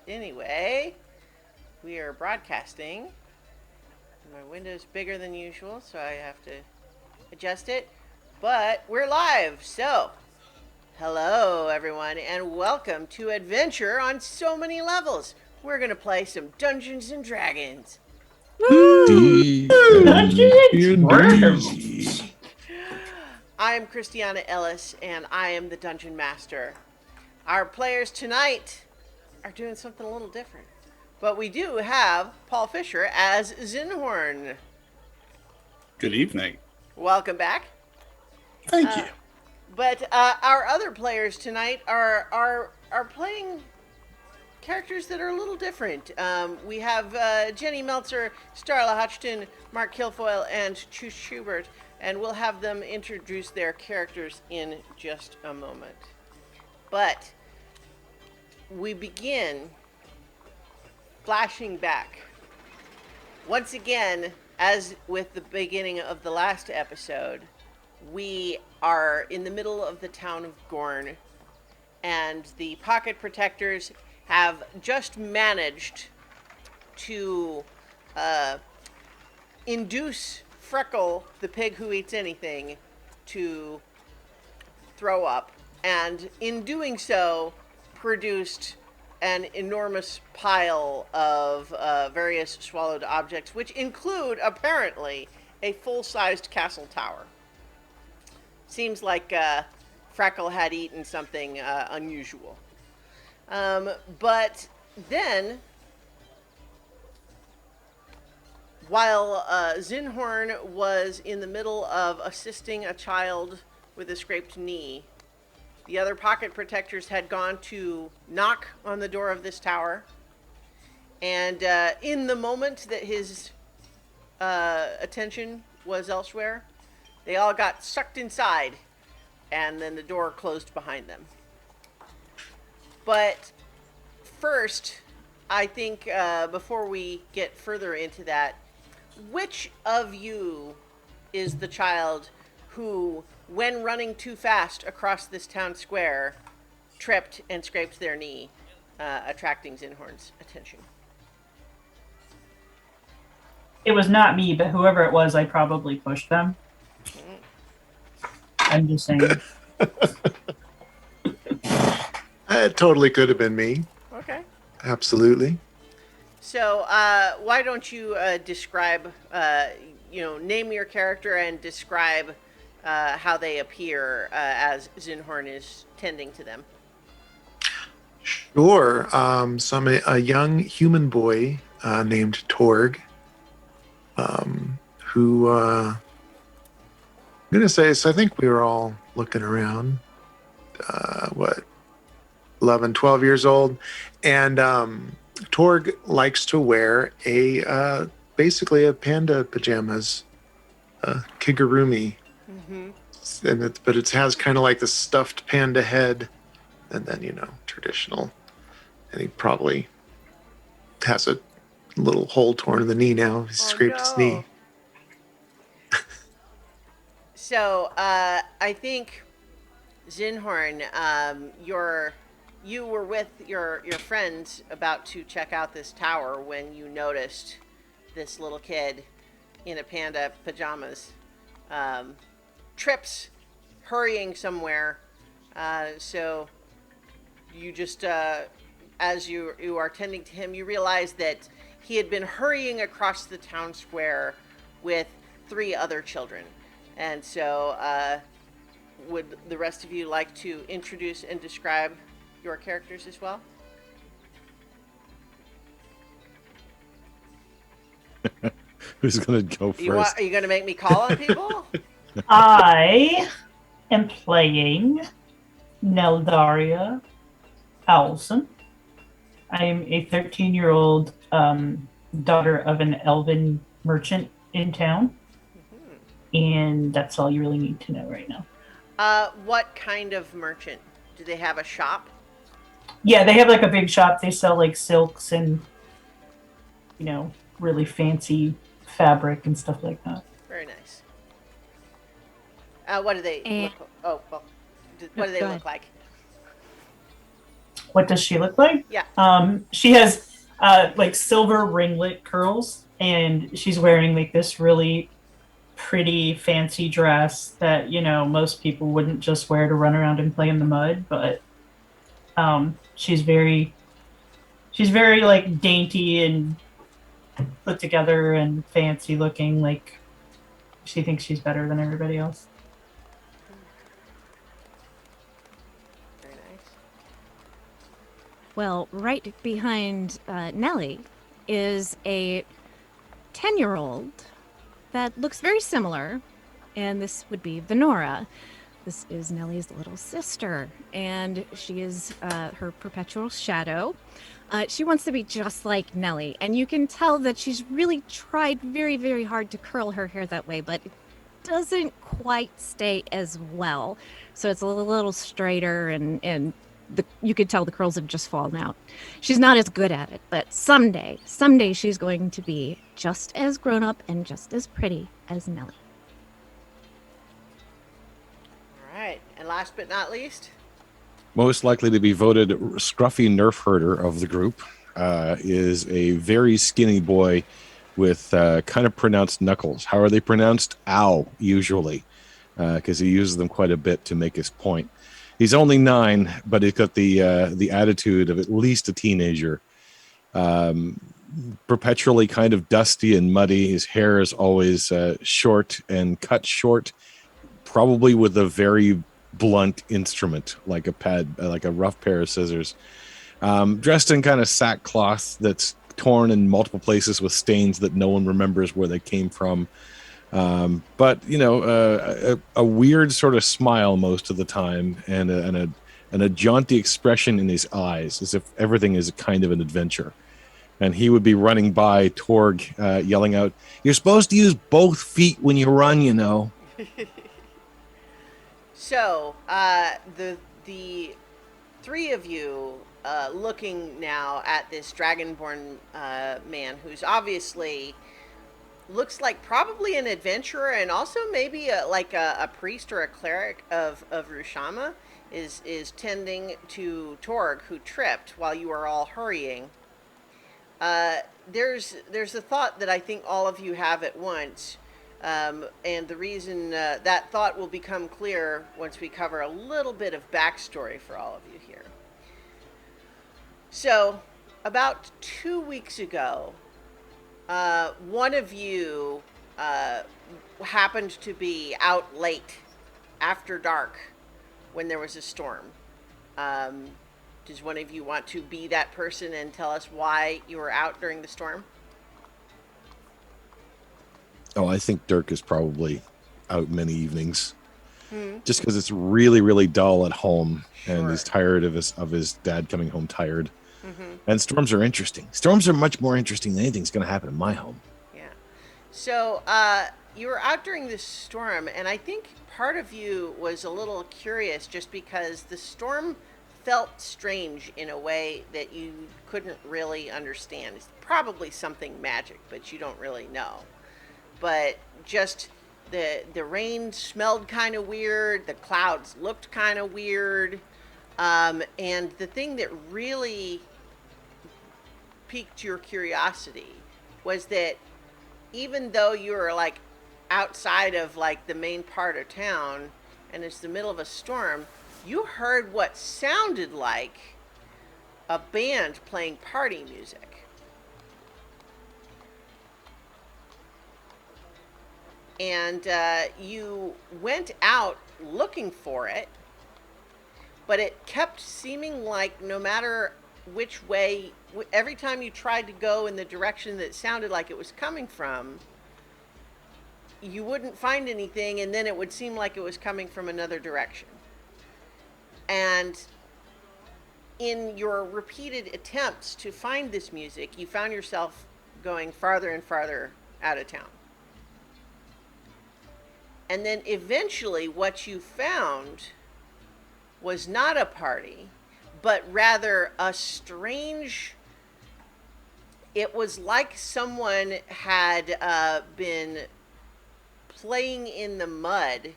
anyway, we are broadcasting. My window's bigger than usual, so I have to adjust it. But we're live, so hello everyone, and welcome to Adventure on So Many Levels. We're gonna play some Dungeons and Dragons. Woo! Dungeons. I'm Christiana Ellis, and I am the Dungeon Master. Our players tonight are doing something a little different. But we do have Paul Fisher as Zinhorn. Good evening. Welcome back. Thank you. But our other players tonight are playing characters that are a little different. We have Jenny Meltzer, Starla Hodgson, Mark Kilfoyle, and Chus Schubert, and we'll have them introduce their characters in just a moment. But we begin flashing back. Once again, as with the beginning of the last episode, we are in the middle of the town of Gorn, and the Pocket Protectors have just managed to induce Freckle, the pig who eats anything, to throw up, and in doing so, produced an enormous pile of various swallowed objects, which include, apparently, a full-sized castle tower. Seems like Freckle had eaten something unusual. But then, while Zinhorn was in the middle of assisting a child with a scraped knee, the other Pocket Protectors had gone to knock on the door of this tower, and in the moment that his attention was elsewhere, they all got sucked inside, and then the door closed behind them. But first, I think before we get further into that, which of you is the child who, when running too fast across this town square, tripped and scraped their knee, attracting Zinhorn's attention? It was not me, but whoever it was, I probably pushed them. I'm just saying. It totally could have been me. Okay. Absolutely. So, why don't you describe, name your character and describe how they appear as Zinhorn is tending to them. Sure. So I'm a young human boy named Torg, who I'm going to say, so I think we were all looking around, 11, 12 years old. And Torg likes to wear basically a panda pajamas, kigurumi. Mm-hmm. But it has kind of like the stuffed panda head, and then traditional. And he probably has a little hole torn in the knee now. He scraped his knee. So I think Zinhorn, you were with your friends about to check out this tower when you noticed this little kid in a panda pajamas. Trips, hurrying somewhere. So you just, as you are tending to him, you realize that he had been hurrying across the town square with 3 other children. And so, would the rest of you like to introduce and describe your characters as well? Who's going to go first? Are you going to make me call on people? I am playing Neldaria Owlson. I am a 13-year-old daughter of an elven merchant in town. And that's all you really need to know right now. What kind of merchant? Do they have a shop? Yeah, they have like a big shop. They sell like silks and, really fancy fabric and stuff like that. Very nice. What do they look? Oh, well, what do they look like? What does she look like? Yeah. She has like silver ringlet curls, and she's wearing like this really pretty fancy dress that most people wouldn't just wear to run around and play in the mud. But she's very like dainty and put together and fancy looking. Like she thinks she's better than everybody else. Very nice. Well, right behind Nellie is a 10-year-old that looks very similar, and this would be Venora. This is Nellie's little sister, and she is her perpetual shadow. She wants to be just like Nellie, and you can tell that she's really tried very, very hard to curl her hair that way, but it doesn't quite stay as well. So it's a little straighter, and you could tell the curls have just fallen out. She's not as good at it, but someday she's going to be just as grown up and just as pretty as Nellie. All right. And last but not least, Most likely to be voted scruffy nerf herder of the group is a very skinny boy with kind of pronounced knuckles. How are they pronounced? Ow, usually, because he uses them quite a bit to make his point. He's only 9, but he's got the attitude of at least a teenager. Perpetually kind of dusty and muddy. His hair is always short and cut short, probably with a very blunt instrument, like a rough pair of scissors. Dressed in kind of sackcloth that's torn in multiple places with stains that no one remembers where they came from. But a weird sort of smile most of the time, and a jaunty expression in his eyes, as if everything is kind of an adventure. And he would be running by Torg, yelling out, "You're supposed to use both feet when you run, you know." So, the 3 of you looking now at this Dragonborn man who's obviously looks like probably an adventurer and also maybe a priest or a cleric of Rushama is tending to Torg, who tripped while you are all hurrying. There's a thought that I think all of you have at once. And the reason that thought will become clear once we cover a little bit of backstory for all of you here. So, about 2 weeks ago, one of you happened to be out late after dark when there was a storm. Does one of you want to be that person and tell us why you were out during the storm? Oh, I think Dirk is probably out many evenings, just because it's really, really dull at home, and Sure. he's tired of his dad coming home tired. And storms are interesting. Storms are much more interesting than anything's going to happen in my home. Yeah. So, you were out during this storm, and I think part of you was a little curious just because the storm felt strange in a way that you couldn't really understand. It's probably something magic, but you don't really know. But just the rain smelled kind of weird, the clouds looked kind of weird, and the thing that really piqued your curiosity was that even though you were like outside of like the main part of town and it's the middle of a storm, you heard what sounded like a band playing party music. And you went out looking for it, but it kept seeming like no matter which way, every time you tried to go in the direction that it sounded like it was coming from, you wouldn't find anything, and then it would seem like it was coming from another direction. And in your repeated attempts to find this music, you found yourself going farther and farther out of town. And then eventually what you found was not a party, but rather a strange, it was like someone had been playing in the mud,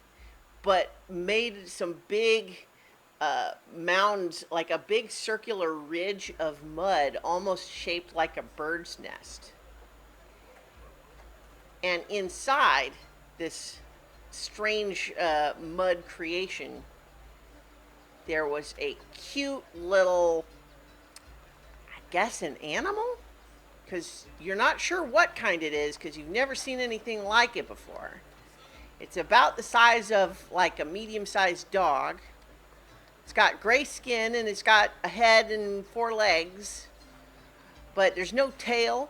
but made some big mound, like a big circular ridge of mud, almost shaped like a bird's nest. And inside this strange mud creation, there was a cute little, I guess, an animal? Because you're not sure what kind it is because you've never seen anything like it before. It's about the size of like a medium-sized dog. It's got gray skin and it's got a head and 4 legs, but there's no tail.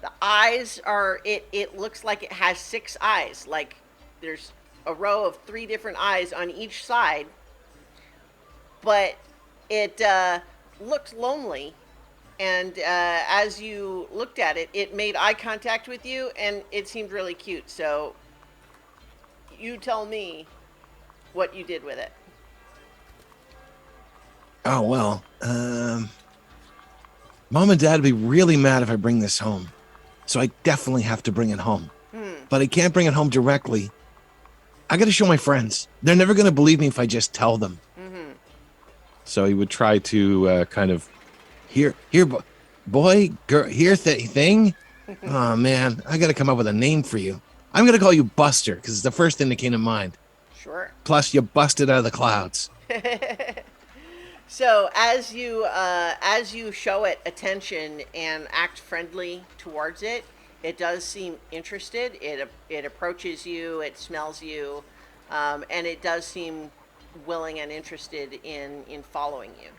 The eyes are, it looks like it has 6 eyes. Like there's a row of 3 different eyes on each side, but it looked lonely. And as you looked at it, it made eye contact with you and it seemed really cute. So you tell me what you did with it. Oh, well, Mom and Dad would be really mad if I bring this home. So I definitely have to bring it home. But I can't bring it home directly. I got to show my friends. They're never going to believe me if I just tell them. So he would try to kind of, here, boy, girl, here thing. Oh, man, I got to come up with a name for you. I'm going to call you Buster because it's the first thing that came to mind. Sure. Plus, you busted out of the clouds. So as you show it attention and act friendly towards it, it does seem interested. It approaches you, it smells you, and it does seem willing and interested in following you.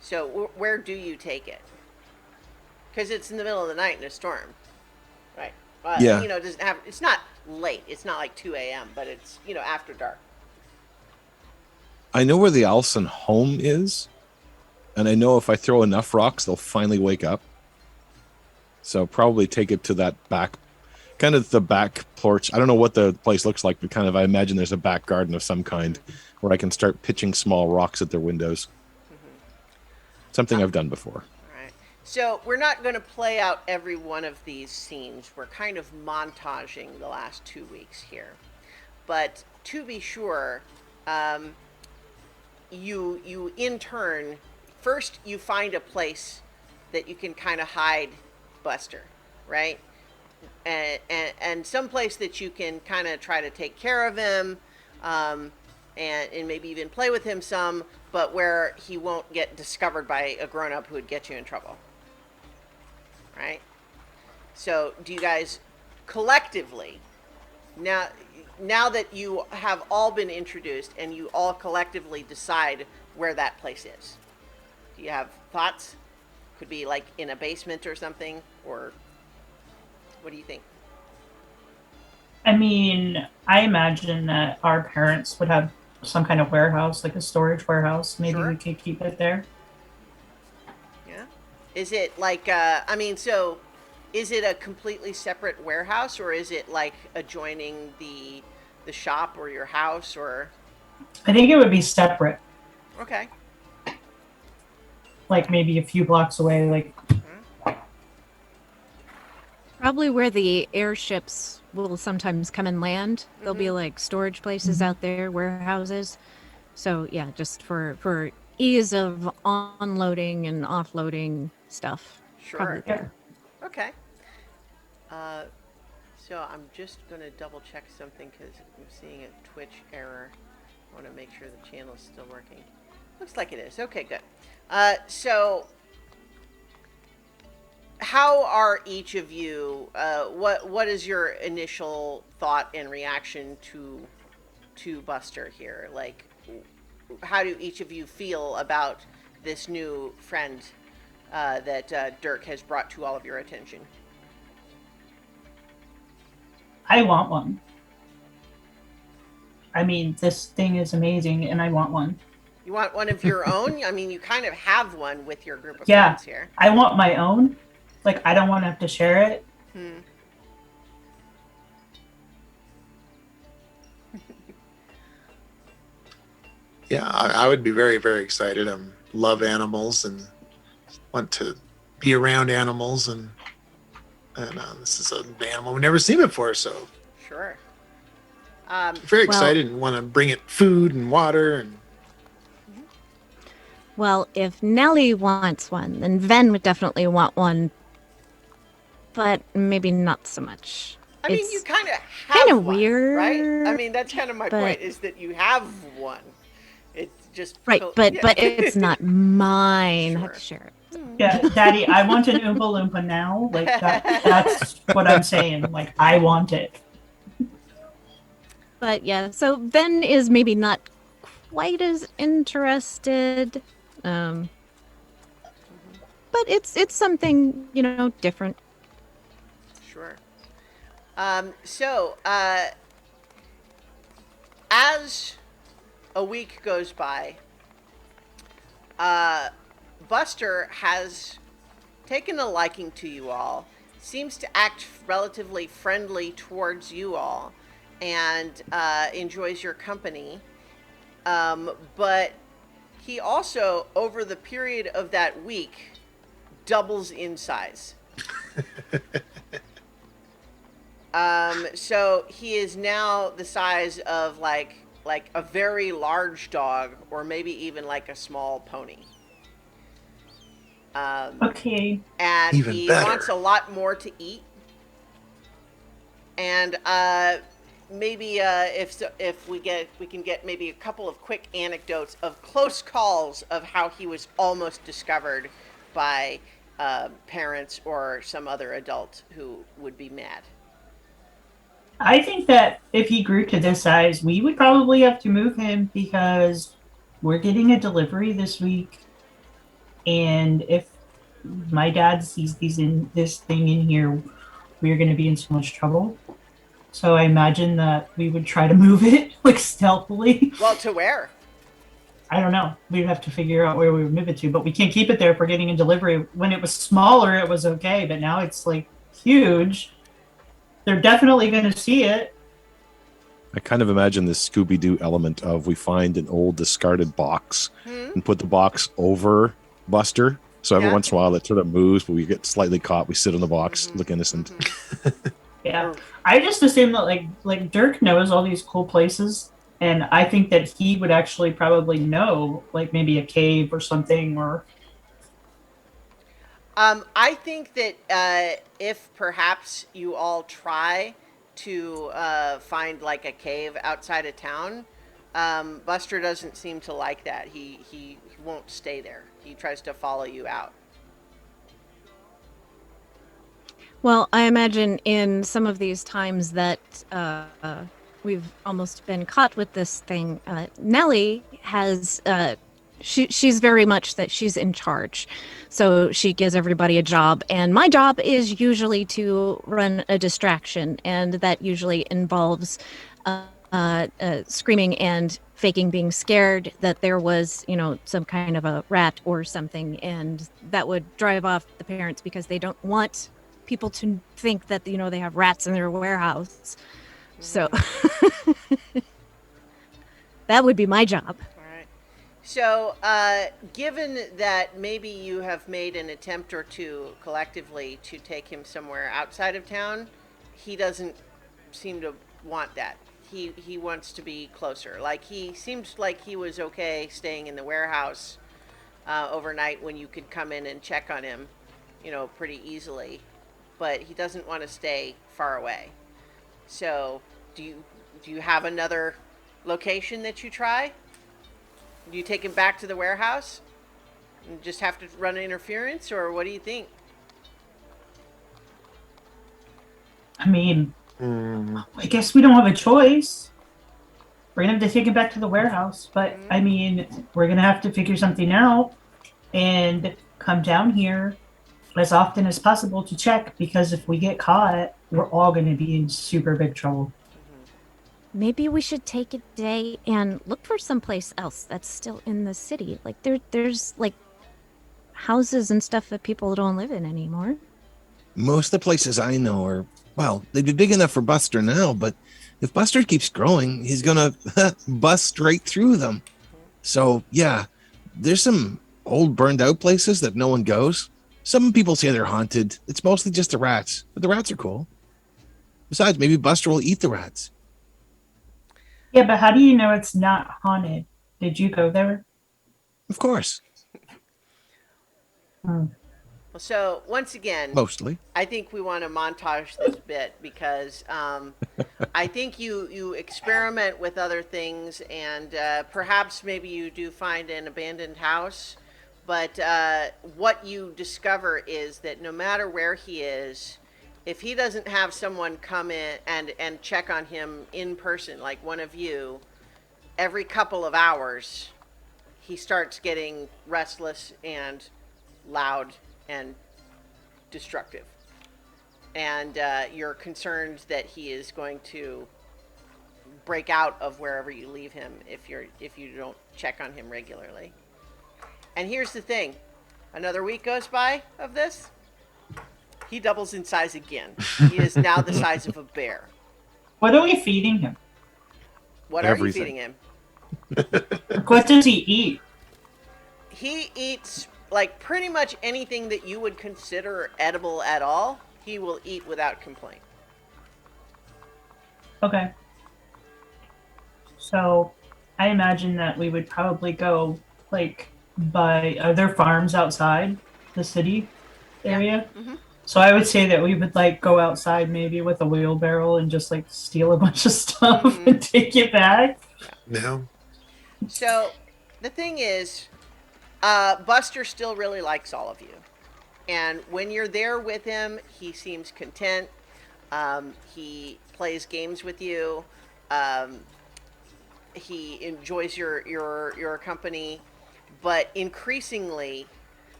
So where do you take it? Because it's in the middle of the night in a storm, right? Yeah. You know, it's not late. It's not like 2 a.m., but it's, you know, after dark. I know where the Alson home is, and I know if I throw enough rocks, they'll finally wake up. So probably take it to that back, kind of the back porch. I don't know what the place looks like, but kind of I imagine there's a back garden of some kind where I can start pitching small rocks at their windows. Something I've done before. All right. So we're not going to play out every one of these scenes. We're kind of montaging the last 2 weeks here. But to be sure, you in turn, first you find a place that you can kind of hide Buster, right? And some place that you can kind of try to take care of him, and maybe even play with him some, but where he won't get discovered by a grown-up who would get you in trouble, right? So do you guys collectively, now that you have all been introduced and you all collectively decide where that place is, do you have thoughts? Could be like in a basement or something, or what do you think? I mean, I imagine that our parents would have some kind of warehouse, like a storage warehouse. Maybe Sure. we could keep it there. Yeah. Is it like, so is it a completely separate warehouse, or is it like adjoining the shop or your house, or? I think it would be separate, Okay. like maybe a few blocks away. Like, Probably where the airships will sometimes come and land. There'll be like storage places out there, warehouses. So yeah, just for ease of onloading and offloading stuff. Probably Sure. there. Okay. So I'm just going to double check something because I'm seeing a Twitch error. I want to make sure the channel is still working. Looks like it is. Okay, good. So how are each of you, what is your initial thought and reaction to Buster here? Like, how do each of you feel about this new friend that Dirk has brought to all of your attention? I want one. I mean, this thing is amazing, and I want one. You want one of your own? I mean, you kind of have one with your group of Yeah. friends here. I want my own. Like, I don't want to have to share it. Yeah, I would be very, very excited. I love animals and want to be around animals, and this is an animal we've never seen before, so Sure. I'm very Well- excited and want to bring it food and water and Well, if Nellie wants one, then Ven would definitely want one, but maybe not so much. I mean, It's you kind of kinda have one, right? I weird, mean, that's kind of my but- point, is that you have one. It's just right, but yeah. it's not mine. I have to Sure. share it. Yeah, Daddy, I want an Oompa Loompa now. Like that's what I'm saying. Like I want it. But yeah, so Ven is maybe not quite as interested. But it's something, different. Sure. So, as a week goes by, Buster has taken a liking to you all, seems to act relatively friendly towards you all, and enjoys your company. But he also, over the period of that week, doubles in size. So he is now the size of like a very large dog, or maybe even like a small pony. Okay. And Even he better. wants a lot more to eat. And maybe if we can get maybe a couple of quick anecdotes of close calls of how he was almost discovered by parents or some other adult who would be mad. I think that if he grew to this size, we would probably have to move him because we're getting a delivery this week. And if my dad sees this thing in here, we're going to be in so much trouble. So I imagine that we would try to move it like stealthily. Well, to where? I don't know. We'd have to figure out where we would move it to, but we can't keep it there if we're getting a delivery. When it was smaller, it was okay, but now it's like huge. They're definitely going to see it. I kind of imagine this Scooby-Doo element of we find an old discarded box and put the box over Buster. So every Yeah. once in a while it sort of moves, but we get slightly caught. We sit on the box, look innocent. Yeah. I just assume that like Dirk knows all these cool places, and I think that he would actually probably know like maybe a cave or something, or I think that if perhaps you all try to find like a cave outside of town, Buster doesn't seem to like that. He won't stay there. He tries to follow you out. Well, I imagine in some of these times that we've almost been caught with this thing, Nellie has she's very much that she's in charge. So she gives everybody a job, and my job is usually to run a distraction, and that usually involves screaming and faking being scared that there was, some kind of a rat or something, and that would drive off the parents because they don't want people to think that they have rats in their warehouse. So that would be my job. All right. So, given that maybe you have made an attempt or two collectively to take him somewhere outside of town, he doesn't seem to want that. He wants to be closer. Like, he seems like he was okay staying in the warehouse overnight when you could come in and check on him, pretty easily. But he doesn't want to stay far away. So, do you have another location that you try? Do you take him back to the warehouse and just have to run interference, or what do you think? I mean, I guess we don't have a choice. We're gonna have to take it back to the warehouse, but I mean, we're gonna have to figure something out and come down here as often as possible to check, because if we get caught, we're all gonna be in super big trouble. Maybe we should take a day and look for someplace else that's still in the city. Like there's like houses and stuff that people don't live in anymore. Most of the places I know are, well, they'd be big enough for Buster now, but if Buster keeps growing, he's gonna bust straight through them. So yeah, there's some old burned out places that no one goes. Some people say they're haunted. It's mostly just the rats, but the rats are cool. Besides, maybe Buster will eat the rats. Yeah, but how do you know it's not haunted? Did you go there? Of course. So once again, Mostly. I think we want to montage this bit because I think you experiment with other things, and perhaps maybe you do find an abandoned house. But what you discover is that no matter where he is, if he doesn't have someone come in and check on him in person, like one of you, every couple of hours, he starts getting restless and loud and destructive. And you're concerned that he is going to break out of wherever you leave him if you don't check on him regularly. And here's the thing. Another week goes by of this. He doubles in size again. He is now the size of a bear. What are we feeding him? What are you Everything. feeding him? What does he eat? He eats like pretty much anything that you would consider edible at all. He will eat without complaint. Okay. So, I imagine that we would probably go, like, are there farms outside the city area? Mhm. So I would say that we would, like, go outside maybe with a wheelbarrow and just, like, steal a bunch of stuff Mhm. and take it back. No. So the thing is, Buster still really likes all of you. And when you're there with him, he seems content. He plays games with you. He enjoys your company. But increasingly,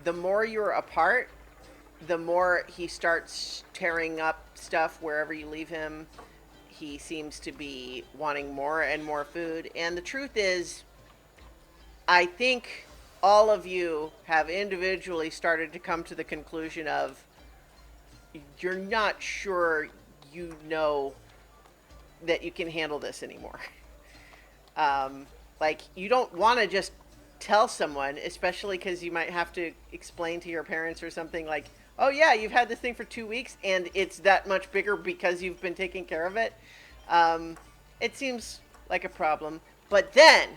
the more you're apart, the more he starts tearing up stuff wherever you leave him. He seems to be wanting more and more food. And the truth is, I think all of you have individually started to come to the conclusion of you're not sure you know that you can handle this anymore. Like, you don't want to just tell someone, especially because you might have to explain to your parents or something like, oh yeah, you've had this thing for 2 weeks and it's that much bigger because you've been taking care of it. It seems like a problem. But then,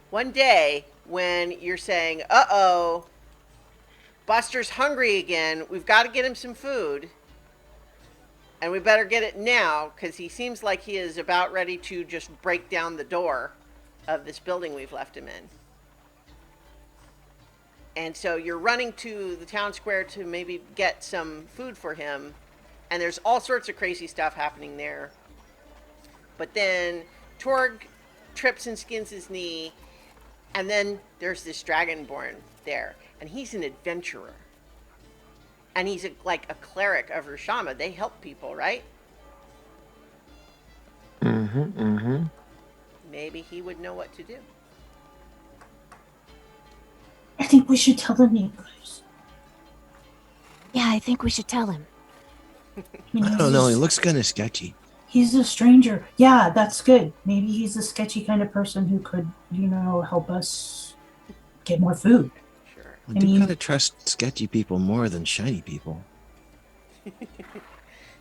one day, when you're saying, uh-oh, Buster's hungry again, we've got to get him some food, and we better get it now, because he seems like he is about ready to just break down the door of this building we've left him in. And so you're running to the town square to maybe get some food for him, and there's all sorts of crazy stuff happening there. But then Torg trips and skins his knee, and then there's this dragonborn there, and he's an adventurer. And he's like a cleric of Rushama. They help people, right? Mm-hmm. Maybe he would know what to do. I think we should tell them, you guys. Yeah, I think we should tell him. I don't know. He looks kind of sketchy. He's a stranger. Yeah, that's good. Maybe he's a sketchy kind of person who could, help us get more food. Sure. I do kind of trust sketchy people more than shiny people.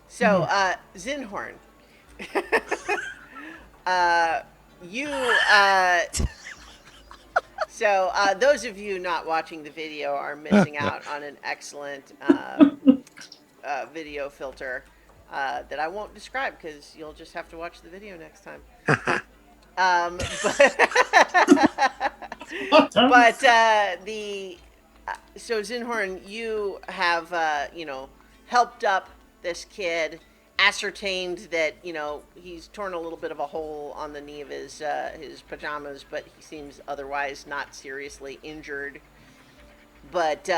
So, Zinhorn, so those of you not watching the video are missing out on an excellent video filter that I won't describe because you'll just have to watch the video next time. So Zinhorn, you have helped up this kid, ascertained that he's torn a little bit of a hole on the knee of his pajamas, but he seems otherwise not seriously injured. But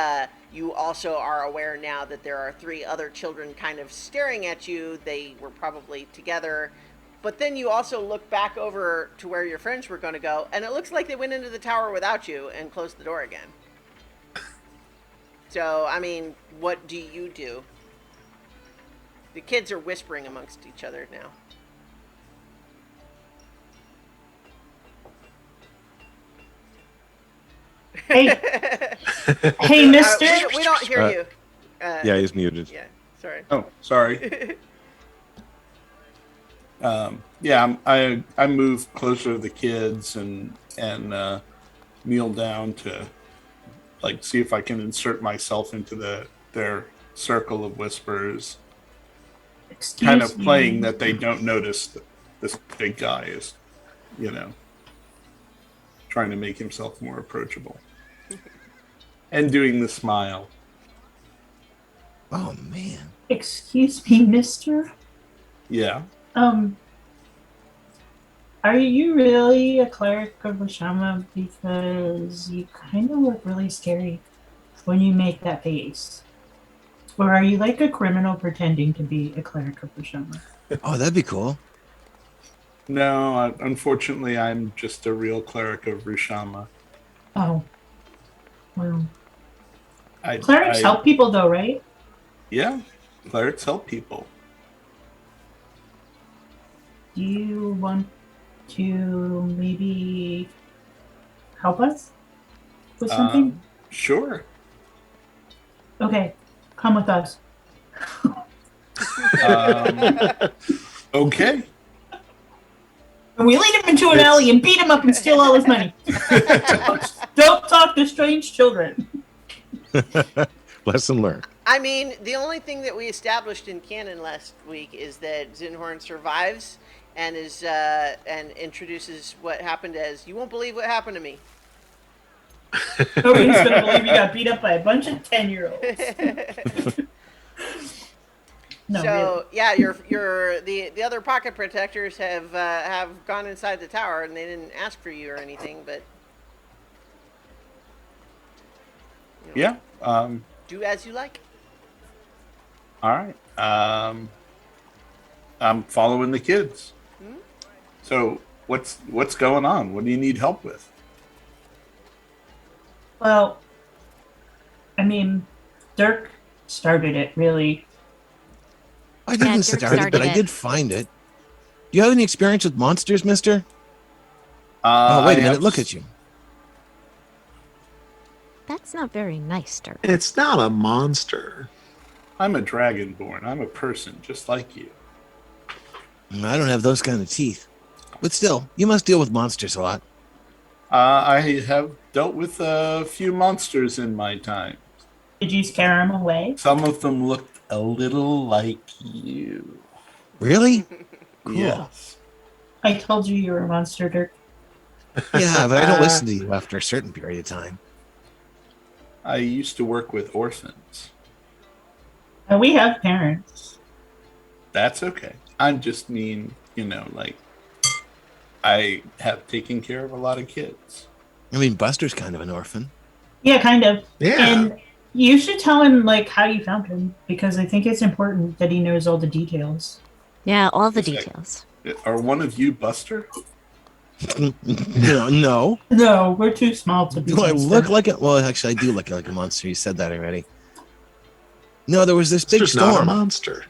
you also are aware now that there are 3 other children kind of staring at you. They were probably together. But then you also look back over to where your friends were going to go, and it looks like they went into the tower without you and closed the door again. So, I mean, what do you do? The kids are whispering amongst each other now. Hey, hey, mister. We don't hear you. Yeah, he's muted. Yeah, sorry. Oh, sorry. Yeah, I move closer to the kids and kneel down to like see if I can insert myself into their circle of whispers, Excuse kind of me. playing that they don't notice that this big guy is, trying to make himself more approachable, and doing the smile. Oh man. Excuse me, mister. Yeah. Are you really a cleric of Rashama? Because you kind of look really scary when you make that face. Or are you like a criminal pretending to be a cleric of Rashama? Oh, that'd be cool. No, unfortunately, I'm just a real cleric of Rushama. Oh. Well, I, clerics I- help people though, right? Yeah, clerics help people. Do you want to maybe help us with something? Sure. Okay, come with us. Okay. And we lead him into an alley and beat him up and steal all his money. Don't talk to strange children. Lesson learned. I mean, the only thing that we established in canon last week is that Zinhorn survives and is and introduces what happened as "You won't believe what happened to me." Nobody's gonna believe you got beat up by a bunch of 10-year-olds. No, So really. yeah, the other pocket protectors have gone inside the tower and they didn't ask for you or anything, but Yeah. do as you like. All right. I'm following the kids. So what's going on? What do you need help with? Well, I mean, Dirk started it, really. I didn't Dirk start it, but started I it. did find it. Do you have any experience with monsters, mister? Oh, I wait a minute. have- Look at you. That's not very nice, Dirk. It's not a monster. I'm a dragonborn. I'm a person just like you. I don't have those kind of teeth. But still, you must deal with monsters a lot. I have dealt with a few monsters in my time. Did you scare him away? Some of them looked a little like you. Really? Cool. Yes. I told you you were a monster, Dirk. Yeah, but I don't listen to you after a certain period of time. I used to work with orphans. And we have parents. That's okay. I just mean, like I have taken care of a lot of kids. I mean, Buster's kind of an orphan. Yeah, kind of. Yeah. And you should tell him like how you found him because I think it's important that he knows all the details. Yeah, all the Okay. details. Are one of you Buster? No. No, we're too small to be. Do I monster. look like it? Well, actually, I do look like a monster. You said that already. No, there was this big It's just not a storm. monster.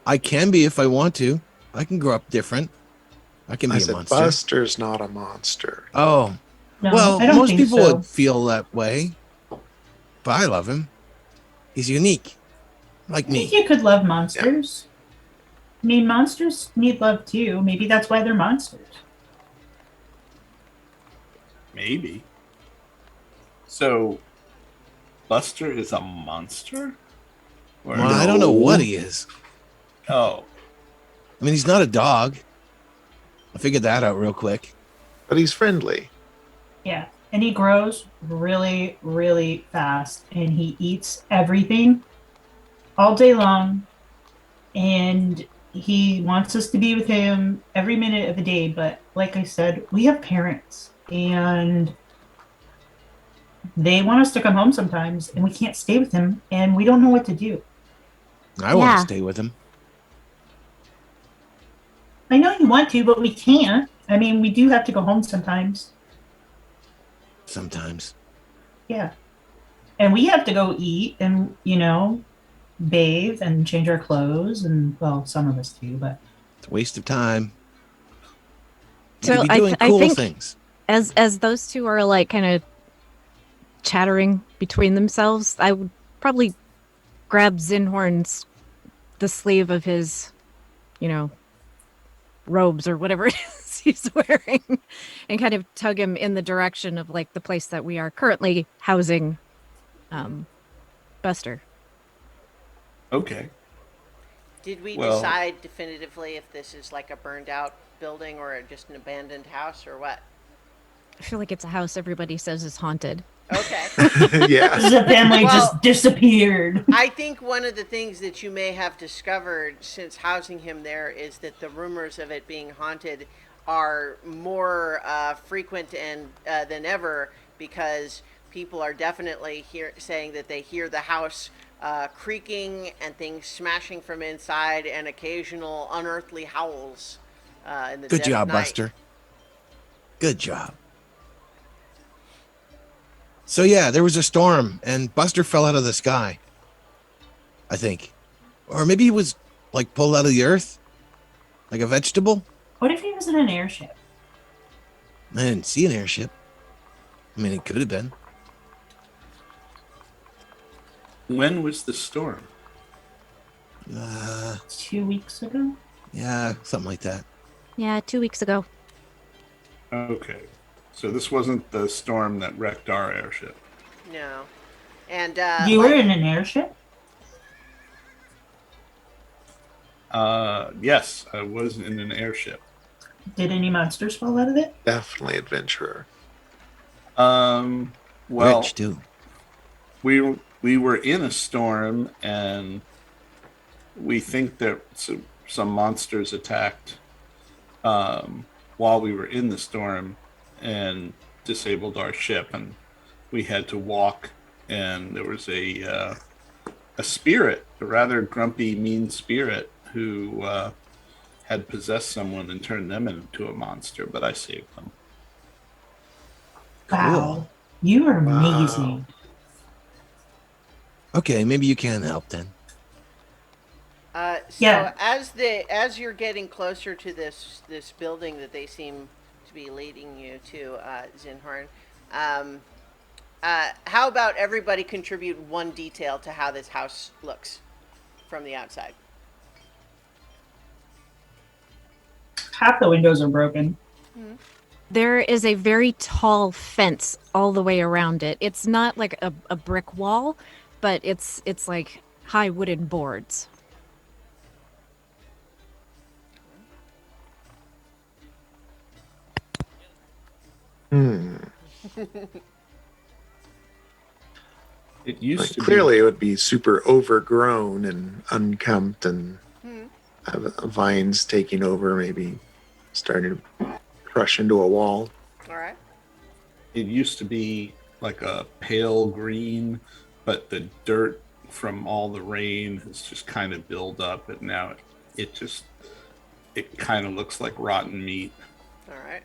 I can be if I want to. I can grow up different. I can I be a said monster. Buster's not a monster. Oh, No, well, I don't most think people so. would feel that way. But I love him. He's unique. Like I think me. you could love monsters. I mean, monsters need love too. Maybe that's why they're monsters. Maybe. So, Buster is a monster? Or Well, I don't know what he is. Oh, I mean, he's not a dog. I figured that out real quick. But he's friendly. Yeah. And he grows really, really fast. And he eats everything all day long. And he wants us to be with him every minute of the day. But like I said, we have parents. And they want us to come home sometimes. And we can't stay with him. And we don't know what to do. I want Yeah. to stay with him. I know you want to, but we can't. I mean, we do have to go home sometimes. Sometimes. Yeah. And we have to go eat and, bathe and change our clothes. And, well, some of us do, but It's a waste of time. You So could be doing I cool think things. as those two are like kind of chattering between themselves, I would probably grab the sleeve of his, robes or whatever it is he's wearing and kind of tug him in the direction of like the place that we are currently housing Buster. Okay. Did we Well- decide definitively if this is like a burned out building or just an abandoned house or what? I feel like it's a house everybody says is haunted. Okay. Yeah. The family Well- just disappeared. I think one of the things that you may have discovered since housing him there is that the rumors of it being haunted are more frequent and than ever, because people are definitely saying that they hear the house creaking and things smashing from inside, and occasional unearthly howls in the Good dead of job, night. Buster. Good job. So yeah, there was a storm and Buster fell out of the sky. I think. Or maybe he was like pulled out of the earth like a vegetable. What if he was in an airship? I didn't see an airship. I mean, it could have been. When was the storm? 2 weeks ago? Yeah, something like that. Yeah, 2 weeks ago. Okay. So this wasn't the storm that wrecked our airship. No. And You were in an airship? Yes, I was in an airship. Did any monsters fall out of it? Definitely adventurer. Well, Rich too. we were in a storm, and we think that some monsters attacked while we were in the storm and disabled our ship, and we had to walk. And there was a spirit, a rather grumpy, mean spirit, who had possessed someone and turned them into a monster. But I saved them. Wow. You are Wow. amazing. Okay, maybe you can help then. So Yeah. as you're getting closer to this building that they seem to be leading you to, Zinhorn, how about everybody contribute one detail to how this house looks from the outside? Half the windows are broken. There is a very tall fence all the way around it. It's not like a brick wall, but it's like high wooden boards. It used Like, to clearly, it would be super overgrown and unkempt, and have vines taking over, maybe starting to crush into a wall. All right. It used to be like a pale green, but the dirt from all the rain has just kind of built up, and now it kind of looks like rotten meat. All right.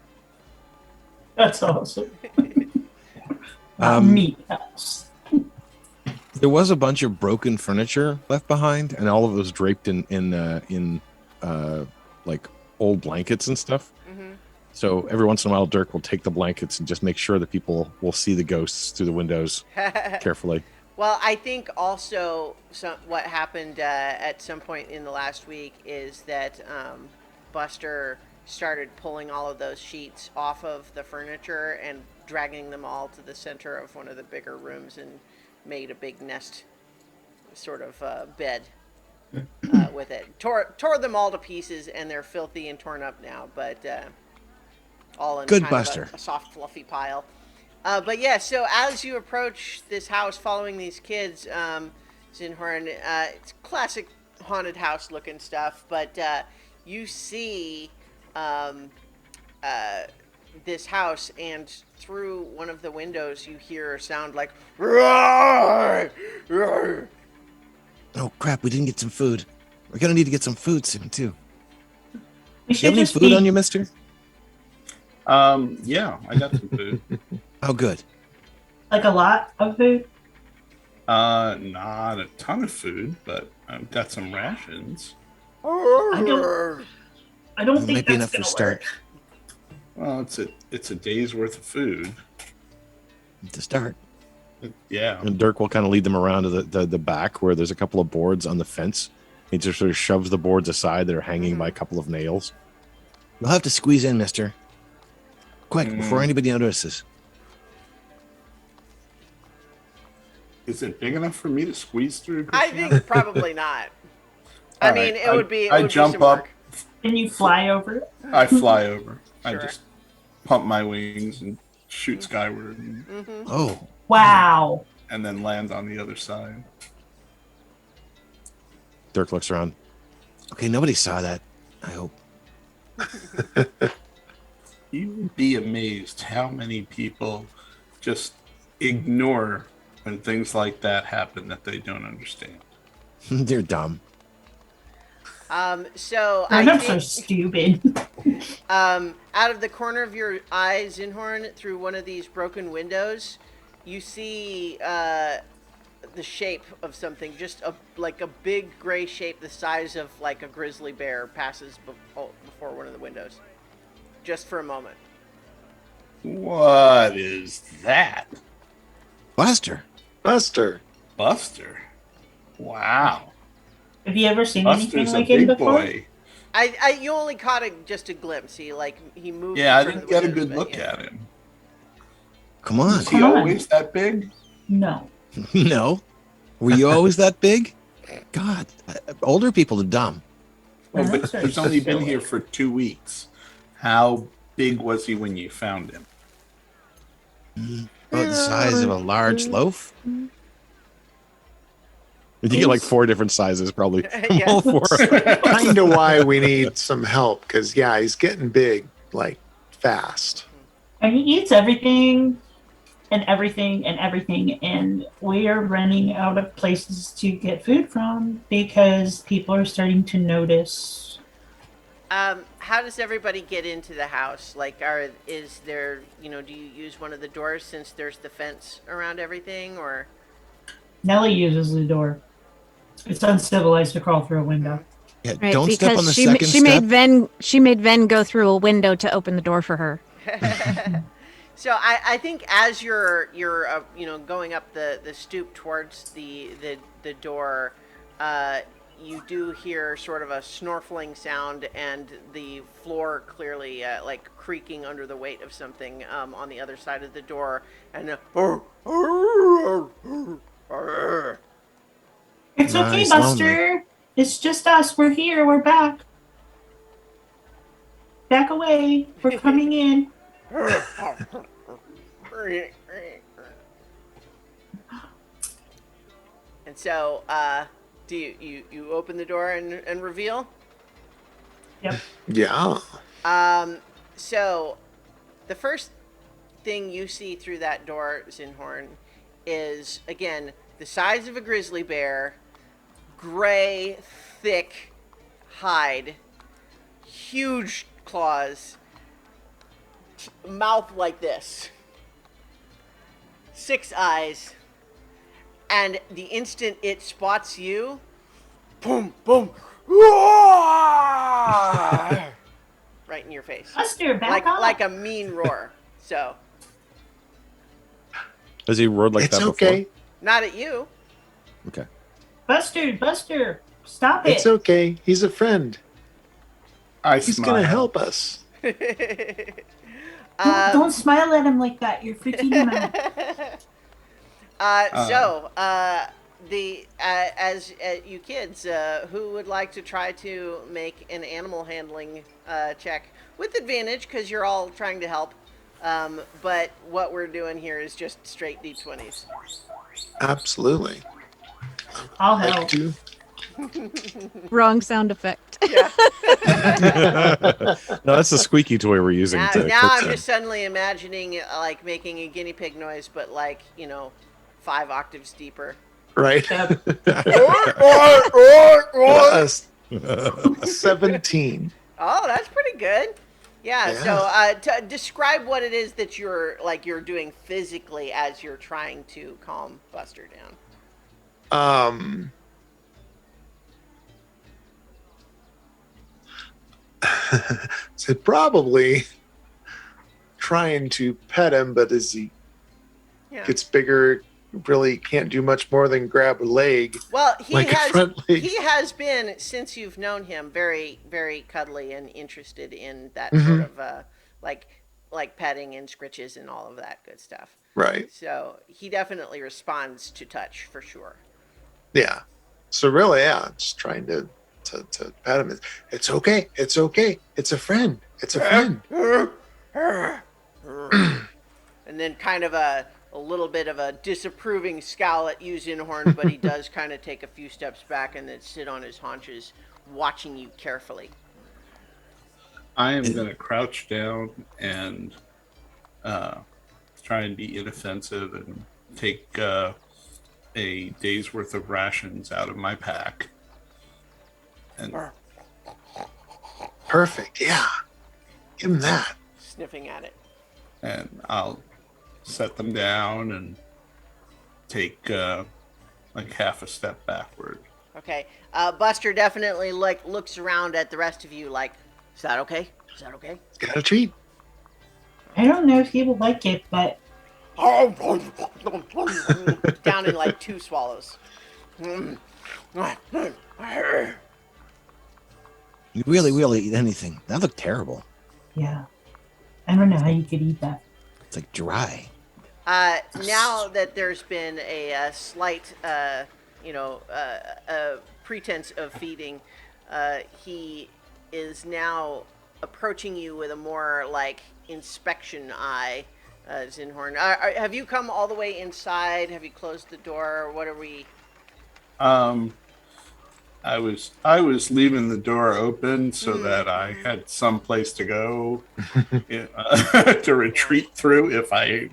That's awesome. Um, Meat house. There was a bunch of broken furniture left behind, and all of it was draped in like old blankets and stuff. Mm-hmm. So every once in a while, Dirk will take the blankets and just make sure that people will see the ghosts through the windows carefully. Well, I think also what happened at some point in the last week is that Buster started pulling all of those sheets off of the furniture and dragging them all to the center of one of the bigger rooms and made a big nest sort of bed with it. Tore them all to pieces, and they're filthy and torn up now, but all in Good kind of Buster. a soft, fluffy pile. But yeah, so as you approach this house following these kids, Zinhorn, it's classic haunted house looking stuff, but you see this house, and through one of the windows you hear a sound like "Roar! Roar!" Oh crap! We didn't get some food. We're gonna need to get some food soon too. We Do you should have any just food be, on you, Mister? Yeah, I got some food. Oh, good. like a lot of food. Not a ton of food, but I've got some rations. I don't It think might be enough that's to gonna start. work. Well, it's a day's worth of food. To start. Yeah. And Dirk will kind of lead them around to the back where there's a couple of boards on the fence. He just sort of shoves the boards aside that are hanging by a couple of nails. You'll have to squeeze in, mister. Quick, before anybody notices. Is it big enough for me to squeeze through? I Christiana? think probably not. I All mean, right, it would be. It I would jump be some up. work. Can you fly over it? I fly over. I Sure. just pump my wings and shoot skyward, Oh, Wow. and then land on the other side. Dirk looks around. Okay, nobody saw that. I hope. You would be amazed how many people just ignore when things like that happen that they don't understand. They're dumb. So Grown-ups I are think, stupid. out of the corner of your eye, Zinhorn, through one of these broken windows, you see the shape of something, just like a big gray shape the size of like a grizzly bear passes before one of the windows, just for a moment. What is that? Buster. Buster. Buster? Wow. Have you ever seen anything Buster's a like him big before? boy. You only caught just a glimpse. He moved. Yeah, I in front didn't of get the a windows, good but look yeah. at him. Come on. Is he Come on. always that big? No. No. Were you always that big? God, older people are dumb. Well, Yeah, but that's very he's only been silly. here for 2 weeks. How big was he when you found him? About the size of a large loaf. You get like 4 different sizes, probably. From Yeah. all 4. Kind of why we need some help, because, yeah, he's getting big, like, fast. And he eats everything and everything and everything. And we are running out of places to get food from because people are starting to notice. How does everybody get into the house? Like, is there, do you use one of the doors since there's the fence around everything, or? Nellie uses the door. It's uncivilized to crawl through a window. Yeah, Right, don't step on the she second she step. made Ven go through a window to open the door for her. So I think as you're going up the stoop towards the door, you do hear sort of a snorkeling sound and the floor clearly like creaking under the weight of something on the other side of the door, and It's okay, Nice, Buster. It's just us. We're here. We're back. Back away. We're coming in. And so, do you open the door and reveal? Yep. Yeah. So, the first thing you see through that door, Zinhorn, is again the size of a grizzly bear, gray, thick hide, huge claws, mouth like this, 6 eyes, and the instant it spots you, boom, boom, right in your face, Buster, back up. like a mean roar. So, Has he roared like It's that okay. not at you. before? Okay. Buster, stop it. It's okay. He's a friend. I He's smile. going to help us. Don't smile at him like that. You're freaking him out. As you kids, who would like to try to make an animal handling check with advantage because you're all trying to help. But what we're doing here is just straight D20s. Absolutely. I'll Like help. to. Wrong sound effect. Yeah. No, that's the squeaky toy we're using. Now, to now cook I'm them. just suddenly imagining like making a guinea pig noise, but like 5 octaves deeper. Right? Yep. Us. 17. Oh, that's pretty good. Yeah. Yeah. So, describe what it is that you're doing physically as you're trying to calm Buster down. So probably trying to pet him, but as he Yeah. gets bigger, really can't do much more than grab a leg. Well, Like a front leg. he has been, since you've known him, very very cuddly and interested in that Mhm. sort of like petting and scritches and all of that good stuff. Right. So he definitely responds to touch for sure. Yeah. So really, yeah, just trying to pat him. It's okay. It's okay. It's a friend. It's a friend. And then kind of a little bit of a disapproving scowl at you, Zinhorn, but he does kind of take a few steps back and then sit on his haunches, watching you carefully. I am going to crouch down and try and be inoffensive and take a day's worth of rations out of my pack. And Perfect. Yeah. Give him that. Sniffing at it. and I'll set them down and take like half a step backward. Okay. Buster definitely like looks around at the rest of you like, is that okay? Is that okay? He's got a treat. I don't know if he will like it, but Down in like 2 swallows. You really will eat anything. That looked terrible. yeah. I don't know how you could eat that. It's like dry. Now that there's been a slight, pretense of feeding, he is now approaching you with a more like inspection eye. Zinhorn, have you come all the way inside? Have you closed the door? What are we? I was leaving the door open so that I had some place to go to retreat through if I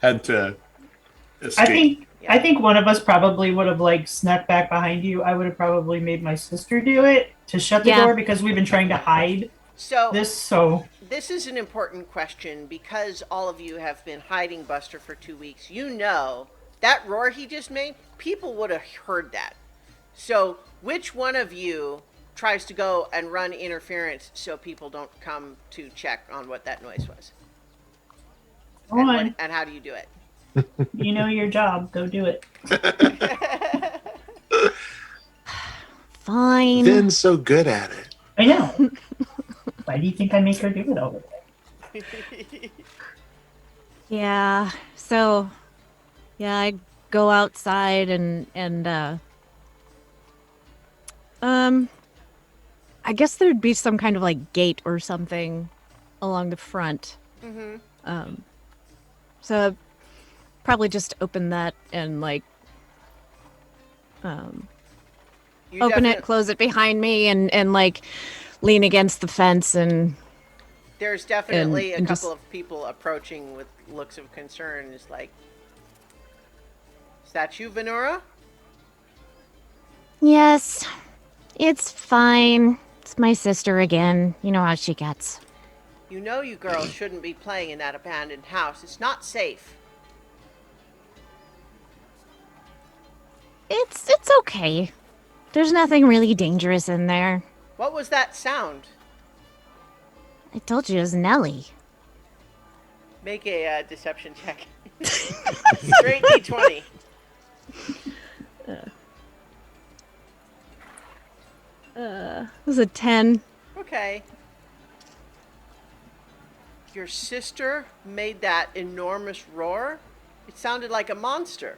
had to escape. I think one of us probably would have like snuck back behind you. I would have probably made my sister do it to shut the Yeah. door because we've been trying to hide So this. So this is an important question because all of you have been hiding Buster for 2 weeks. You know that roar he just made, people would have heard that. So which one of you tries to go and run interference so people don't come to check on what that noise was? go on, And how do you do it? you know your job. Go do it. Fine. Ben's so good at it. I know. Why do you think I make her do it all the time? Yeah. So, yeah, I go outside and I guess there'd be some kind of like gate or something along the front. So I'd probably just open that and like You open it, defi- close it behind me, and like lean against the fence and There's definitely and a just- couple of people approaching with looks of concern. It's like, is that you, Venora? yes, it's fine. It's my sister again. You know how she gets. You know you girls shouldn't be playing in that abandoned house. It's not safe. It's okay. There's nothing really dangerous in there. What was that sound? I told you it was Nellie. Make a deception check. Straight D20. It was a 10. Okay. Your sister made that enormous roar? It sounded like a monster.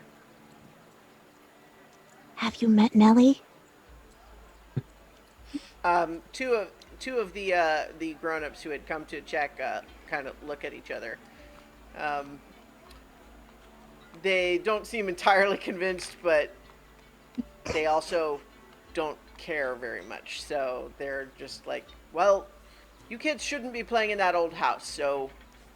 Have you met Nellie? Two of the grown-ups who had come to check kind of look at each other. They don't seem entirely convinced, but they also don't care very much. So they're just like, well, you kids shouldn't be playing in that old house. So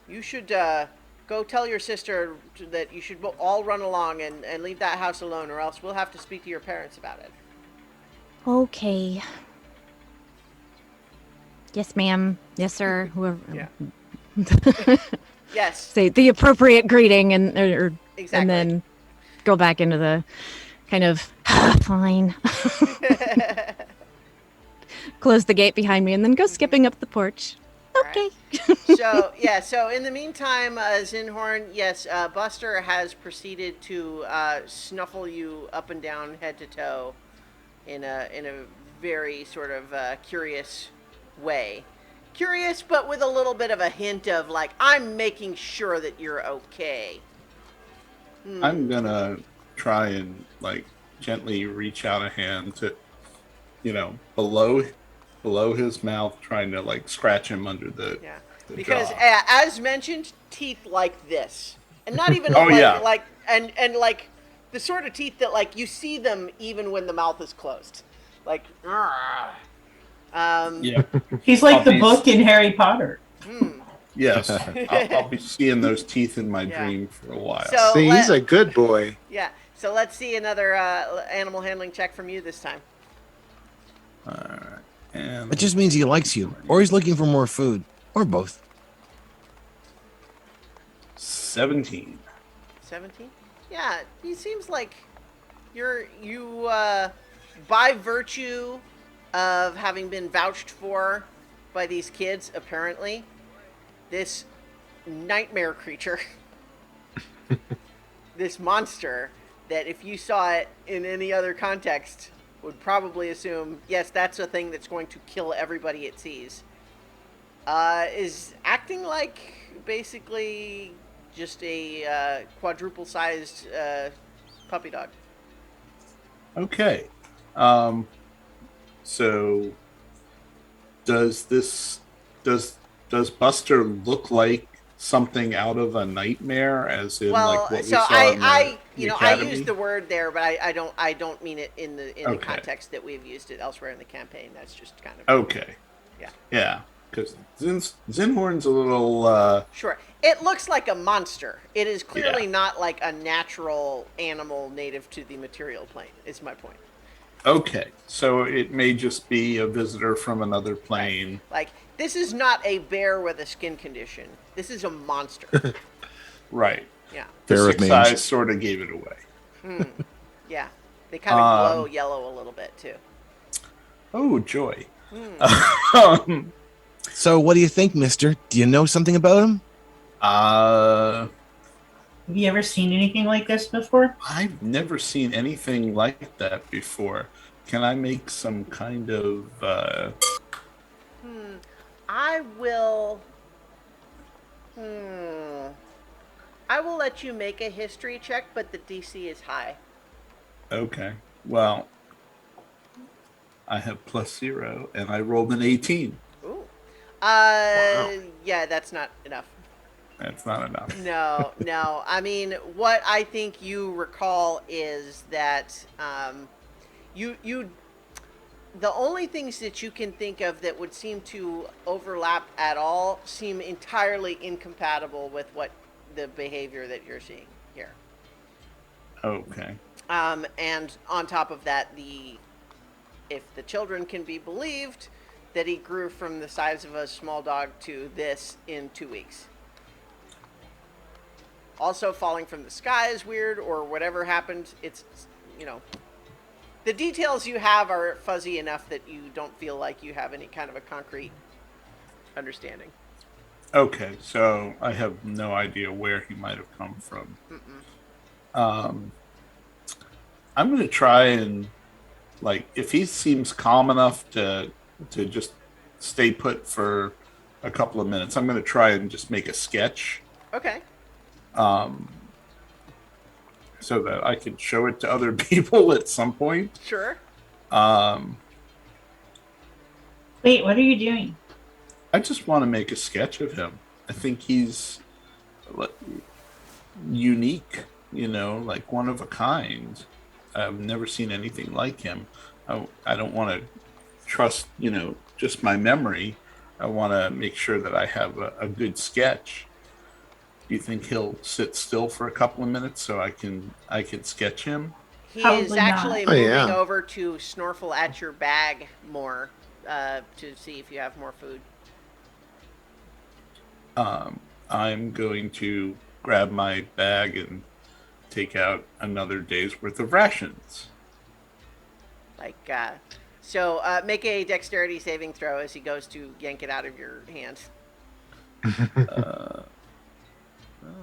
you should go tell your sister that you should all run along and leave that house alone, or else we'll have to speak to your parents about it. Okay. Yes, ma'am. Yes, sir. Whoever. Yeah. Yes, Say the appropriate greeting and exactly. and then go back into the kind of fine. Close the gate behind me and then go skipping up the porch. Okay. So yeah, so in the meantime, Zinhorn, yes, Buster has proceeded to snuffle you up and down, head to toe, in a very sort of curious way. Curious, but with a little bit of a hint of like, I'm making sure that you're okay. I'm gonna try and like gently reach out a hand to, below his mouth, trying to like scratch him under the Yeah, the because jaw. as mentioned, teeth like this, and not even Oh, like yeah. like and like the sort of teeth that like you see them even when the mouth is closed, like. Yeah. He's like the Puppies. book in Harry Potter. Yes, I'll be seeing those teeth in my Yeah. dream for a while. So- See, he's let- a good boy. Yeah. So let's see another animal handling check from you this time. All right, and It just means he likes you, or he's looking for more food, or both. 17. 17. Yeah, he seems like you by virtue of having been vouched for by these kids, apparently, this nightmare creature, this monster, that if you saw it in any other context, would probably assume, yes, that's a thing that's going to kill everybody it sees, is acting like basically just a quadruple-sized puppy dog. Okay. So does Buster look like something out of a nightmare, as in Well, like what we so saw in the I you know, I Academy? used the word there, but I don't mean it in the Okay. context that we've used it elsewhere in the campaign. That's just kind of Okay. Yeah. Yeah, because Zinhorn's a little. Sure. It looks like a monster. It is clearly Yeah. not like a natural animal native to the material plane, is my point. Okay, so it may just be a visitor from another plane. Like, this is not a bear with a skin condition. This is a monster. Right. Yeah. The Bear with six mange. eyes sort of gave it away. Yeah. They kind of glow yellow a little bit, too. Oh, joy. So, what do you think, mister? Do you know something about him? Uh, Have you ever seen anything like this before? I've never seen anything like that before. Can I make some kind of I will I will let you make a history check, but the DC is high. okay. Well, I have +0 and I rolled an 18. Ooh. Wow. Yeah, that's not enough. That's not enough. No. I mean, what I think you recall is that you the only things that you can think of that would seem to overlap at all seem entirely incompatible with what the behavior that you're seeing here. Okay. And on top of that, if the children can be believed, that he grew from the size of a small dog to this in 2 weeks. Also, falling from the sky is weird, or whatever happened. It's, the details you have are fuzzy enough that you don't feel like you have any kind of a concrete understanding. Okay, so I have no idea where he might have come from. I'm going to try and, like, if he seems calm enough to just stay put for a couple of minutes, I'm going to try and just make a sketch Okay. so that I can show it to other people at some point. Sure. Wait, what are you doing? I just want to make a sketch of him. I think he's unique, like one of a kind. I've never seen anything like him. I don't want to trust, just my memory. I want to make sure that I have a good sketch. Do you think he'll sit still for a couple of minutes so I can sketch him? He Probably is not. actually Oh, moving yeah. over to snorkel at your bag more to see if you have more food. I'm going to grab my bag and take out another day's worth of rations. So make a dexterity saving throw as he goes to yank it out of your hand. Well,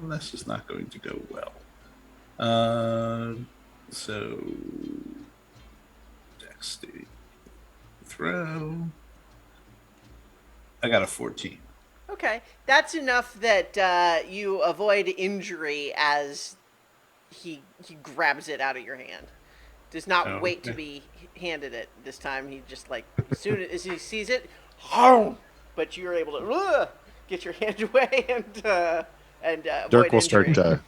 this is not going to go well. So, dexterity throw. I got a 14. Okay, that's enough that you avoid injury as he grabs it out of your hand. Does not Oh, wait to okay. be handed it this time. He just like as soon as he sees it, home. But you're able to get your hand away and Dirk avoid will start injury.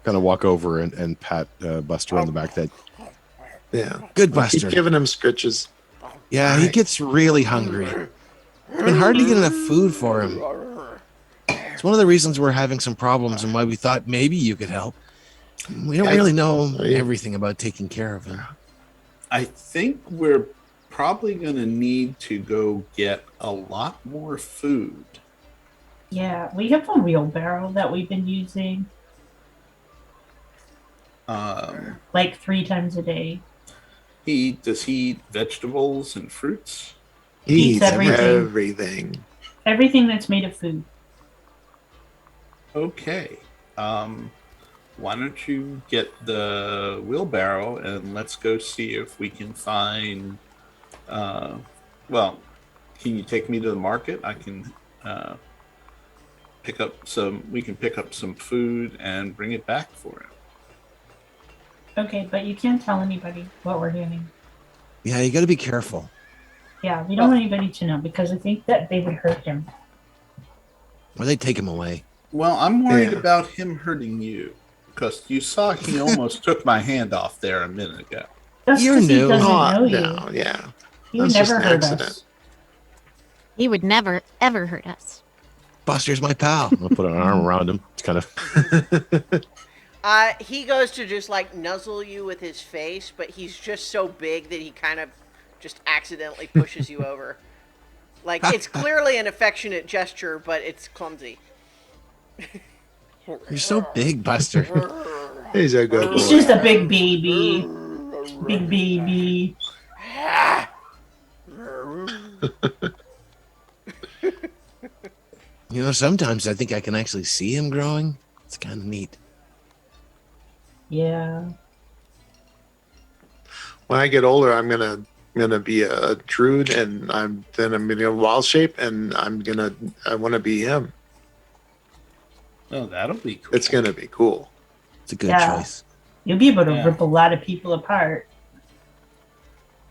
kind of walk over and pat Buster on the back. That Yeah. good Keep Buster. giving him scritches. Yeah, he Alright. gets really hungry. It's been hard to get enough food for him. It's one of the reasons we're having some problems and why we thought maybe you could help. We don't Yeah. really know Yeah. everything about taking care of him. I think we're probably going to need to go get a lot more food. Yeah, we have a wheelbarrow that we've been using like 3 times a day. Does he eat vegetables and fruits? He Eats eats everything. everything. Everything that's made of food. Okay. Why don't you get the wheelbarrow and let's go see if we can find. Well, can you take me to the market? I can pick up some. We can pick up some food and bring it back for him. Okay, but you can't tell anybody what we're doing. Yeah, you got to be careful. Yeah, we don't want anybody to know because I think that they would hurt him. Or they take him away. Well, I'm worried Yeah. about him hurting you because you saw he almost took my hand off there a minute ago. That's You're 'cause he new. doesn't Oh, know you. no, yeah. He would That's just never an hurt accident. us. He would never, ever hurt us. Buster's my pal. I'll put an arm around him. It's kind of. He goes to just like nuzzle you with his face, but he's just so big that he kind of just accidentally pushes you over. Like it's clearly an affectionate gesture, but it's clumsy. You're so big, Buster. He's a good He's boy. just a big baby. Big baby. You know, sometimes I think I can actually see him growing. It's kind of neat. Yeah. When I get older, I'm gonna be a druid, and I'm gonna be a wild shape, and I want to be him. Oh, that'll be cool. It's gonna be cool. It's a good Yeah. choice. You'll be able to Yeah. rip a lot of people apart.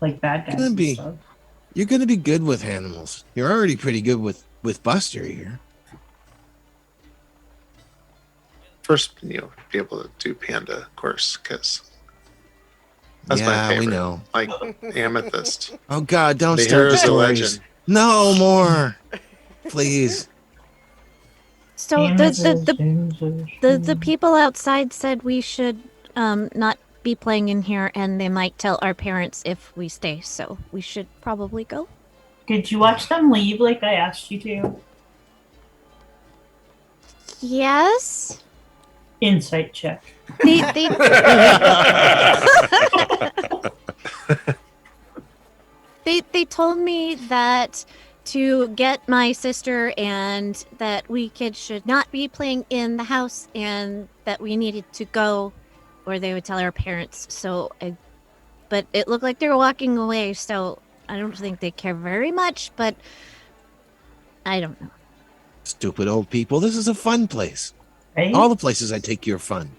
Like bad guys. Gonna and be. stuff. You're going to be good with animals. You're already pretty good with Buster here. First, be able to do panda, of course, because that's my Yeah, favorite. we know. Like amethyst. Oh God, don't The start hero the is a stories. legend. No more, please. So the people outside said we should not be playing in here, and they might tell our parents if we stay. So we should probably go. Did you watch them leave like I asked you to? Yes. Insight check. They they told me that to get my sister and that we kids should not be playing in the house and that we needed to go or they would tell our parents. But it looked like they were walking away, so I don't think they care very much, but I don't know. Stupid old people. This is a fun place. Right? All the places I take you are fun.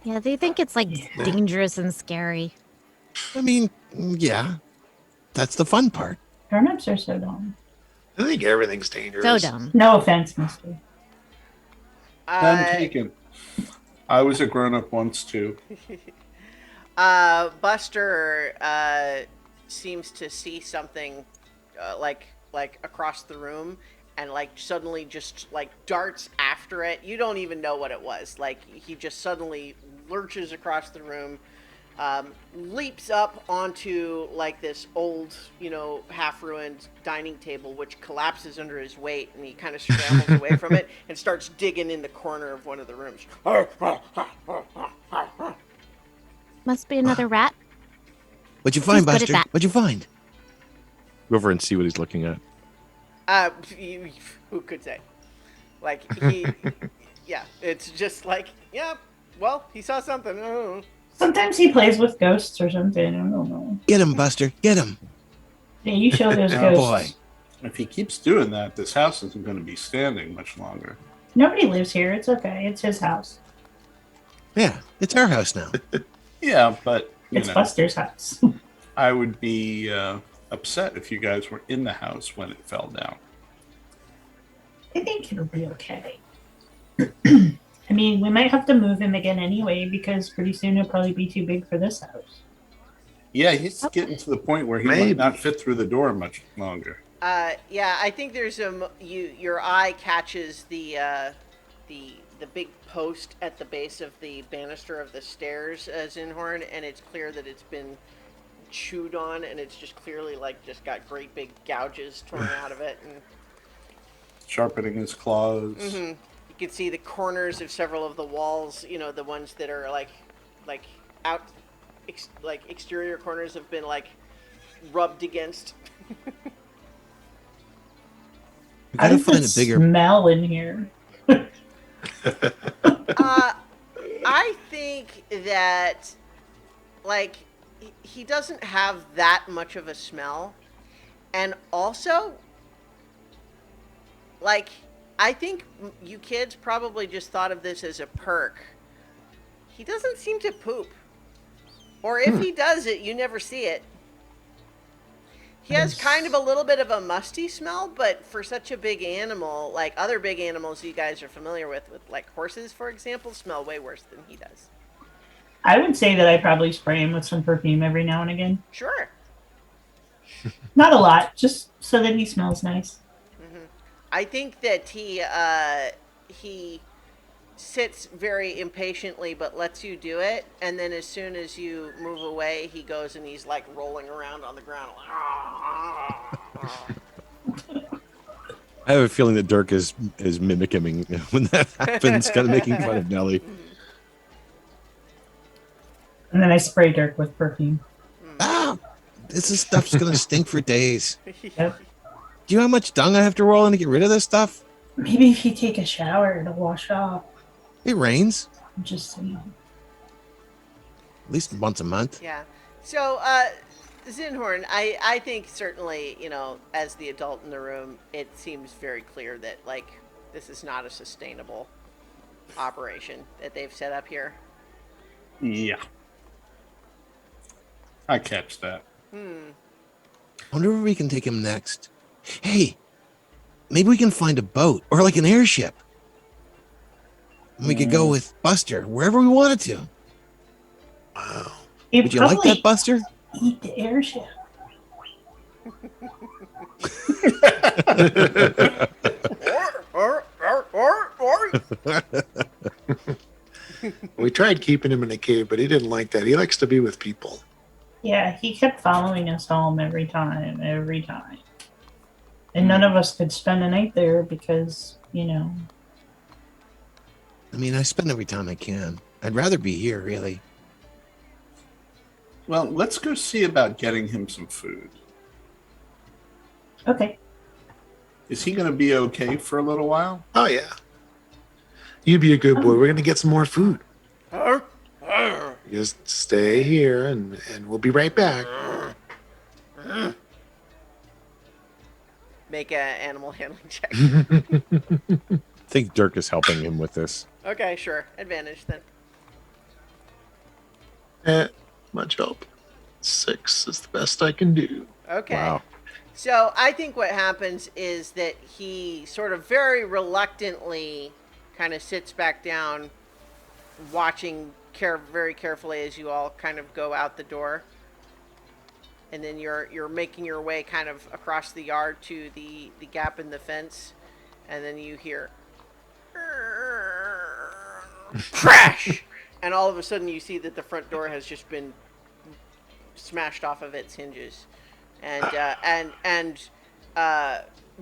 Yeah, they think it's like Yeah. dangerous and scary. I mean, yeah, that's the fun part. Grown-ups are so dumb. I think everything's dangerous. So dumb. No offense, mister. None taken. I was a grown up once too. Buster seems to see something like across the room and like suddenly just like darts after it. You don't even know what it was. Like he just suddenly lurches across the room, leaps up onto like this old, half-ruined dining table, which collapses under his weight, and he kind of scrambles away from it and starts digging in the corner of one of the rooms. Must be another rat. What'd you find, He's good at Buster? that. What'd you find? Go over and see what he's looking at. Who could say? Like he, yeah, it's just like, yeah, well, he saw something. Oh. Sometimes he plays with ghosts or something. I don't know. Get him, Buster. Get him. Yeah, you show those Oh, ghosts. boy. If he keeps doing that, this house isn't going to be standing much longer. Nobody lives here. It's okay. It's his house. Yeah, it's our house now. Yeah, but you It's know, Buster's house. I would be upset if you guys were in the house when it fell down. I think it'll be okay. I mean, we might have to move him again anyway because pretty soon he'll probably be too big for this house. Yeah, he's getting to the point where he Maybe. might not fit through the door much longer. Yeah, I think there's your eye catches the big post at the base of the banister of the stairs, Zinhorn, and it's clear that it's been chewed on, and it's just clearly like just got great big gouges torn out of it, and Sharpening his claws. you can see the corners of several of the walls. You know, the ones that are like out, like exterior corners have been like rubbed against. We How gotta does find it a bigger. smell in here? I think that, like, he doesn't have that much of a smell. And also, like, I think you kids probably just thought of this as a perk. He doesn't seem to poop. Or if he does it, you never see it. He has kind of a little bit of a musty smell, but for such a big animal, like other big animals you guys are familiar with like horses, for example, smell way worse than he does. I would say that I probably spray him with some perfume every now and again. Sure. Not a lot, just so that he smells nice. I think that he sits very impatiently but lets you do it, and then as soon as you move away, he goes and he's like rolling around on the ground. I have a feeling that Dirk is mimicking when that happens, kind of making fun of Nellie. And then I spray Dirk with perfume. Ah, this is stuff's gonna stink for days. Yep. Do you know how much dung I have to roll in to get rid of this stuff? Maybe if you take a shower, it'll wash off. It rains I'm just saying. at least once a month. Yeah. So, Zinhorn, I think certainly, you know, as the adult in the room, it seems very clear that, like, this is not a sustainable operation that they've set up here. Yeah. I catch that. Wonder where we can take him next. Hey, maybe we can find a boat or like an airship. And we could go with Buster wherever we wanted to. Wow. He'd Would you like probably that, Buster? eat the airship. We tried keeping him in a cave, but he didn't like that. He likes to be with people. Yeah, he kept following us home every time. And none of us could spend a night there because, you know. I mean, I spend every time I can. I'd rather be here, really. Well, let's go see about getting him some food. Okay. Is he going to be okay for a little while? Oh, yeah. You be a good boy. We're going to get some more food. Just stay here and we'll be right back. Make a animal handling check. I think Dirk is helping him with this. Okay, sure. Advantage then. Much help. 6 is the best I can do. Okay. Wow. So I think what happens is that he sort of very reluctantly kind of sits back down, watching very carefully as you all kind of go out the door. And then you're making your way kind of across the yard to the gap in the fence, and then you hear crash, and all of a sudden you see that the front door has just been smashed off of its hinges, and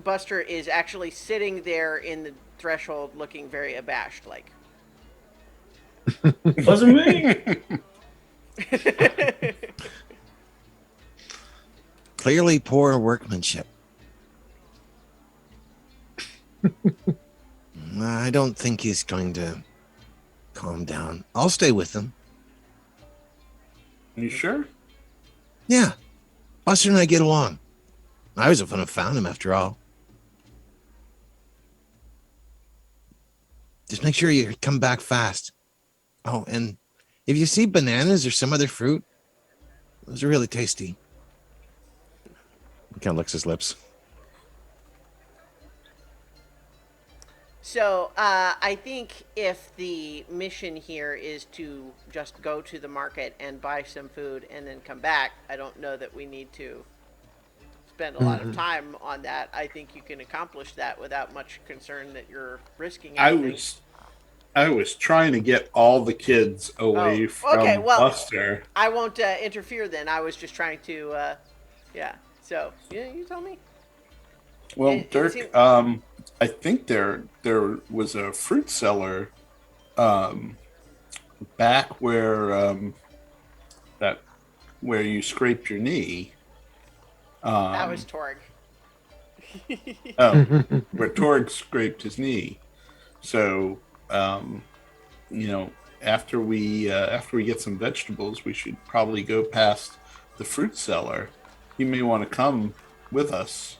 Buster is actually sitting there in the threshold, looking very abashed, like. Wasn't me. Clearly poor workmanship. I don't think he's going to calm down. I'll stay with him. You sure? Yeah. Buster and I get along. I was the one who found him after all. Just make sure you come back fast. Oh, and if you see bananas or some other fruit, those are really tasty. He kind of licks his lips. So I think if the mission here is to just go to the market and buy some food and then come back, I don't know that we need to spend a lot of time on that. I think you can accomplish that without much concern that you're risking anything. I was trying to get all the kids away from okay, well, Buster. I won't interfere then. I was just trying to, yeah. So, yeah, you tell me. Well, It Dirk, seemed- I think there was a fruit cellar back where where you scraped your knee. That was Torg. Oh, where Torg scraped his knee. So, after we get some vegetables, we should probably go past the fruit cellar. You may want to come with us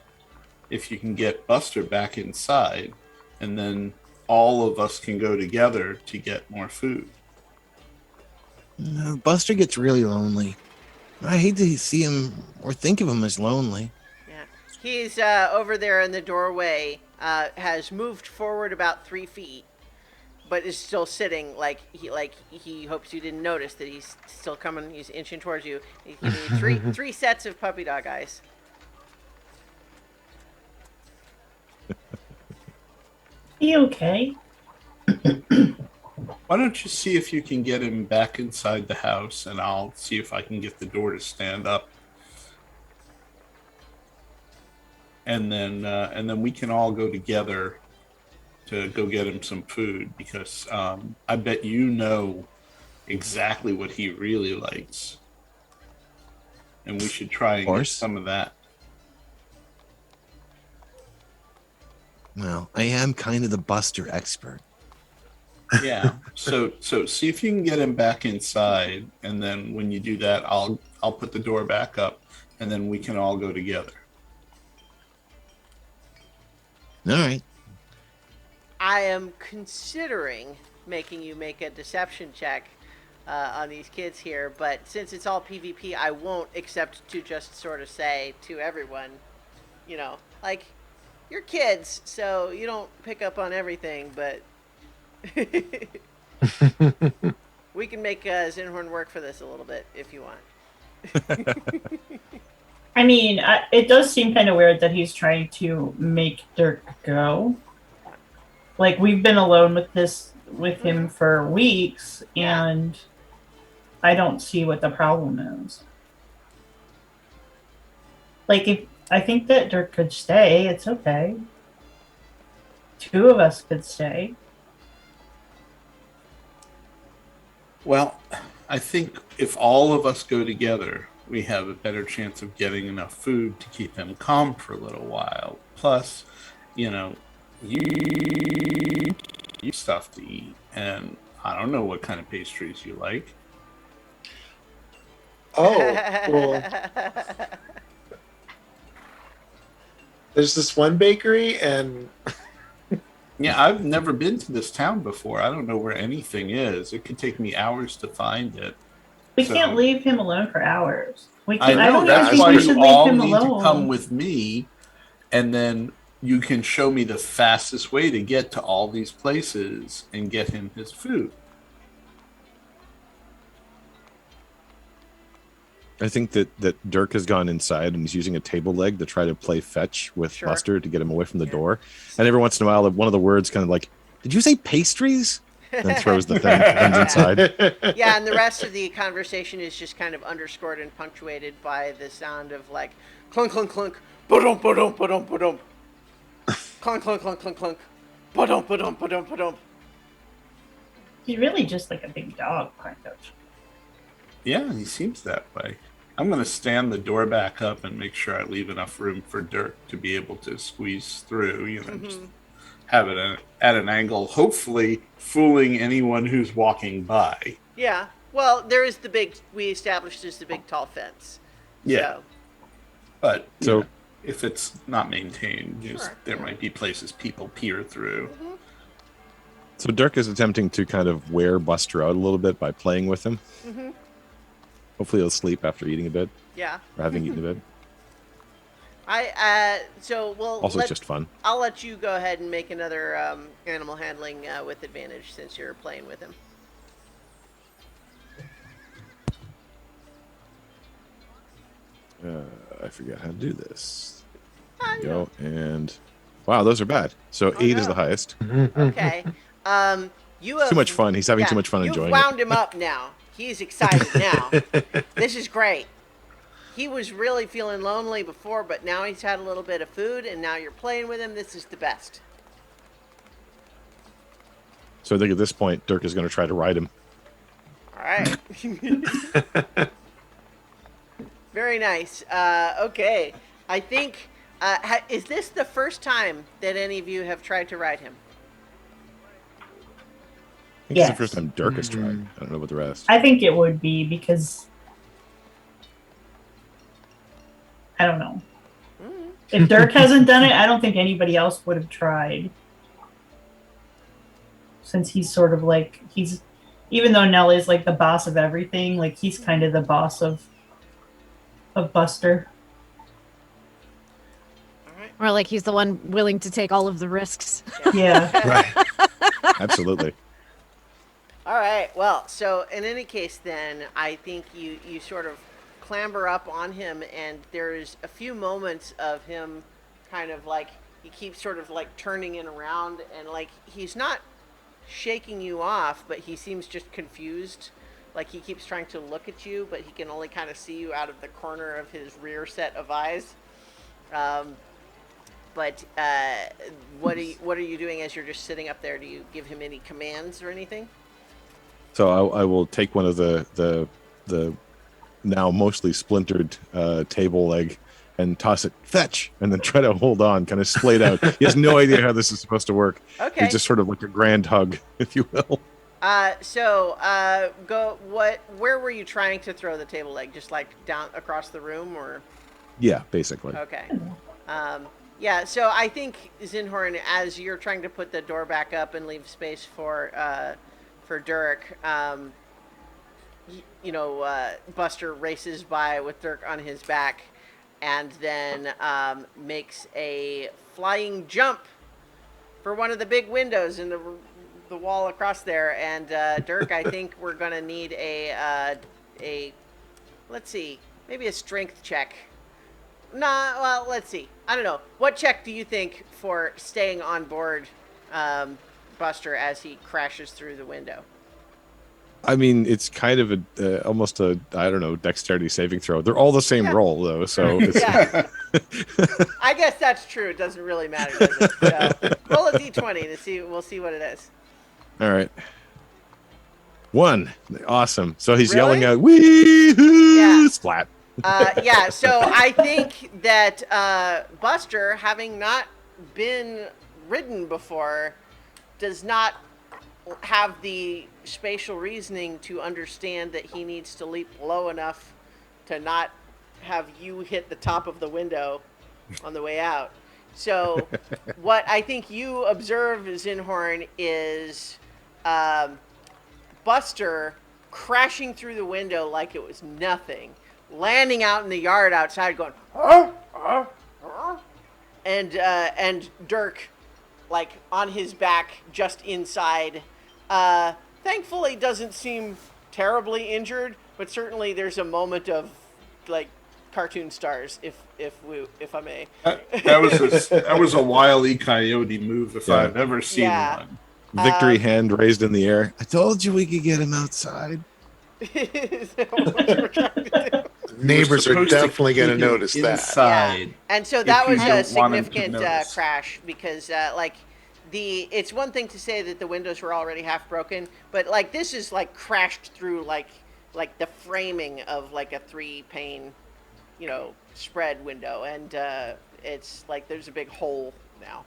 if you can get Buster back inside, and then all of us can go together to get more food. Buster gets really lonely. I hate to see him or think of him as lonely. Yeah. He's over there in the doorway, has moved forward about 3 feet, but is still sitting like he hopes you didn't notice that he's still coming. He's inching towards you. He's giving you three sets of puppy dog eyes. He okay? Why don't you see if you can get him back inside the house, and I'll see if I can get the door to stand up. And then we can all go together to go get him some food, because I bet you know exactly what he really likes. And we should try and get some of that. Well, I am kind of the Buster expert. Yeah. So see if you can get him back inside, and then when you do that, I'll put the door back up, and then we can all go together. All right. I am considering making you make a deception check on these kids here, but since it's all PvP, I won't, except to just sort of say to everyone, like, you're kids, so you don't pick up on everything, but we can make Zinhorn work for this a little bit if you want. I mean, it does seem kind of weird that he's trying to make Dirk go. Like, we've been alone with him for weeks, and I don't see what the problem is. Like, I think that Dirk could stay, it's okay. 2 of us could stay. Well, I think if all of us go together, we have a better chance of getting enough food to keep him calm for a little while. Plus, you stuff to eat, and I don't know what kind of pastries you like. Oh, well, there's this one bakery, and Yeah, I've never been to this town before. I don't know where anything is. It could take me hours to find it. We So- can't leave him alone for hours. I know, don't that's think why we you should all leave him need alone. to come with me, and then you can show me the fastest way to get to all these places and get him his food. I think that Dirk has gone inside and he's using a table leg to try to play fetch with Sure. Buster to get him away from the door. And every once in a while, one of the words kind of like, "Did you say pastries?" And throws the thing comes inside. Yeah, and the rest of the conversation is just kind of underscored and punctuated by the sound of like clunk clunk clunk, ba-dum ba-dum ba-dum ba-dum, clunk clunk clunk clunk clunk, ba-dum ba-dum ba-dum ba-dum. He's really just like a big dog, kind of. Yeah, he seems that way. I'm going to stand the door back up and make sure I leave enough room for Dirk to be able to squeeze through, just have it at an angle, hopefully fooling anyone who's walking by. Yeah. Well, there is we established there's the big tall fence. Yeah. So, But So- so if it's not maintained, Sure, there might be places people peer through. So Dirk is attempting to kind of wear Buster out a little bit by playing with him. Hopefully he'll sleep after eating a bit yeah. or having eaten a bit. So we'll Also, it's just fun. I'll let you go ahead and make another animal handling with advantage since you're playing with him. I forget how to do this. There we go. And wow, those are bad. So 8 is no. the highest. Okay. You have Too much fun. He's having too much fun You've enjoying wound it. him up now. He's excited now. This is great. He was really feeling lonely before, but now he's had a little bit of food, and now you're playing with him. This is the best. So I think at this point, Dirk is going to try to ride him. All right. Very nice. Okay. I think, is this the first time that any of you have tried to ride him? I think it's the Yes. first time Dirk has tried. I don't know about the rest. I think it would be because I don't know. If Dirk hasn't done it, I don't think anybody else would have tried. Since he's sort of like even though Nellie's like the boss of everything, like he's kind of the boss of Buster. Or like he's the one willing to take all of the risks. Yeah. Right. Absolutely. All right. Well, so in any case, then I think you sort of clamber up on him, and there's a few moments of him kind of like he keeps sort of like turning it around, and like he's not shaking you off, but he seems just confused. Like he keeps trying to look at you, but he can only kind of see you out of the corner of his rear set of eyes. But what are you doing as you're just sitting up there? Do you give him any commands or anything? So I will take one of the now mostly splintered table leg and toss it, fetch, and then try to hold on, kind of splayed out. He has no idea how this is supposed to work. Okay. It's just sort of like a grand hug, if you will. Where were you trying to throw the table leg? Just like down across the room, or? Yeah, basically. Okay. Yeah, so I think Zinhorn, as you're trying to put the door back up and leave space for Dirk, Buster races by with Dirk on his back, and then makes a flying jump for one of the big windows in the wall across there. And Dirk, I think we're gonna need a let's see, maybe a strength check. Nah, well, let's see. I don't know. What check do you think for staying on board Buster as he crashes through the window? I mean, it's kind of almost a, I don't know, dexterity saving throw. They're all the same Yeah. roll, though. So it's, Yeah. I guess that's true. It doesn't really matter, does it? So, roll a d20 to see. We'll see what it is. all right. 1. Awesome. So he's Really? yelling out, wee-hoo, Yeah. splat. Yeah, so I think that Buster, having not been ridden before, does not have the spatial reasoning to understand that he needs to leap low enough to not have you hit the top of the window on the way out. So what I think you observe, Zinhorn, is Buster crashing through the window like it was nothing, landing out in the yard outside going, and Dirk, like, on his back just inside. Thankfully doesn't seem terribly injured, but certainly there's a moment of, like, cartoon stars, if I may. That was a Wile E. Coyote move if Yeah. I've ever seen Yeah. one. Victory hand raised in the air. I told you we could get him outside. Is that what you were trying to do? Neighbors are Supposed to definitely going to keep him notice that. inside. And so that If you was a don't want him to significant notice. crash because, it's one thing to say that the windows were already half broken, but like this is like crashed through like the framing of like a 3-pane, spread window, and it's like there's a big hole now.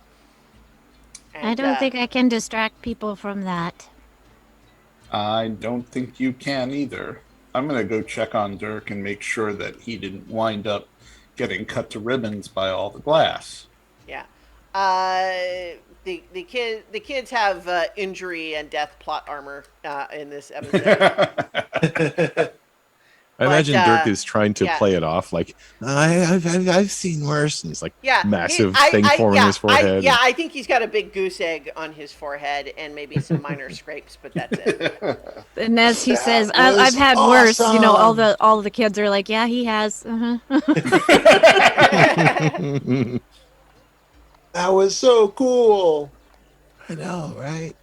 I don't think I can distract people from that. I don't think you can either. I'm going to go check on Dirk and make sure that he didn't wind up getting cut to ribbons by all the glass. Yeah. The kids have injury and death plot armor in this episode. I imagine Dirk uh, is trying to yeah. play it off like I've seen worse, and it's like Yeah, massive I- thing I- forming yeah, his forehead. I think he's got a big goose egg on his forehead and maybe some minor scrapes, but that's it. And as he That says, was I've had worse. You know, awesome. all the kids are like, yeah, he has. Uh-huh. That was so cool. I know, right?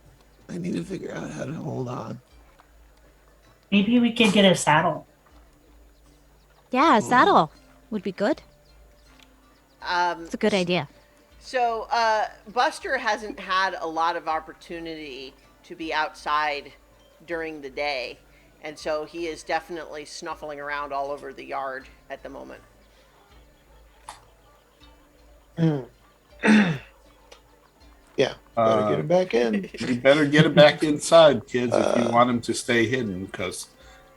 I need to figure out how to hold on. Maybe we could get a saddle. Yeah, a saddle would be good. It's a good idea. So Buster hasn't had a lot of opportunity to be outside during the day, and so he is definitely snuffling around all over the yard at the moment. Yeah, better get him back in. You better get him back inside, kids, if you want him to stay hidden, because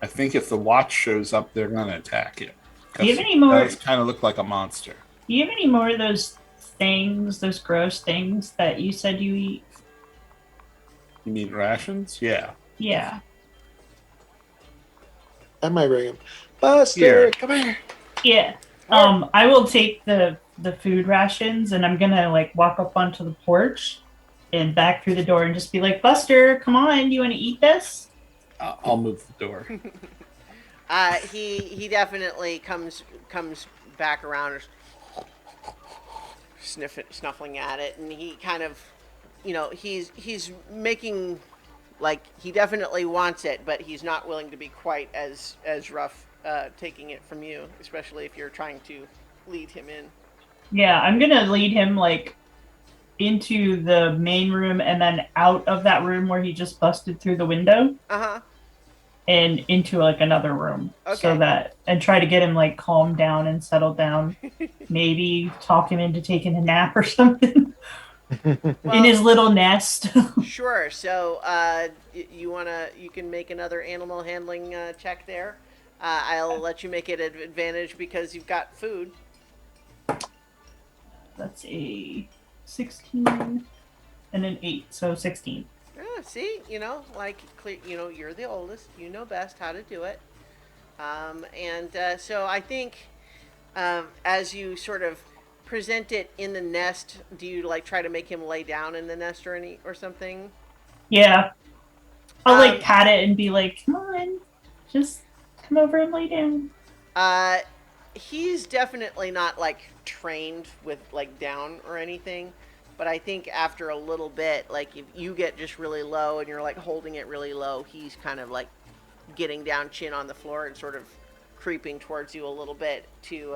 I think if the watch shows up, they're going to attack him. Do you have any more? Does kind of look like a monster. Do you have any more of those things, those gross things that you said you eat? You mean rations? Yeah. Yeah. I might bring him. Buster, Here. come here. Yeah. I will take the food rations and I'm gonna like walk up onto the porch and back through the door and just be like, Buster, come on, you want to eat this? I'll move the door. He definitely comes back around, snuffling at it, and he kind of, he's making like he definitely wants it, but he's not willing to be quite as rough taking it from you, especially if you're trying to lead him in. Yeah, I'm gonna lead him like into the main room and then out of that room where he just busted through the window Uh-huh. and into like another room. So Okay. that and try to get him like calmed down and settled down. Maybe talk him into taking a nap or something in his little nest. Sure. So you can make another animal handling check there. I'll let you make it an advantage because you've got food. That's a 16 and an 8, so 16. See, you're the oldest. You know best how to do it. So I think as you sort of present it in the nest, do you like try to make him lay down in the nest or something? Yeah. I'll Um, like pat it and be like, come on, just come over and lay down. He's definitely not like trained with like down or anything, but I think after a little bit, like if you get just really low and you're like holding it really low, he's kind of like getting down, chin on the floor, and sort of creeping towards you a little bit to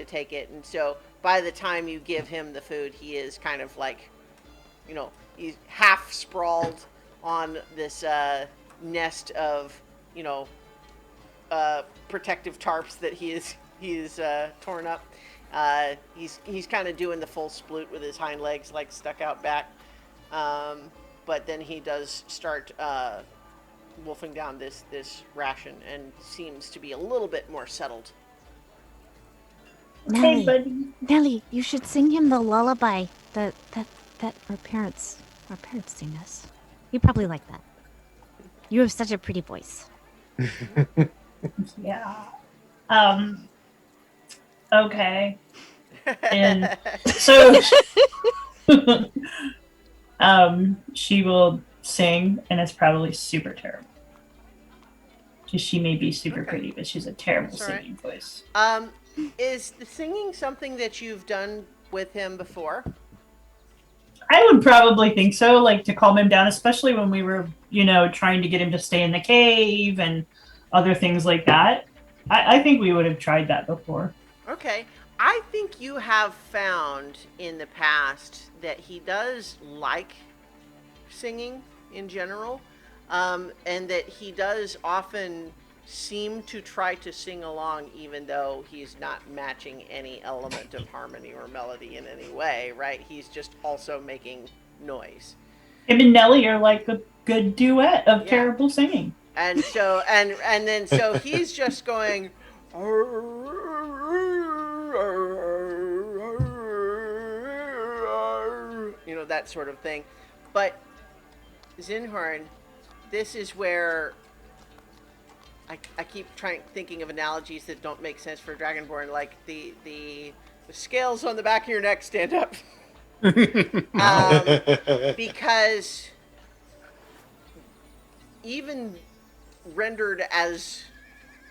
take it. And so by the time you give him the food, he is kind of like, he's half sprawled on this nest of protective tarps that he's torn up. He's kind of doing the full sploot with his hind legs like stuck out back, but then he does start wolfing down this ration and seems to be a little bit more settled. Hey, Nellie, buddy. Nellie, you should sing him the lullaby that our parents sing us. You probably like that. You have such a pretty voice. Yeah. Okay. And so she will sing and it's probably super terrible. She may be super Okay. pretty, but she's a terrible That's all right. singing voice. Is the singing something that you've done with him before? I would probably think so, like to calm him down, especially when we were, trying to get him to stay in the cave and other things like that. I think we would have tried that before. Okay. I think you have found in the past that he does like singing in general, and that he does often seem to try to sing along even though he's not matching any element of harmony or melody in any way, right? He's just also making noise. Him and Nellie are like a good duet of Yeah. terrible singing. And so and then so he's just going that sort of thing. But Zinhorn, this is where I keep thinking of analogies that don't make sense for Dragonborn, like the scales on the back of your neck stand up. Because even rendered as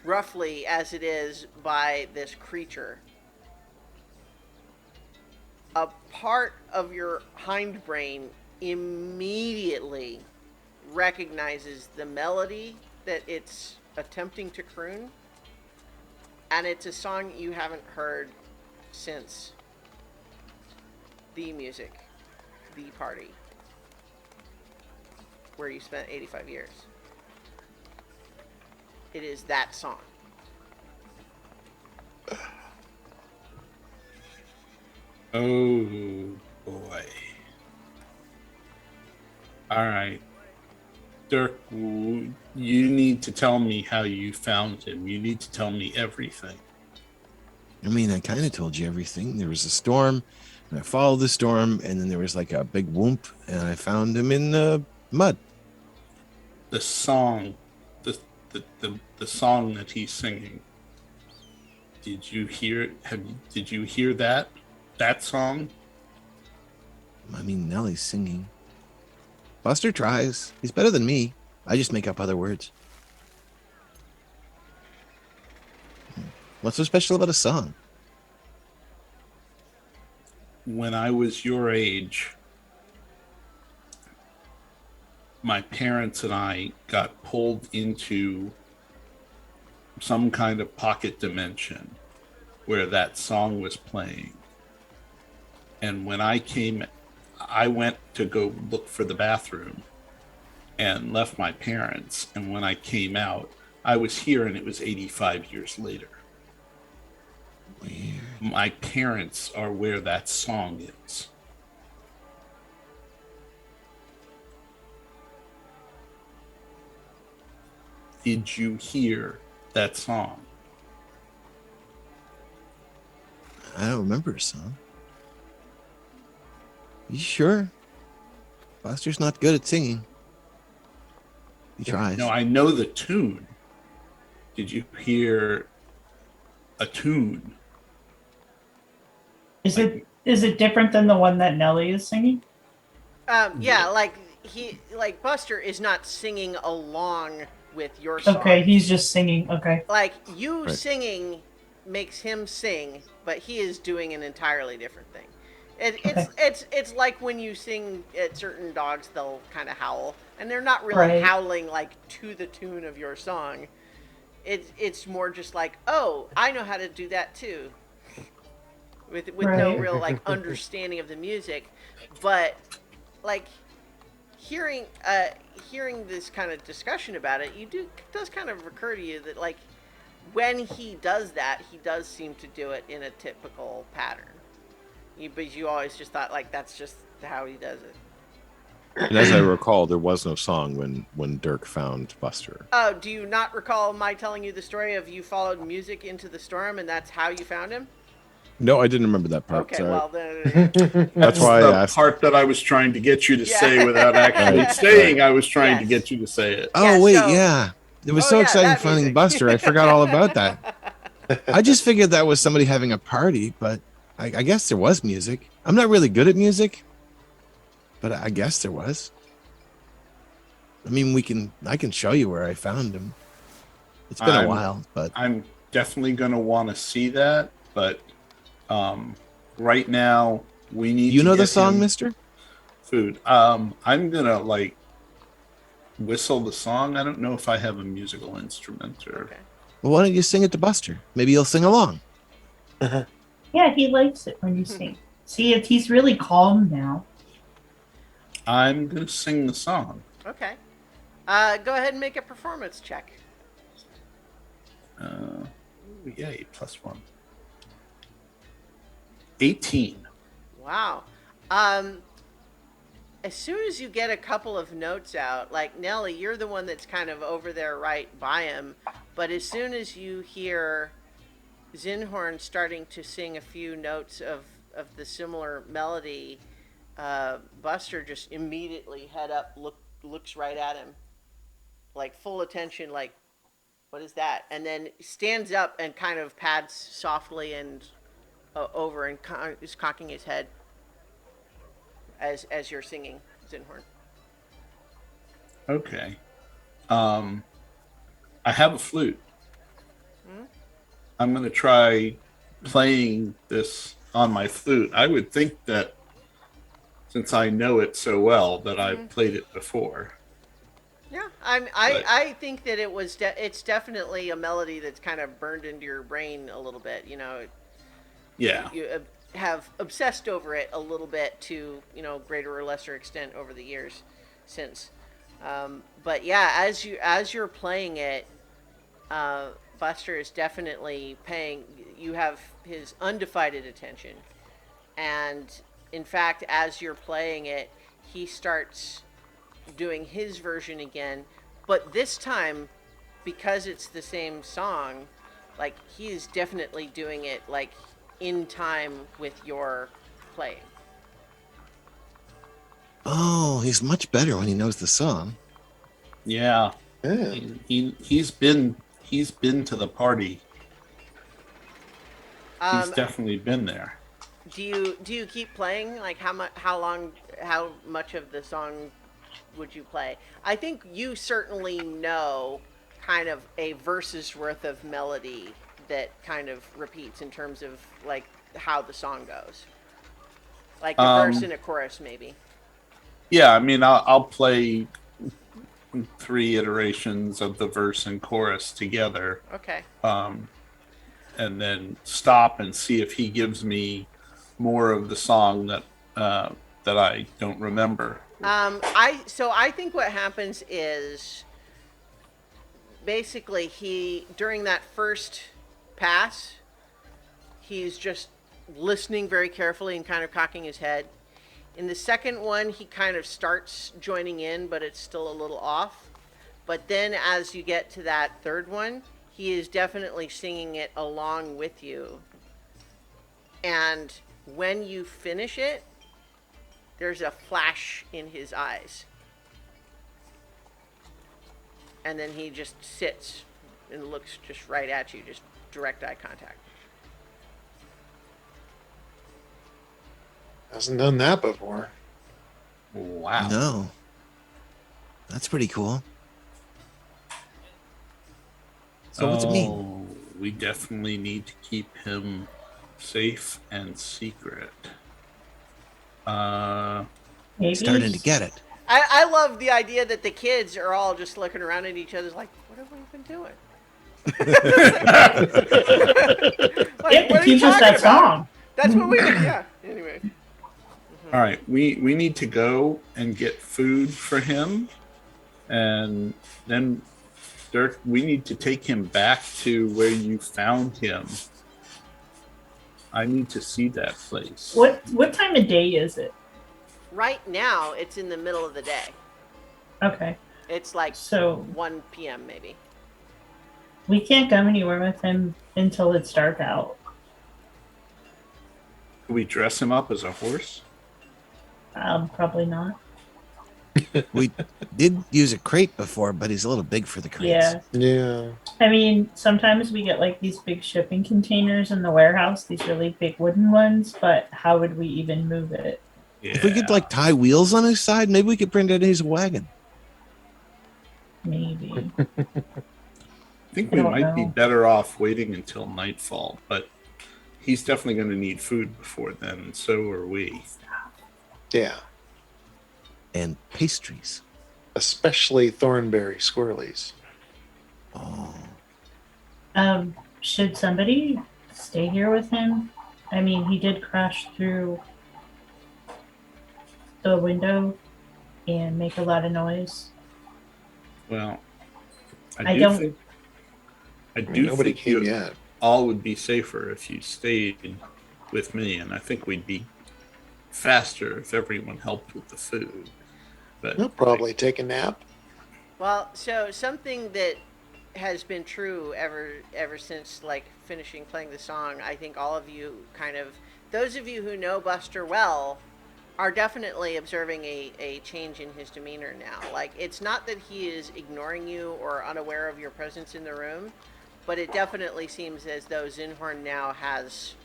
roughly as it is by this creature, a part of your hindbrain immediately recognizes the melody that it's attempting to croon, and it's a song you haven't heard since the music, the party, where you spent 85 years. It is that song. Oh boy. All right. Dirk, you need to tell me how you found him. You need to tell me everything. I mean, I kind of told you everything. There was a storm, and I followed the storm, and then there was like a big whoomp, and I found him in the mud. The song, the song that he's singing. Did you hear? Did you hear that song? I mean, Nellie's singing. Buster tries. He's better than me. I just make up other words. What's so special about a song? When I was your age, my parents and I got pulled into some kind of pocket dimension where that song was playing. And when I went to go look for the bathroom and left my parents. And when I came out, I was here and it was 85 years later. Weird. My parents are where that song is. Did you hear that song? I don't remember a song. You sure? Buster's not good at singing. He tries. No, I know the tune. Did you hear a tune? Is it different than the one that Nellie is singing? Yeah, like Buster is not singing along with your song. Okay, he's just singing. Okay. Like you Right. singing makes him sing, but he is doing an entirely different thing. It's like when you sing at certain dogs, they'll kind of howl, and they're not really Right. howling like to the tune of your song. It's more just like, oh, I know how to do that too, with no Right. real like understanding of the music, but like hearing this kind of discussion about it, it does kind of recur to you that like when he does that, he does seem to do it in a typical pattern. But you always just thought like that's just how he does it. And as I recall, there was no song when Dirk found Buster. Oh, do you not recall my telling you the story of you followed music into the storm and that's how you found him? No, I didn't remember that part. Okay, Sorry. well then. That's why the I asked. part that I was trying to get you to Yeah. say without actually Right. saying I was trying to Yes. get you to say it. Oh, Yeah, wait, so- yeah. It was Oh, so yeah, exciting that finding music. Buster. I forgot all about that. I just figured that was somebody having a party, but I guess there was music. I'm not really good at music, but I guess there was. I mean, I can show you where I found him. It's been a I'm- while, but I'm definitely going to want to see that, but right now we need you to know the get song, him mister? food. I'm going to like whistle the song. I don't know if I have a musical instrument or Okay. Well, why don't you sing it to Buster? Maybe he'll sing along. Yeah, he likes it when you sing. See, if he's really calm now. I'm going to sing the song. Okay. Go ahead and make a performance check. Yay, +1. 18. Wow. as soon as you get a couple of notes out, like Nellie, you're the one that's kind of over there right by him, but as soon as you hear Zinhorn starting to sing a few notes of the similar melody, Buster just immediately head up, looks right at him, like full attention, like, what is that? And then stands up and kind of pads softly and over and is cocking his head as you're singing Zinhorn. Okay. I have a flute. I'm going to try playing this on my flute. I would think that since I know it so well that I've played it before. Yeah, I think that it's definitely a melody that's kind of burned into your brain a little bit. You know, Yeah. you have obsessed over it a little bit to, you know, greater or lesser extent over the years since. But yeah, as you're playing it, Buster is definitely paying. You have his undivided attention, and in fact, as you're playing it, he starts doing his version again. But this time, because it's the same song, like he is definitely doing it like in time with your playing. Oh, he's much better when he knows the song. Yeah. Yeah. He's been to the party. He's definitely been there. Do you keep playing? Like how much of the song would you play? I think you certainly know kind of a verse's worth of melody that kind of repeats in terms of like how the song goes. Like a verse and a chorus maybe. Yeah, I mean, I'll play 3 iterations of the verse and chorus together, Okay. and then stop and see if he gives me more of the song that I don't remember. I think what happens is basically during that first pass, he's just listening very carefully and kind of cocking his head. In the second one, he kind of starts joining in, but it's still a little off. But then as you get to that third one, he is definitely singing it along with you. And when you finish it, there's a flash in his eyes. And then he just sits and looks just right at you, just direct eye contact. Hasn't done that before. Wow. No. That's pretty cool. So what's it mean? We definitely need to keep him safe and secret. Maybe. Starting to get it. I love the idea that the kids are all just looking around at each other like, what have we been doing? Like, Yeah, what are teach you us talking that about? song. That's what we do, yeah. Anyway. All right, we need to go and get food for him, and then Dirk, we need to take him back to where you found him. I need to see that place. What time of day is it? Right now, it's in the middle of the day. Okay, It's like so 1 p.m. maybe. we can't go anywhere with him until it's dark out. Can we dress him up as a horse? Probably not. We did use a crate before, but he's a little big for the crates. Yeah. Yeah. I mean, sometimes we get like these big shipping containers in the warehouse, these really big wooden ones, but how would we even move it? Yeah. If we could like tie wheels on his side, maybe we could pretend that he's a wagon. Maybe. I think we I don't might be know. better off waiting until nightfall, but he's definitely going to need food before then, and so are we. Yeah. And pastries. Especially thornberry squirrelies. Oh. Should somebody stay here with him? I mean, he did crash through the window and make a lot of noise. Well, I do don't- think Nobody think came you yet. all would be safer if you stayed with me, and I think we'd be faster if everyone helped with the food. But He'll probably take a nap. Well, so something that has been true ever since like finishing playing the song, I think all of you kind of, those of you who know Buster well, are definitely observing a change in his demeanor now. Like, it's not that he is ignoring you or unaware of your presence in the room, but it definitely seems as though Zinhorn now has,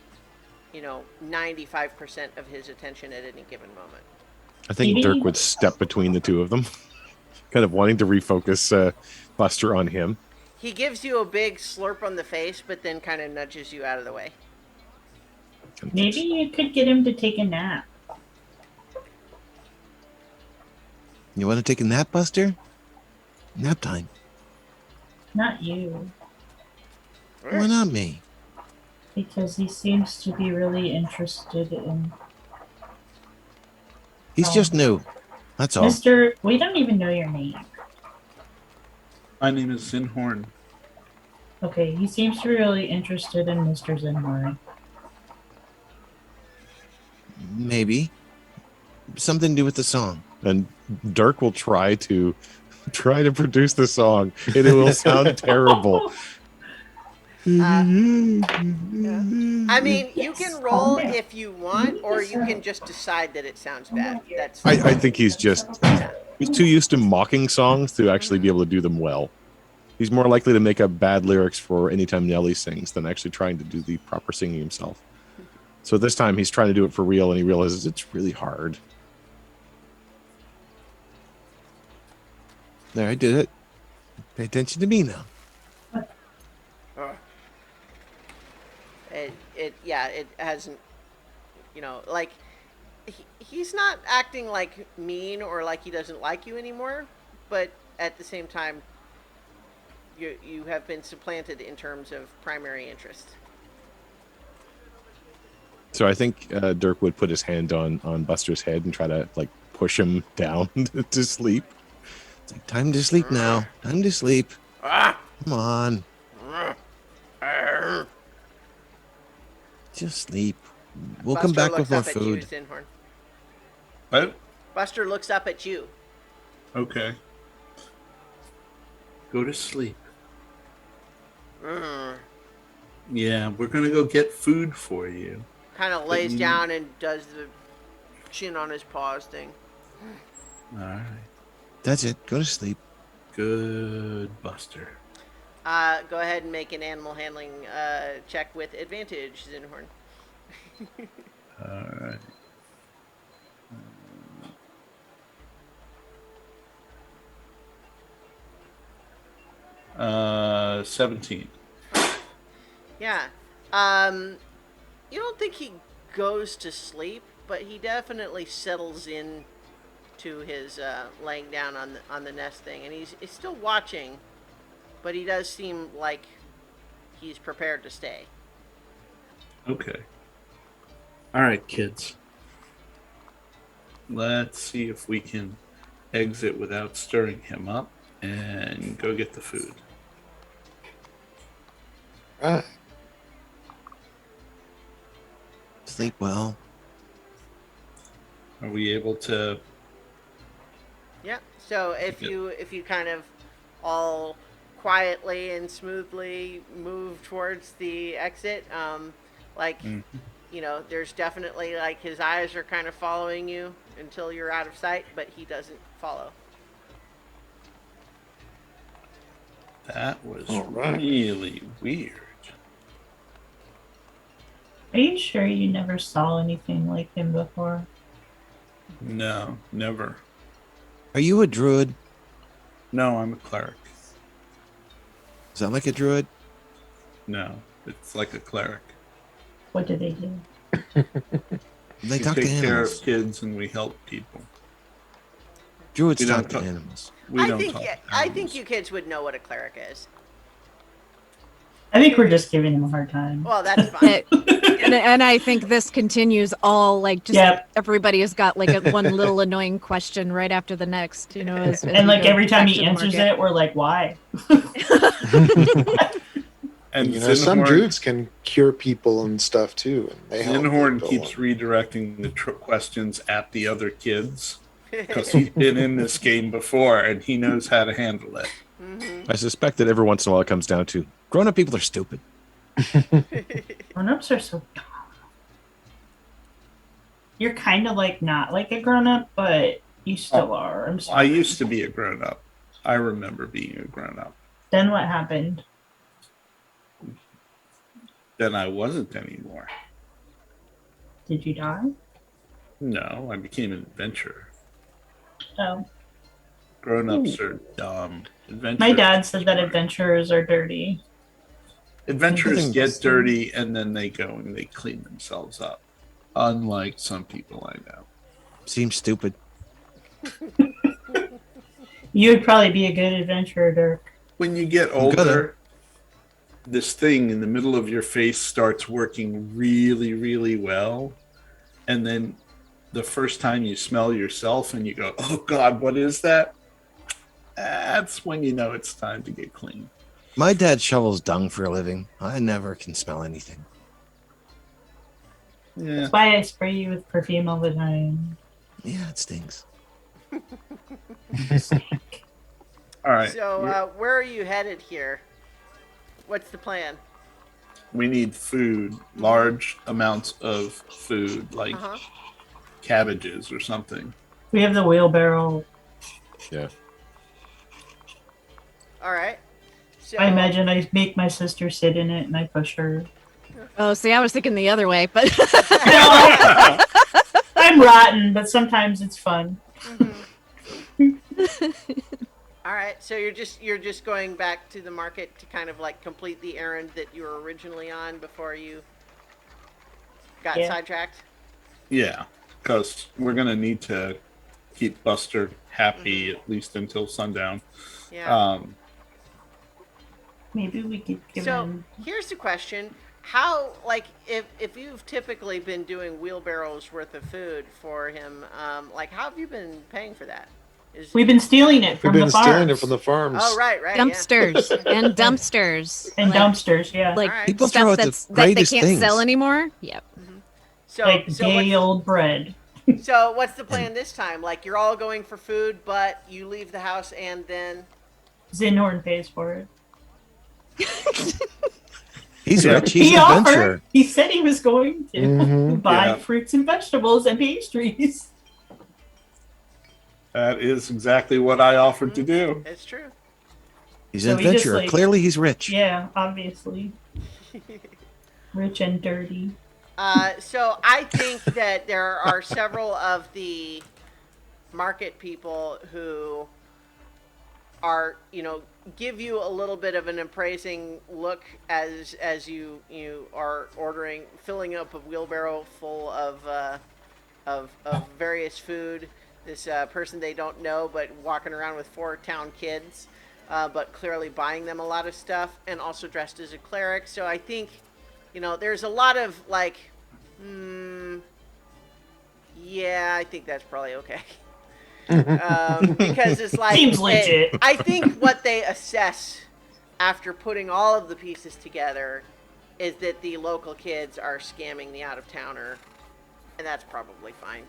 95% of his attention at any given moment. I think Maybe- Dirk would step between the two of them, kind of wanting to refocus Buster on him. He gives you a big slurp on the face, but then kind of nudges you out of the way. Maybe you could get him to take a nap. You want to take a nap, Buster? Nap time. Not you, Why not me? because he seems to be really interested in He's just new. That's all. Mr. We don't even know your name. my name is Zinhorn. Okay, he seems to be really interested in Mr. Zinhorn. Maybe. Something to do with the song. And Dirk will try to produce the song, and it will sound terrible. I mean, you Yes, can roll calm down. if you want, or you can just decide that it sounds bad. That's I think he's too used to mocking songs to actually be able to do them well. He's more likely to make up bad lyrics for anytime Nelly sings than actually trying to do the proper singing himself. So this time he's trying to do it for real, and he realizes it's really hard. There, I did it. Pay attention to me now. it hasn't, like, he's not acting like mean or like he doesn't like you anymore, but at the same time, you have been supplanted in terms of primary interest. So I think Dirk would put his hand on Buster's head and try to like push him down to sleep. It's like, time to sleep now. Time to sleep. Come on. Just sleep. We'll come Buster back with more looks up at you, food. Zinhorn. What? Buster looks up at you. Okay. Go to sleep. Yeah, we're gonna go get food for you. Kind of lays you- down and does the chin on his paws thing. All right. That's it. Go to sleep. Good, Buster. Go ahead and make an animal handling check with advantage, Zinhorn. All right. 17. Yeah. You don't think he goes to sleep, but he definitely settles in to his laying down on the nest thing, and he's still watching, but he does seem like he's prepared to stay. Okay. All right, kids. Let's see if we can exit without stirring him up and go get the food. Right. Sleep well. Are we able to? Yeah. So if you kind of all quietly and smoothly move towards the exit, there's definitely like his eyes are kind of following you until you're out of sight, but he doesn't follow. That was All right. really weird. Are you sure you never saw anything like him before? No, never. Are you a druid? No, I'm a cleric. Is that like a druid? No, it's like a cleric. What do they do? They We talk to take care animals. of kids and we help people. Druids We don't talk to talk- animals. We I don't think talk to I think animals. you kids would know what a cleric is. I think we're just giving him a hard time. Well, that's fine. And I think this continues all like just Yep. everybody has got like one little annoying question right after the next, as And we like go every time back he to the answers market. it, we're like, why? And you know, some Zinhorn, druids can cure people and stuff too, and they help Zinhorn people. keeps redirecting the questions at the other kids because he's been in this game before and he knows how to handle it. I suspect that every once in a while it comes down to grown-up people are stupid. Grown-ups are so dumb. You're kind of like not like a grown-up, but you still are. I'm I sorry. used to be a grown up. I remember being a grown up. Then what happened? Then I wasn't anymore. Did you die? No, I became an adventurer. Oh. Grown ups are dumb. My dad said that adventurers are dirty. Adventurers get dirty and then they go and they clean themselves up. Unlike some people I know. Seems stupid. You would probably be a good adventurer, Dirk. When you get I'm gonna. older, this thing in the middle of your face starts working really, really well. And then the first time you smell yourself and you go, oh God, what is that? That's when you know it's time to get clean. My dad shovels dung for a living. I never can smell anything. Yeah. That's why I spray you with perfume all the time. Yeah, it stinks. All right. So, where are you headed here? What's the plan? We need food, large amounts of food, like Uh-huh. cabbages or something. We have the wheelbarrow. Yeah. All right. So, I imagine I make my sister sit in it and I push her. Oh, see, I was thinking the other way, but I'm rotten, but sometimes it's fun. All right. So you're just going back to the market to kind of like complete the errand that you were originally on before you got Yeah. sidetracked. Yeah, because we're gonna need to keep Buster happy at least until sundown. Yeah. Maybe we could give So him. here's the question: how, like, if you've typically been doing wheelbarrows worth of food for him, like, how have you been paying for that? We've been stealing it We've from been the farms. stealing it from the farms. Oh, right. Yeah. dumpsters and dumpsters. and Like- dumpsters, yeah. Like Alright. People throw stuff out the that they greatest can't things. sell anymore. Yep. So, like so day what's, old bread. so what's the plan this time? Like, you're all going for food, but you leave the house and then. Zinhorn pays for it. He's Yeah. rich. He's He an offered. adventurer. He said he was going to Mhm. buy Yeah. fruits and vegetables and pastries. That is exactly what I offered to do. It's true. He's So an he just, adventurer. like- Clearly, he's rich. Yeah, obviously. Rich and dirty. So I think that there are several of the market people who are, give you a little bit of an appraising look as you are filling up a wheelbarrow full of various food. This person they don't know, but walking around with 4 town kids, but clearly buying them a lot of stuff, and also dressed as a cleric. So I think, there's a lot of like, yeah, I think that's probably okay. Because it's like Seems legit. I think what they assess after putting all of the pieces together is that the local kids are scamming the out of towner, and that's probably fine.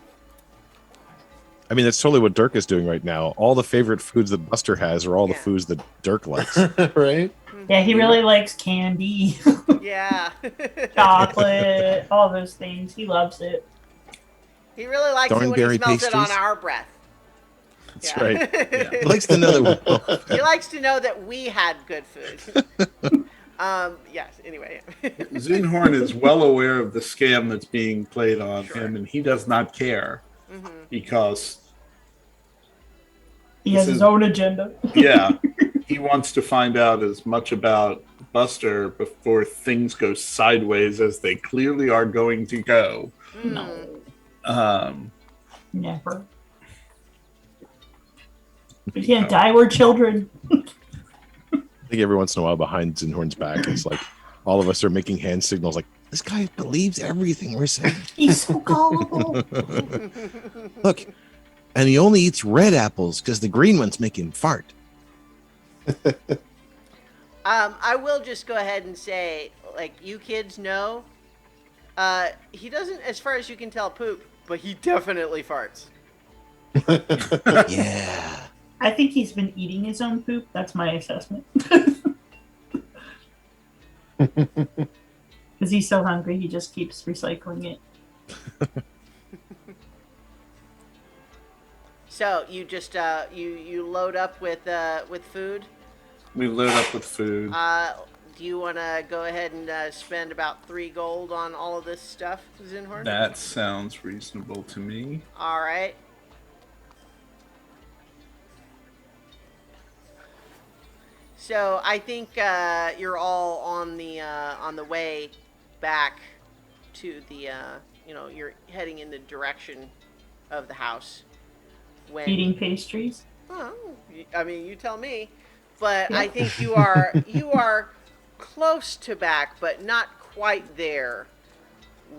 I mean, that's totally what Dirk is doing right now. All the favorite foods that Buster has are all the Yeah. foods that Dirk likes. Right? Yeah, he really likes candy, Yeah. chocolate, all those things. He loves it. He really likes it when he Thornberry smells it on pastries? our breath. That's Yeah. right. He likes to know that. He likes to know that we had good food. Yes, anyway. Zinhorn is well aware of the scam that's being played on Sure. him, and he does not care because, He has This his is- own agenda. yeah, he wants to find out as much about Buster before things go sideways as they clearly are going to go. No, Um, never. We can't die. We're children. I think every once in a while behind Zinhorn's back, it's like all of us are making hand signals like, This guy believes everything we're saying. He's so gullible. Look, and he only eats red apples because the green ones make him fart. I will just go ahead and say, like, you kids know, he doesn't, as far as you can tell, poop, but he definitely farts. Yeah. I think he's been eating his own poop. That's my assessment. Because he's so hungry, he just keeps recycling it. So you just you load up with food. We load up with food. Do you want to go ahead and spend about 3 gold on all of this stuff, Zinhorn? That sounds reasonable to me. All right. So I think you're all on the way back to the you're heading in the direction of the house. When Eating pastries. well, I mean, you tell me, but Yeah. I think you are close to back, but not quite there.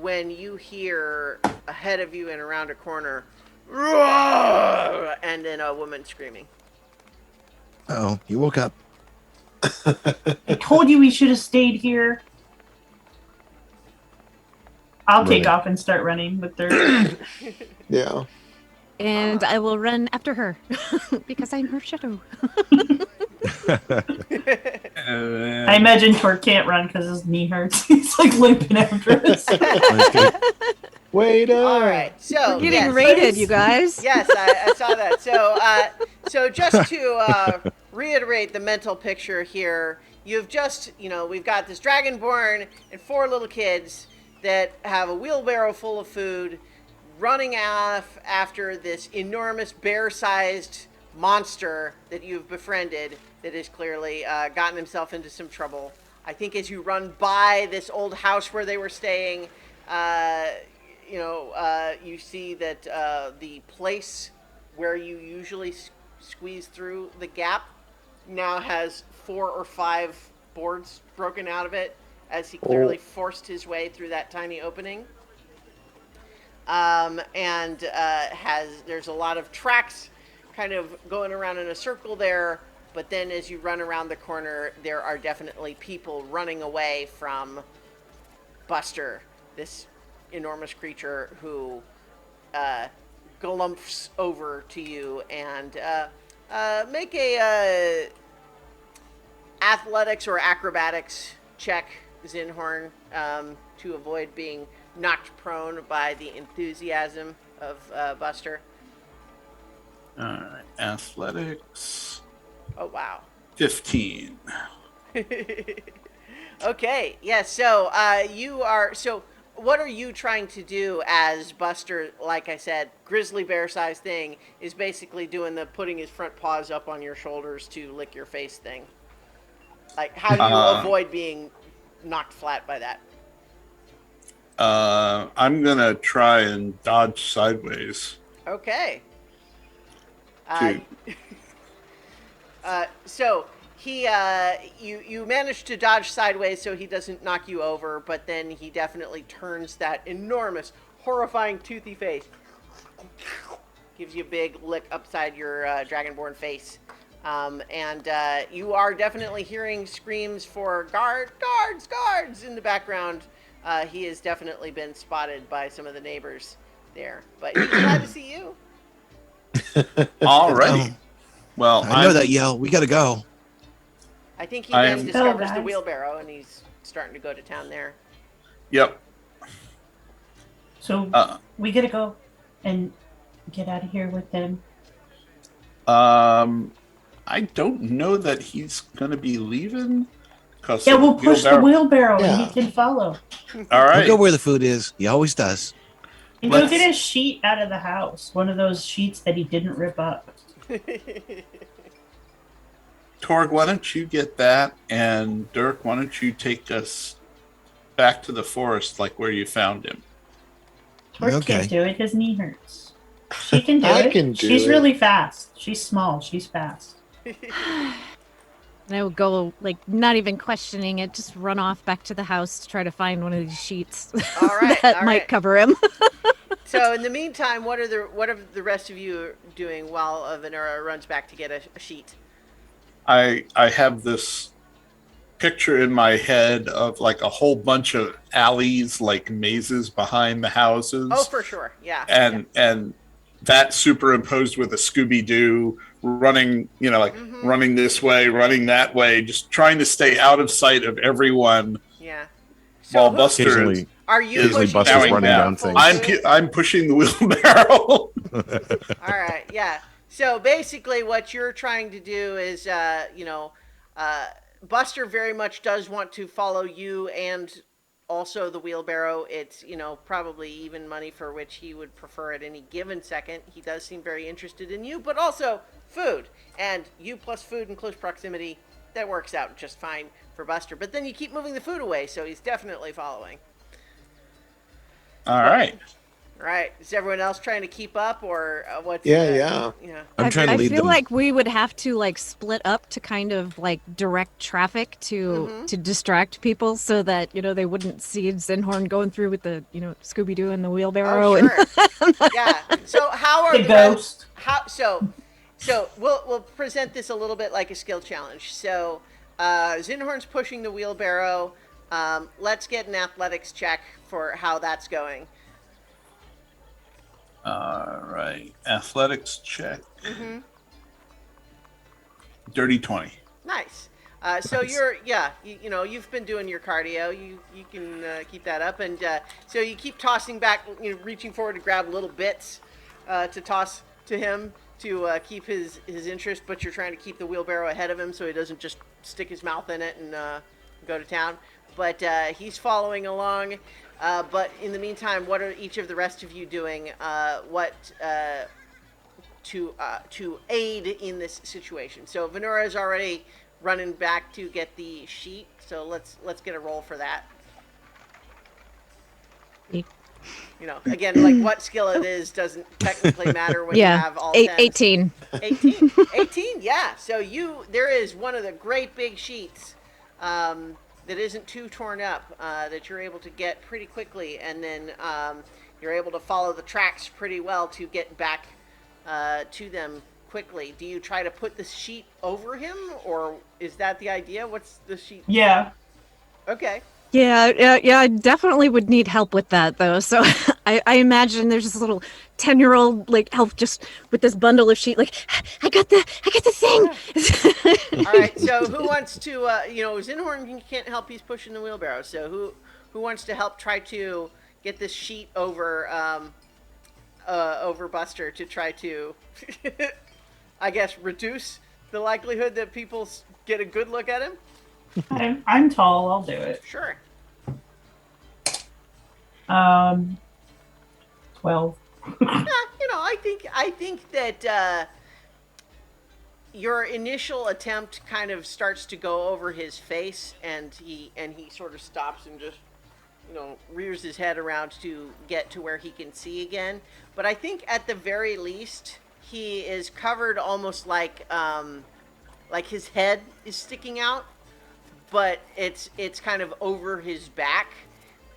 When you hear ahead of you and around a corner, "Roar!" and then a woman screaming. Oh, you woke up. I told you we should have stayed here. I'll take Running. off and start running with their. Yeah. And I will run after her because I'm her shadow. I imagine Tor can't run because his knee hurts. He's like limping after us. Wait up. All right, so We're getting yes, raided, you guys. Yes, I saw that. So just to reiterate the mental picture here, you've just, we've got this dragonborn and 4 little kids that have a wheelbarrow full of food running off after this enormous bear-sized monster that you've befriended that has clearly gotten himself into some trouble. I think as you run by this old house where they were staying, you see that the place where you usually squeeze through the gap now has 4 or 5 boards broken out of it as he clearly forced his way through that tiny opening. There's a lot of tracks kind of going around in a circle there, but then as you run around the corner, there are definitely people running away from Buster, this enormous creature who galumps over to you and make a athletics or acrobatics check, Zinhorn, to avoid being knocked prone by the enthusiasm of Buster. All right, athletics. Oh, wow. 15. Okay, yeah, so what are you trying to do as Buster, like I said, grizzly bear sized thing, is basically doing the putting his front paws up on your shoulders to lick your face thing? Like, how do you avoid being knocked flat by that? I'm gonna try and dodge sideways. Okay. To- So he, you manage to dodge sideways so he doesn't knock you over, but then he definitely turns that enormous, horrifying, toothy face. Gives you a big lick upside your dragonborn face. You are definitely hearing screams for guards in the background. He has definitely been spotted by some of the neighbors there, but he's glad to see you. Alrighty. Well, I know that yell. We gotta go. I think he I then am- discovers Go, the guys. wheelbarrow and he's starting to go to town there. Yep. So Uh, we gotta go and get out of here with them. I don't know that he's gonna be leaving. Cause Yeah, of we'll push the wheelbarrow and Yeah. he can follow. All We'll right. go where the food is. He always does. And go Let's- get a sheet out of the house. One of those sheets that he didn't rip up. Torg, why don't you get that? And Dirk, why don't you take us back to the forest, like where you found him? Tor Okay. can't do it. His knee hurts. She can do I it. can do She's it. really fast. She's small. She's fast. And I will go, like, not even questioning it, just run off back to the house to try to find one of these sheets All right, that all might right. cover him. So in the meantime, what are the rest of you doing while Venera runs back to get a sheet? I have this picture in my head of like a whole bunch of alleys, like mazes behind the houses. Oh, for sure. Yeah. And that superimposed with a Scooby-Doo running, like running this way, running that way, just trying to stay out of sight of everyone. Yeah. While who- Buster Occasionally, are you occasionally pushing Buster's the running wheelbarrow down full things. speed? I'm pushing the wheelbarrow. All right, yeah. So basically, what you're trying to do is, Buster very much does want to follow you and also the wheelbarrow. It's, probably even money for which he would prefer at any given second. He does seem very interested in you, but also food. And you plus food in close proximity, that works out just fine for Buster. But then you keep moving the food away, so he's definitely following. All right. Right. Is everyone else trying to keep up, or what's? Yeah. Yeah. I'm trying to I lead feel them. like we would have to like split up to kind of like direct traffic to distract people so that they wouldn't see Zinhorn going through with the Scooby Doo and the wheelbarrow. Oh, sure. Yeah. So how are The ghost. So we'll present this a little bit like a skill challenge. So Zinhorn's pushing the wheelbarrow. Let's get an athletics check for how that's going. All right. Athletics check. Dirty 20. Nice. So you're you've been doing your cardio. You can keep that up, and so you keep tossing back, reaching forward to grab little bits to toss to him to keep his interest, but you're trying to keep the wheelbarrow ahead of him so he doesn't just stick his mouth in it and go to town. But he's following along. But in the meantime, what are each of the rest of you doing? To aid in this situation? So Venura is already running back to get the sheet. So let's get a roll for that. Again, like what skill it is doesn't technically matter when you have all 10s. 18. 18. 18, yeah. So there is one of the great big sheets that isn't too torn up that you're able to get pretty quickly, and then you're able to follow the tracks pretty well to get back to them quickly. Do you try to put the sheet over him, or is that the idea? What's the sheet? Yeah. Okay. Yeah, I definitely would need help with that though. So I imagine there's this little 10-year-old like elf just with this bundle of sheet, like I got the thing. All right. So who wants to? Zinhorn can't help. He's pushing the wheelbarrow. So who wants to help try to get this sheet over over Buster to try to, I guess, reduce the likelihood that people get a good look at him? I'm tall. I'll do it. Sure. 12. I think that your initial attempt kind of starts to go over his face, and he sort of stops and just rears his head around to get to where he can see again. But I think at the very least he is covered almost like his head is sticking out, but it's kind of over his back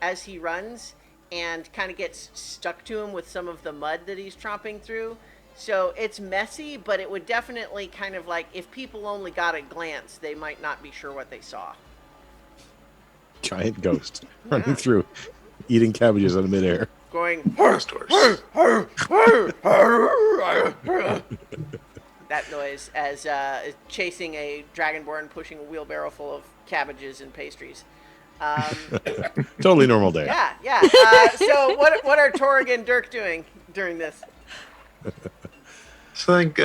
as he runs, and kind of gets stuck to him with some of the mud that he's tromping through. So it's messy, but it would definitely kind of like, if people only got a glance, they might not be sure what they saw. Giant ghost running through, eating cabbages out of midair. Going, Stores. that noise as chasing a dragonborn pushing a wheelbarrow full of cabbages and pastries. Totally normal day. Yeah. So what are Torg and Dirk doing during this? So I think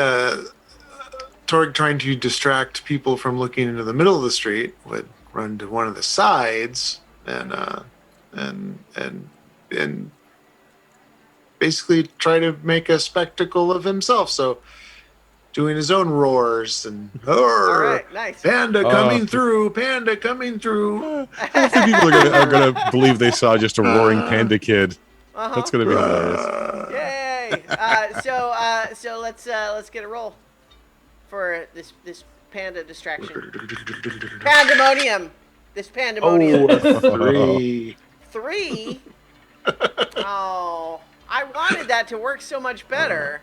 Torg, trying to distract people from looking into the middle of the street, would run to one of the sides and basically try to make a spectacle of himself. So doing his own roars and All right, nice. panda coming through, panda coming through. I think people are gonna believe they saw just a roaring panda kid. That's gonna be hilarious. Yay! So let's get a roll for this panda distraction. Pandemonium. This pandemonium. Three. 3. Oh, I wanted that to work so much better,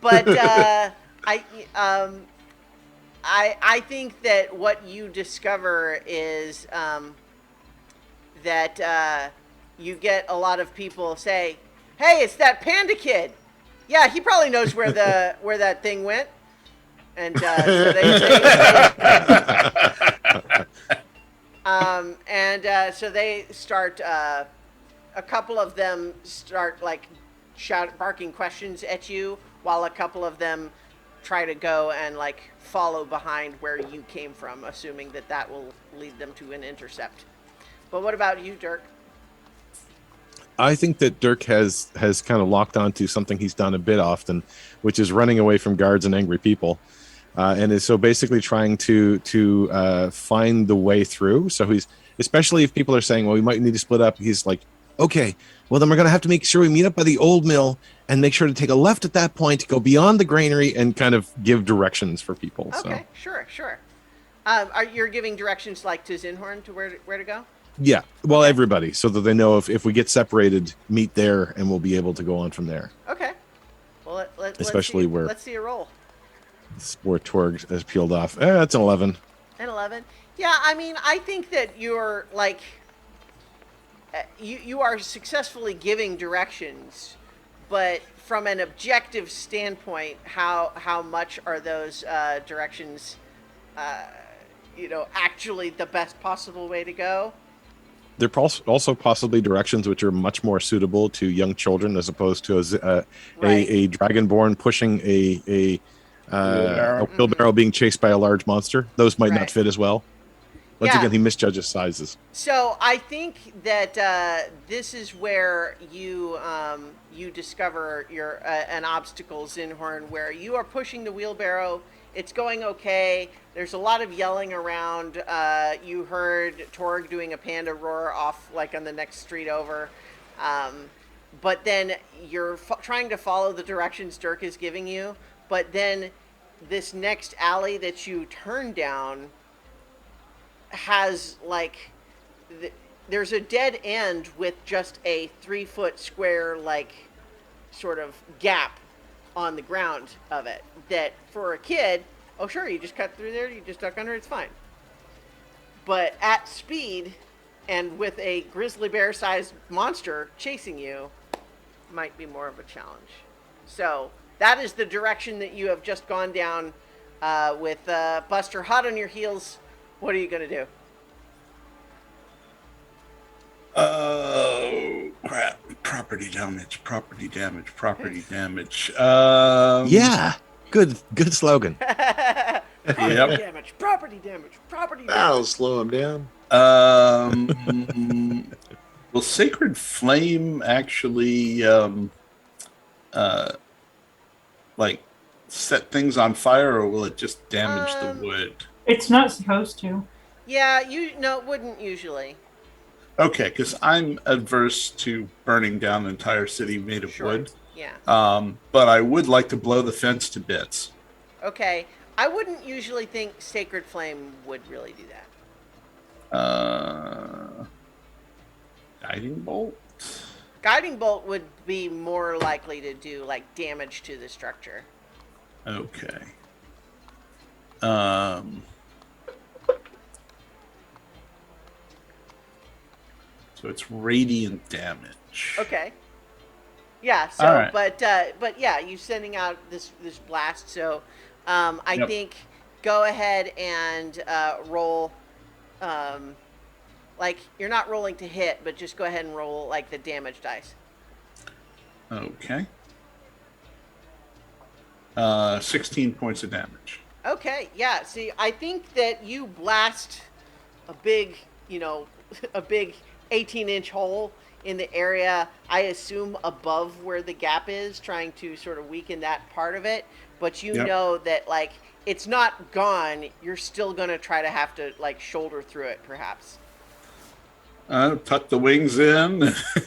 but I think that what you discover is that you get a lot of people say, "Hey, it's that panda kid. Yeah, he probably knows where that thing went." And so so they start. A couple of them start like barking questions at you, while a couple of them try to go and like follow behind where you came from, assuming that will lead them to an intercept. But what about you, Dirk? I think that Dirk has kind of locked onto something he's done a bit often, which is running away from guards and angry people, and is so basically trying to find the way through. So he's, especially if people are saying, "Well, we might need to split up," he's like, "Okay, well then we're gonna have to make sure we meet up by the old mill and make sure to take a left at that point, go beyond the granary, and kind of give directions for people." Okay, sure. You're giving directions like to Zinhorn to where to go? Yeah, well, everybody, so that they know if we get separated, meet there, and we'll be able to go on from there. Okay. Well, Especially let's see a roll. Where Torg has peeled off. That's an 11. An 11. Yeah, I mean, I think that you're like you are successfully giving directions, but from an objective standpoint, how much are those directions, actually the best possible way to go? They're also possibly directions which are much more suitable to young children as opposed to a dragonborn pushing a wheelbarrow being chased by a large monster. Those might not fit as well. Once again, he misjudges sizes. So I think that this is where you discover an obstacle, Zinhorn, where you are pushing the wheelbarrow. It's going okay. There's a lot of yelling around. You heard Torg doing a panda roar off like on the next street over. But then you're trying to follow the directions Dirk is giving you. But then this next alley that you turn down has like there's a dead end with just a 3-foot square like sort of gap on the ground of it, that for a kid, oh sure, you just cut through there, you just duck under, it's fine. But at speed and with a grizzly bear sized monster chasing you might be more of a challenge. So that is the direction that you have just gone down with Buster hot on your heels. What are you going to do? Oh, crap. Property damage. Yeah. Good slogan. Property damage. That'll slow him down. Will Sacred Flame actually like set things on fire, or will it just damage the wood? It's not supposed to. Yeah, it wouldn't usually. Okay, because I'm adverse to burning down an entire city made of wood. Yeah. But I would like to blow the fence to bits. Okay. I wouldn't usually think Sacred Flame would really do that. Guiding Bolt? Guiding Bolt would be more likely to do like damage to the structure. Okay. So it's radiant damage. Okay. Yeah. So, right. but yeah, you sending out this blast. So, I think go ahead and roll. Like you're not rolling to hit, but just go ahead and roll like the damage dice. Okay. 16 points of damage. Okay. Yeah. See, I think that you blast a big 18-inch hole in the area, I assume above where the gap is, trying to sort of weaken that part of it. But you know that like it's not gone. You're still gonna try to have to like shoulder through it, perhaps. Tuck the wings in,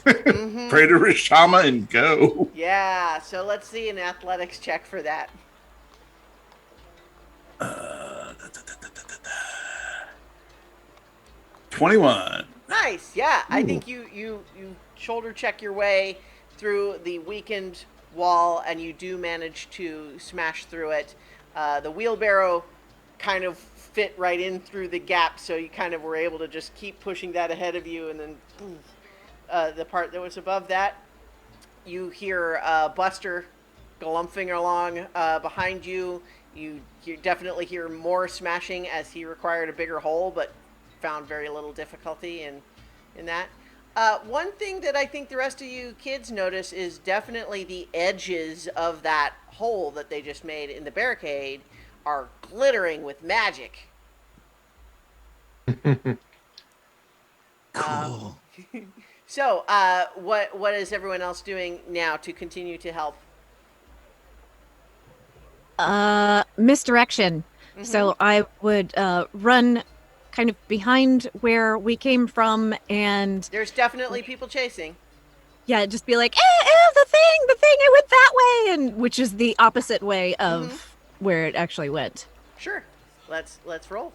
pray to Rishama, and go. Yeah. So let's see an athletics check for that. 21. Nice. Yeah. I think you shoulder check your way through the weakened wall, and you do manage to smash through it. The wheelbarrow kind of fit right in through the gap, so you kind of were able to just keep pushing that ahead of you, and then the part that was above that, you hear Buster galumphing along behind you. You definitely hear more smashing as he required a bigger hole, but found very little difficulty in that. One thing that I think the rest of you kids notice is definitely the edges of that hole that they just made in the barricade are glittering with magic. Cool. So, what is everyone else doing now to continue to help? Misdirection. So I would run kind of behind where we came from, and There's definitely people chasing. yeah, just be like, the thing, I went that way, and which is the opposite way of where it actually went. Sure. Let's roll.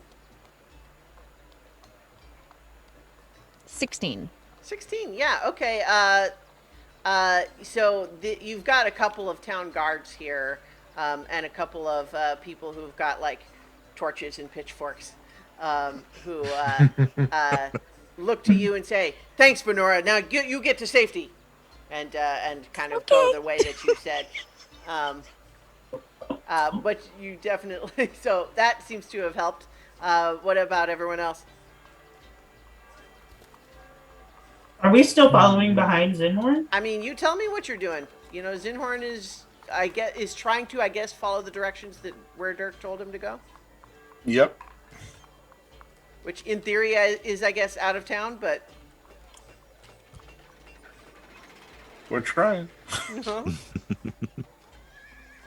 16. 16. Yeah. Okay. So you've got a couple of town guards here, and a couple of people who've got like torches and pitchforks, who look to you and say, "Thanks, Benora. Now you get to safety," and kind of go the way that you said. But you definitely so that seems to have helped. What about everyone else? Are we still following behind Zinhorn? I mean, you tell me what you're doing. You know, Zinhorn is trying to, I guess, follow the directions that where Dirk told him to go, Yep. which in theory is, I guess, out of town, but We're trying.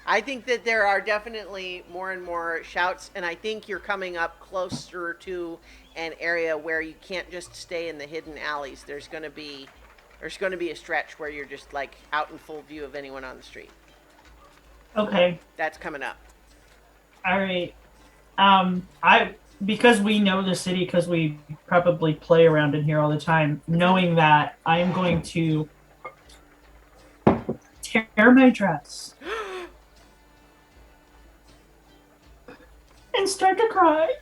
I think that there are definitely more and more shouts, and I think you're coming up closer to an area where you can't just stay in the hidden alleys. There's going to be a stretch where you're just like out in full view of anyone on the street. Okay. That's coming up. All right. Because we know the city, because we probably play around in here all the time, knowing that, I am going to tear my dress and start to cry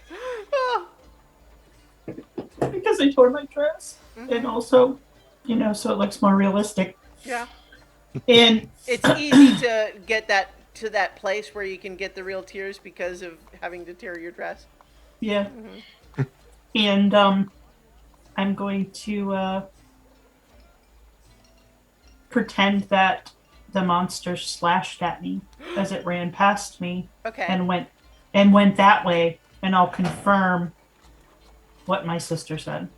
because I tore my dress, and also, so it looks more realistic. Yeah. And It's easy to get that to that place where you can get the real tears because of having to tear your dress. yeah, and I'm going to pretend that the monster slashed at me as it ran past me Okay. and went that way, and I'll confirm what my sister said.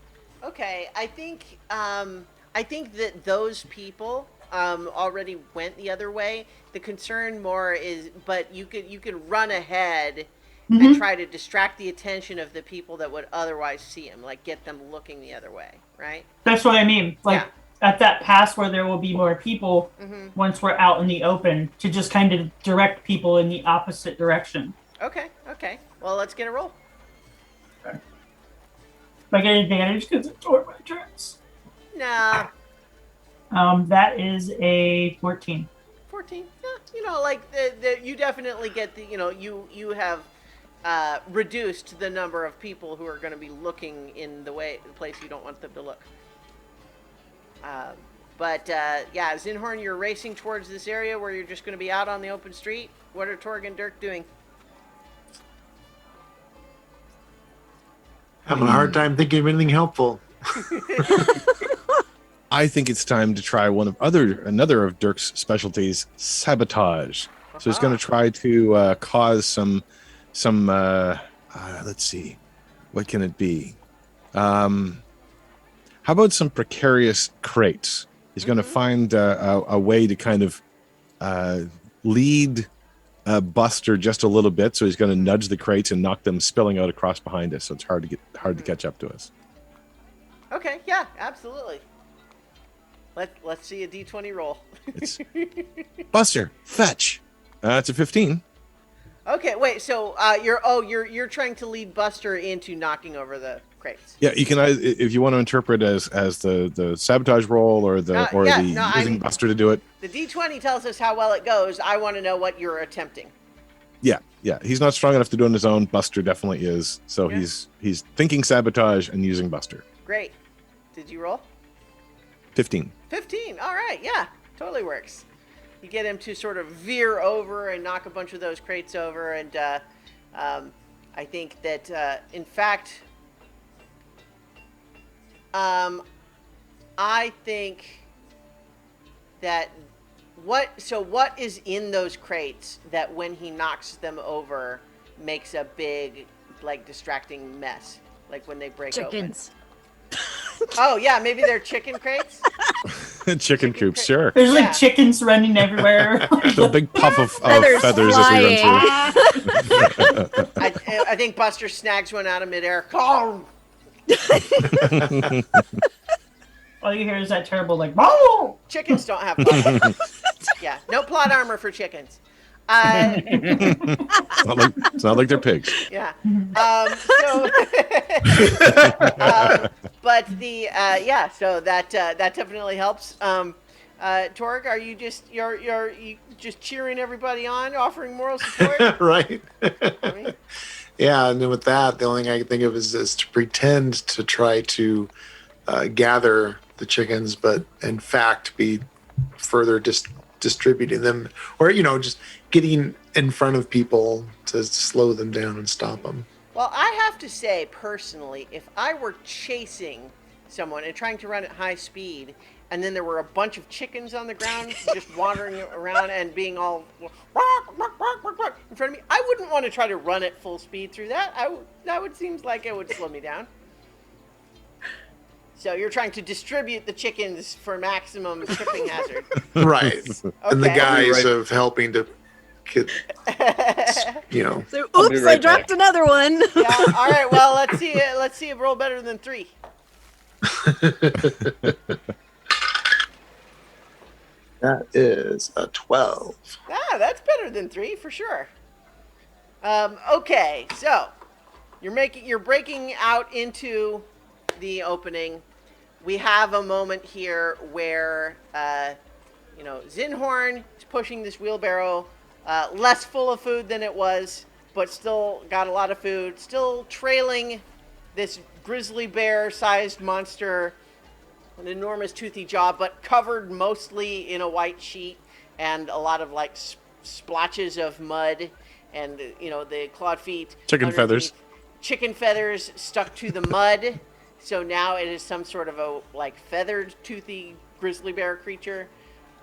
Okay, I think that those people already went the other way. The concern more is, but you could run ahead and try to distract the attention of the people that would otherwise see him, like get them looking the other way, right? That's what I mean. Like at that pass where there will be more people, once we're out in the open, to just kind of direct people in the opposite direction. Okay. Well, let's get a roll. I get advantage because it tore my dress. Nah, That is a 14. 14. Yeah, like you definitely get the, you have reduced the number of people who are going to be looking in the place you don't want them to look. But Zinhorn, you're racing towards this area where you're just going to be out on the open street. What are Torg and Dirk doing? Having a hard time thinking of anything helpful. I think it's time to try another of Dirk's specialties, sabotage. So he's going to try to cause some. Let's see, what can it be? How about some precarious crates? He's going to find a way to kind of lead Buster just a little bit. So he's going to nudge the crates and knock them spilling out across behind us. So it's hard to catch up to us. Okay, yeah, absolutely. Let's see a D20 roll. It's Buster, fetch. It's a 15. Okay, wait. So you're trying to lead Buster into knocking over the crates. Yeah, you can if you want to interpret as the sabotage roll or using Buster to do it. The D20 tells us how well it goes. I want to know what you're attempting. Yeah, he's not strong enough to do it on his own. Buster definitely is. So Yeah. he's thinking sabotage and using Buster. Great. Did you roll? 15. 15. All right. Yeah, totally works. You get him to sort of veer over and knock a bunch of those crates over. And I think that, in fact, I think that what is in those crates that when he knocks them over makes a big, like, distracting mess, like when they break Chickens. open. Oh yeah, maybe they're chicken crates. Chicken coops, sure. There's Yeah. like chickens running everywhere. The big puff of Feathers feathers as we run through. I think Buster snags one out of midair. Oh! All you hear is that terrible like, "Whoa!" Chickens don't have plot armor. Yeah, no plot armor for chickens. It's not like they're pigs. Yeah. But the so that definitely helps. Torg, are you just cheering everybody on, offering moral support? Right. I mean, Yeah, and then with that, the only thing I can think of is to pretend to try to gather the chickens, but in fact be further distributing them, or just getting in front of people to slow them down and stop them. well, I have to say personally, if I were chasing someone and trying to run at high speed, and then there were a bunch of chickens on the ground just wandering around and being all in front of me, I wouldn't want to try to run at full speed through that. That would seem like it would slow me down. So you're trying to distribute the chickens for maximum tripping hazard. Right. And the Okay. guise Right. of helping to get, So, I'll be oops, right I dropped another one. Yeah. All right. Well, let's see it. Let's see it roll better than 3. that is a 12. Ah, that's better than 3 for sure. Okay, so you're breaking out into the opening. We have a moment here where Zinhorn is pushing this wheelbarrow, less full of food than it was, but still got a lot of food, still trailing this grizzly bear-sized monster, an enormous toothy jaw, but covered mostly in a white sheet and a lot of like splotches of mud and the clawed feet. Chicken feathers. Chicken feathers stuck to the mud. So now it is some sort of a like feathered toothy grizzly bear creature.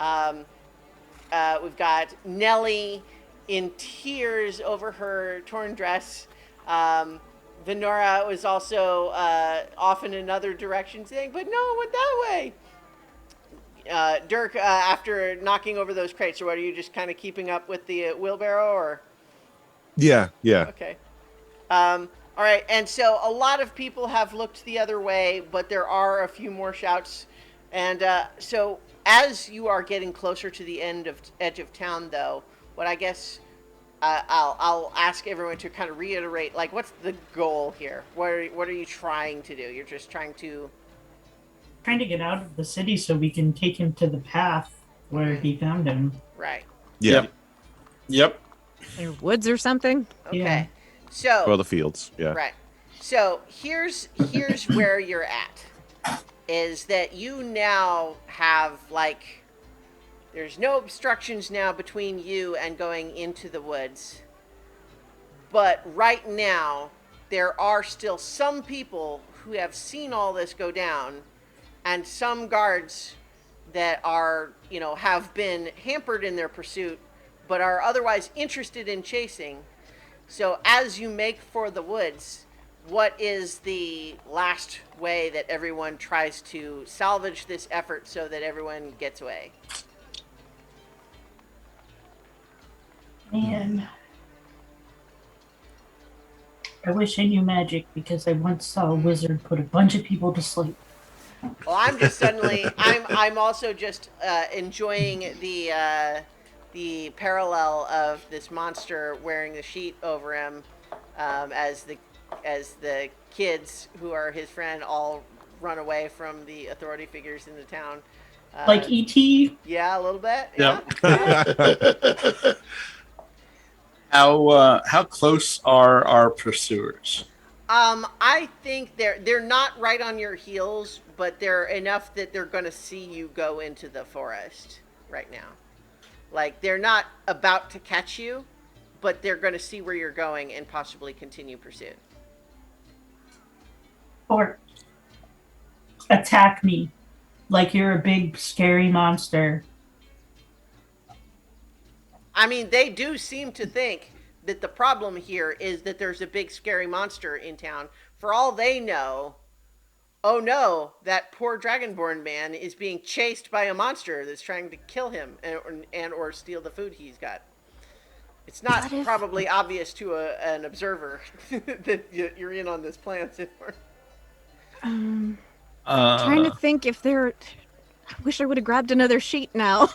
We've got Nellie in tears over her torn dress. Venora was also off in another direction saying, but no, it went that way. Dirk, after knocking over those crates, or what, are you just kind of keeping up with the wheelbarrow, or? Yeah. Okay. All right, and so a lot of people have looked the other way, but there are a few more shouts. And so as you are getting closer to the edge of town, though, what I guess I'll ask everyone to kind of reiterate, like, what's the goal here? What are you trying to do? You're just trying to Get out of the city so we can take him to the path where he found him. right. Yeah. Yep. Or woods or something. Okay. Yeah. So Well, the fields. Yeah. right. So here's where you're at, is that you now have like, there's no obstructions now between you and going into the woods. But right now, there are still some people who have seen all this go down, and some guards that are, have been hampered in their pursuit, but are otherwise interested in chasing. So as you make for the woods, what is the last way that everyone tries to salvage this effort so that everyone gets away? Man. I wish I knew magic because I once saw a wizard put a bunch of people to sleep. Well, I'm just I'm also just enjoying the parallel of this monster wearing the sheet over him, as the kids who are his friend all run away from the authority figures in the town. Like E.T. Yeah, a little bit. Yeah. How close are our pursuers? I think they're not right on your heels, but they're enough that they're going to see you go into the forest right now. Like they're not about to catch you, but they're going to see where you're going and possibly continue pursuit. Or attack me like you're a big scary monster. I mean, they do seem to think that the problem here is that there's a big scary monster in town. For all they know, oh no, that poor Dragonborn man is being chased by a monster that's trying to kill him and or steal the food he's got. It's not What if- probably obvious to an observer that you're in on this plan, Sinhorn. Trying to think if they're. I wish I would have grabbed another sheet now.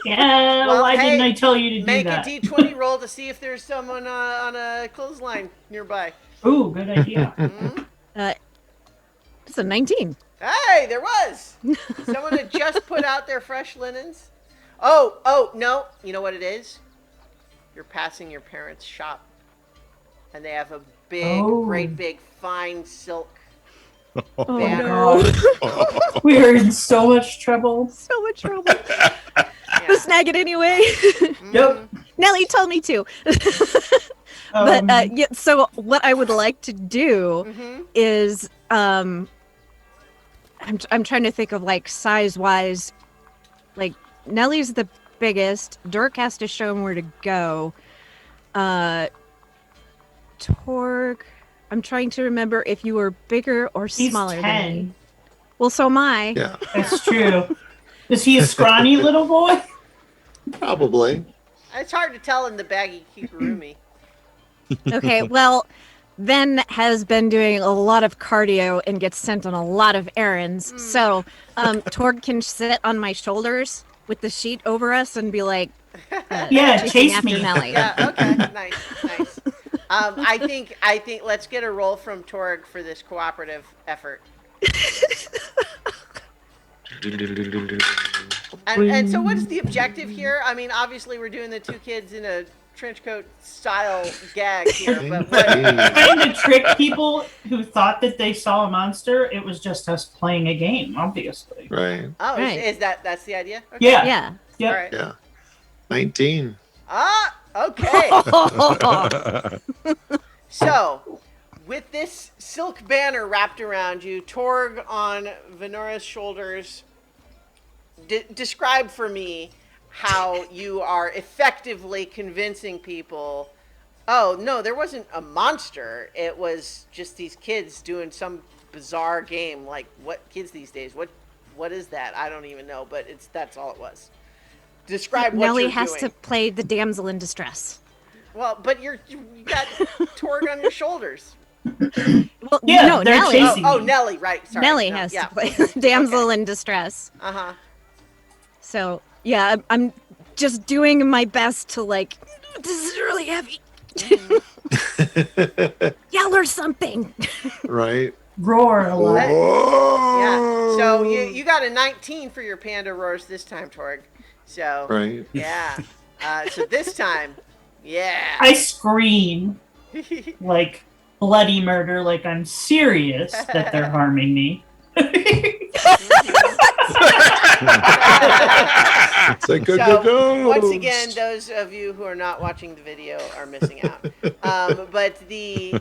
Yeah, Well, why hey, didn't I tell you to do Make that? a d20 roll to see if there's someone on a clothesline nearby. Ooh, good idea. It's a 19. Hey, there was! Someone had just put out their fresh linens. Oh, no. You know what it is? You're passing your parents' shop. And they have a big, Oh. great big, fine silk Oh banner. God. We're in so much trouble. So much trouble. But snag it anyway. Yep. Nellie told me to. But yeah, so what I would like to do is I'm trying to think of like size wise, like Nellie's the biggest. Dirk has to show him where to go. Torg, I'm trying to remember if you were bigger or He's smaller than 10. me. Well, so am I. Yeah, That's true. Is he a scrawny little boy? probably. It's hard to tell in the baggy kigurumi. Okay, well, Ben has been doing a lot of cardio and gets sent on a lot of errands. So Torg can sit on my shoulders with the sheet over us and be like, Yeah, chasing chase after me. Nellie. Yeah, okay. Nice. I think let's get a roll from Torg for this cooperative effort. And so what's the objective here? I mean, obviously we're doing the two kids in a trench coat style gag here, but what, Trying to trick people who thought that they saw a monster. It was just us playing a game, obviously. Right. oh, Right. is that's the idea? Okay. Yeah. Yeah. Yep. All right. Yeah. 19. Ah, okay. So, with this silk banner wrapped around you, Torg on Venora's shoulders, describe for me how you are effectively convincing people, oh, no, there wasn't a monster. It was just these kids doing some bizarre game. Like, what kids these days? What is that? I don't even know, but that's all it was. Describe what Nellie you're has doing. to play the damsel in distress. Well, but you got Torg on your shoulders. Well, Yeah, no, they're Nellie. chasing- Oh, Nellie, right? Sorry. Nellie No, has yeah. to play the damsel in distress. Uh huh. So yeah, I'm just doing my best to like. This is really heavy. Yell or something. Right. Roar a lot. Yeah. So you got a 19 for your panda roars this time, Torg. So Right. yeah. So this time, yeah. I scream like bloody murder, like I'm serious that they're harming me. It's like, go, So, go, go. once again, those of you who are not watching the video are missing out. But the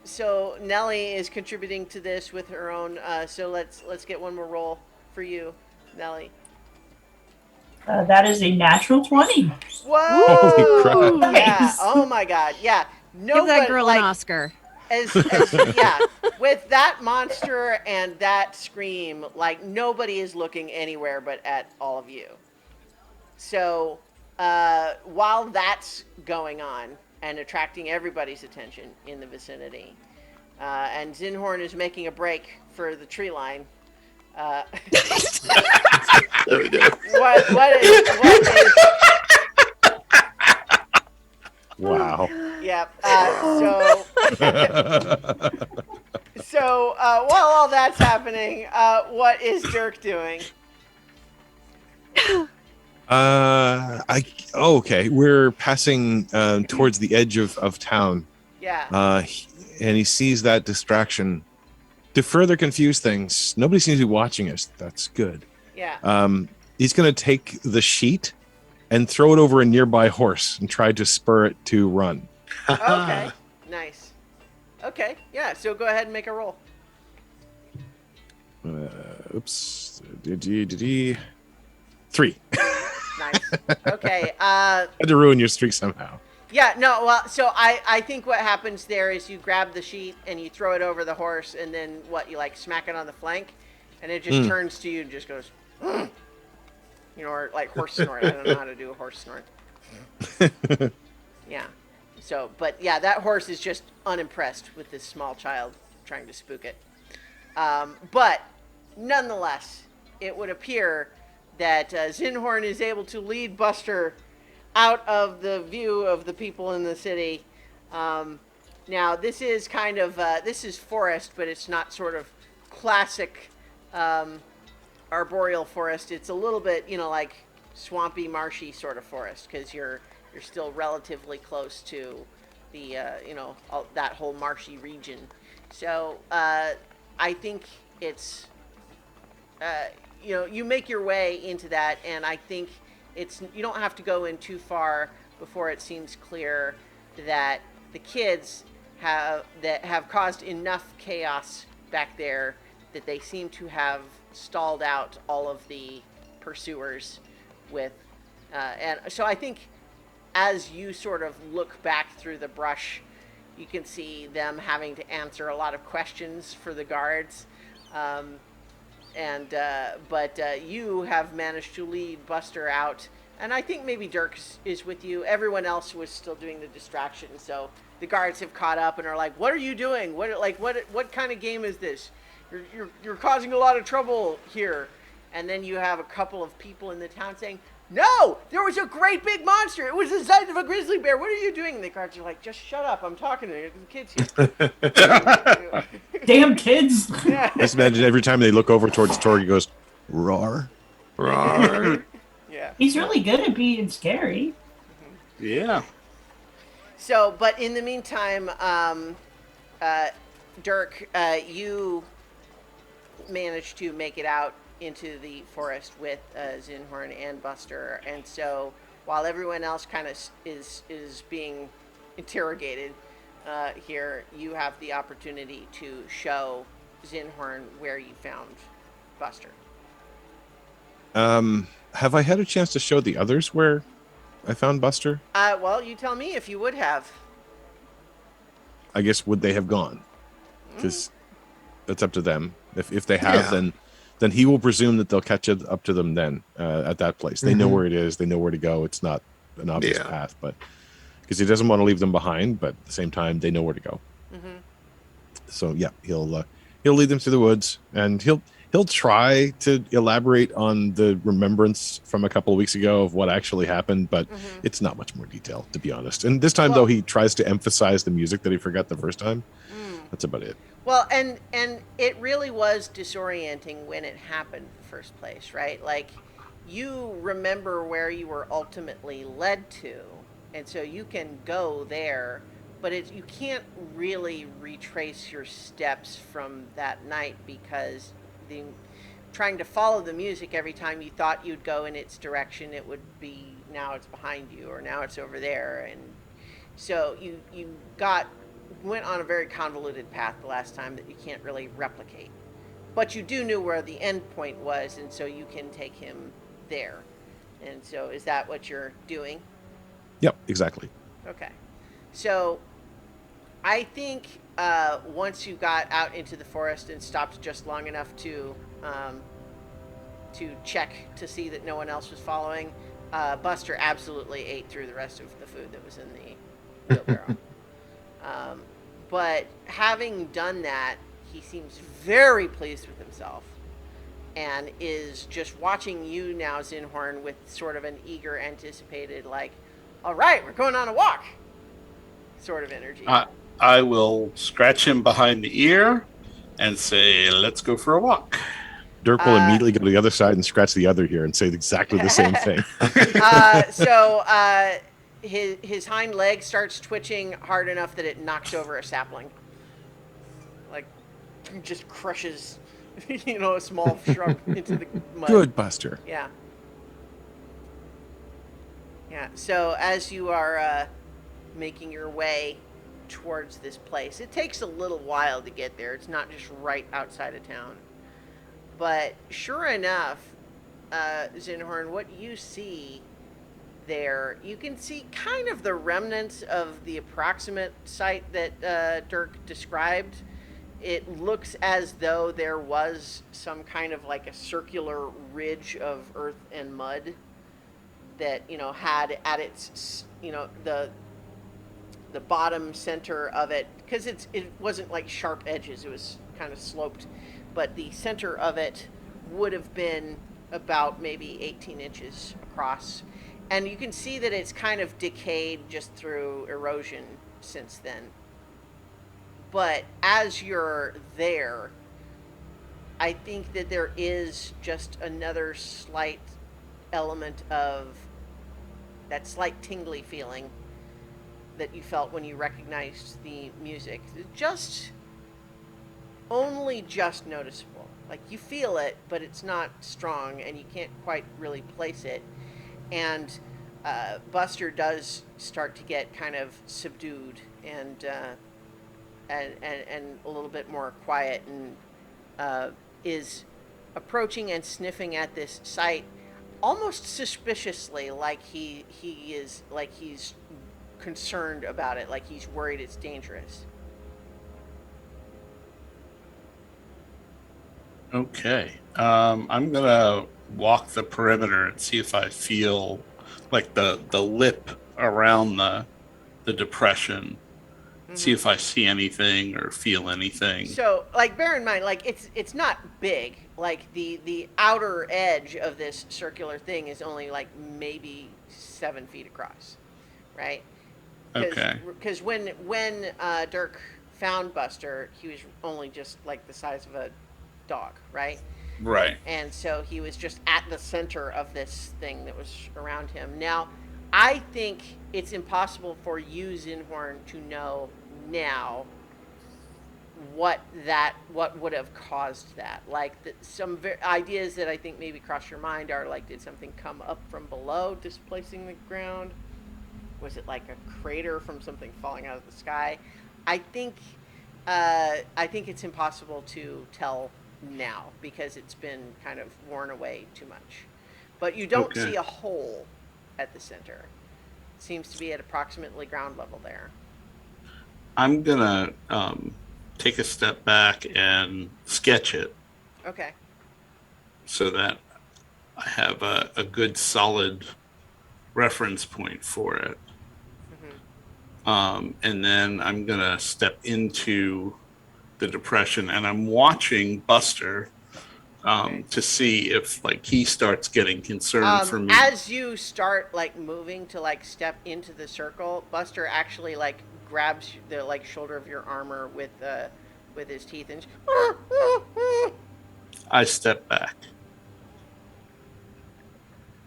so Nellie is contributing to this with her own. So let's get one more roll for you, Nellie. That is a natural 20. Whoa! Holy crap. Yeah. Nice. Oh my God. Yeah. No, Give that but, girl like, an Oscar. as yeah, with that monster and that scream, like nobody is looking anywhere but at all of you. So while that's going on and attracting everybody's attention in the vicinity, and Zinhorn is making a break for the tree line. There we go. What is Wow. yeah. So while all that's happening, what is Dirk doing? Okay. We're passing towards the edge of town. Yeah. And he sees that distraction. To further confuse things, nobody seems to be watching us. That's good. Yeah. He's going to take the sheet and throw it over a nearby horse and try to spur it to run. Okay. Nice. Okay. Yeah. So go ahead and make a roll. Oops. 3. Nice. Okay. Had to ruin your streak somehow. Yeah, no, well, so I think what happens there is you grab the sheet and you throw it over the horse, and then you like smack it on the flank, and it just turns to you and just goes, you know, or like horse snort. I don't know how to do a horse snort. Yeah. So, but yeah, that horse is just unimpressed with this small child trying to spook it. But nonetheless, it would appear that Zinhorn is able to lead Buster out of the view of the people in the city. Now, this is kind of, this is forest, but it's not sort of classic arboreal forest. It's a little bit, you know, like swampy, marshy sort of forest, because you're still relatively close to the, you know, that whole marshy region. So I think it's, you know, you make your way into that, and I think you don't have to go in too far before it seems clear that the kids have caused enough chaos back there that they seem to have stalled out all of the pursuers with, and so I think as you sort of look back through the brush, you can see them having to answer a lot of questions for the guards. But you have managed to lead Buster out, and I think maybe Dirk is with you. Everyone else was still doing the distraction, so the guards have caught up and are like, "What are you doing? What kind of game is this? You're causing a lot of trouble here." And then you have a couple of people in the town saying, "No, there was a great big monster. It was the size of a grizzly bear. What are you doing?" And the guards are like, "Just shut up. I'm talking to the kids here." Damn kids! Yeah. Just imagine every time they look over towards Tor, he goes, roar. Rawr. Yeah. He's really good at being scary. Yeah. So, but in the meantime, Dirk, you managed to make it out into the forest with Zinhorn and Buster, and so while everyone else kind of is being interrogated here, you have the opportunity to show Zinhorn where you found Buster. Have I had a chance to show the others where I found Buster? Well, you tell me if you would have. I guess would they have gone? Because that's up to them. If they have, then he will presume that they'll catch it up to them then at that place. They know where it is. They know where to go. It's not an obvious path, but because he doesn't want to leave them behind, but at the same time, they know where to go. So yeah, he'll lead them through the woods, and he'll try to elaborate on the remembrance from a couple of weeks ago of what actually happened, but it's not much more detail, to be honest. And this time, though, he tries to emphasize the music that he forgot the first time. That's about it. Well, and it really was disorienting when it happened in the first place, right? Like, you remember where you were ultimately led to, and so you can go there, but you can't really retrace your steps from that night, because trying to follow the music every time you thought you'd go in its direction, it would be now it's behind you, or now it's over there, and so you went on a very convoluted path the last time that you can't really replicate. But you do know where the end point was, and so you can take him there. And so is that what you're doing? Yep, exactly. Okay. So I think once you got out into the forest and stopped just long enough to check to see that no one else was following, Buster absolutely ate through the rest of the food that was in the wheelbarrow. But having done that, he seems very pleased with himself and is just watching you now, Zinhorn, with sort of an eager, anticipated, like, all right, we're going on a walk sort of energy. I will scratch him behind the ear and say, let's go for a walk. Dirk will immediately go to the other side and scratch the other ear and say exactly the same thing. His hind leg starts twitching hard enough that it knocks over a sapling. Like, just crushes, a small shrub into the mud. Good, Buster. Yeah. Yeah. So as you are making your way towards this place, it takes a little while to get there. It's not just right outside of town. But sure enough, Zinhorn, what you see there, you can see kind of the remnants of the approximate site that Dirk described. It looks as though there was some kind of like a circular ridge of earth and mud that, had at its, the bottom center of it, because it wasn't like sharp edges, it was kind of sloped, but the center of it would have been about maybe 18 inches across. And you can see that it's kind of decayed just through erosion since then. But as you're there, I think that there is just another slight element of that slight tingly feeling that you felt when you recognized the music. Just only just noticeable. Like, you feel it, but it's not strong, and you can't quite really place it. And Buster does start to get kind of subdued and a little bit more quiet, and is approaching and sniffing at this site almost suspiciously, like he's concerned about it, like he's worried it's dangerous. Okay. I'm gonna walk the perimeter and see if I feel like the lip around the depression. Mm-hmm. See if I see anything or feel anything. So, like, bear in mind, like, it's not big. Like, the outer edge of this circular thing is only like maybe 7 feet across, right? Okay. Because when Dirk found Buster, he was only just like the size of a dog, right? Right. And so he was just at the center of this thing that was around him. Now, I think it's impossible for you, Zinhorn, to know now what would have caused that. Like, some ideas that I think maybe cross your mind are like, did something come up from below, displacing the ground? Was it like a crater from something falling out of the sky? I think it's impossible to tell now because it's been kind of worn away too much. But you don't see a hole at the center. It seems to be at approximately ground level there. I'm gonna take a step back and sketch it. Okay. So that I have a good solid reference point for it. Mm-hmm. And then I'm gonna step into the depression, and I'm watching Buster to see if like he starts getting concerned for me. As you start like moving to like step into the circle, Buster actually like grabs the like shoulder of your armor with his teeth and I step back.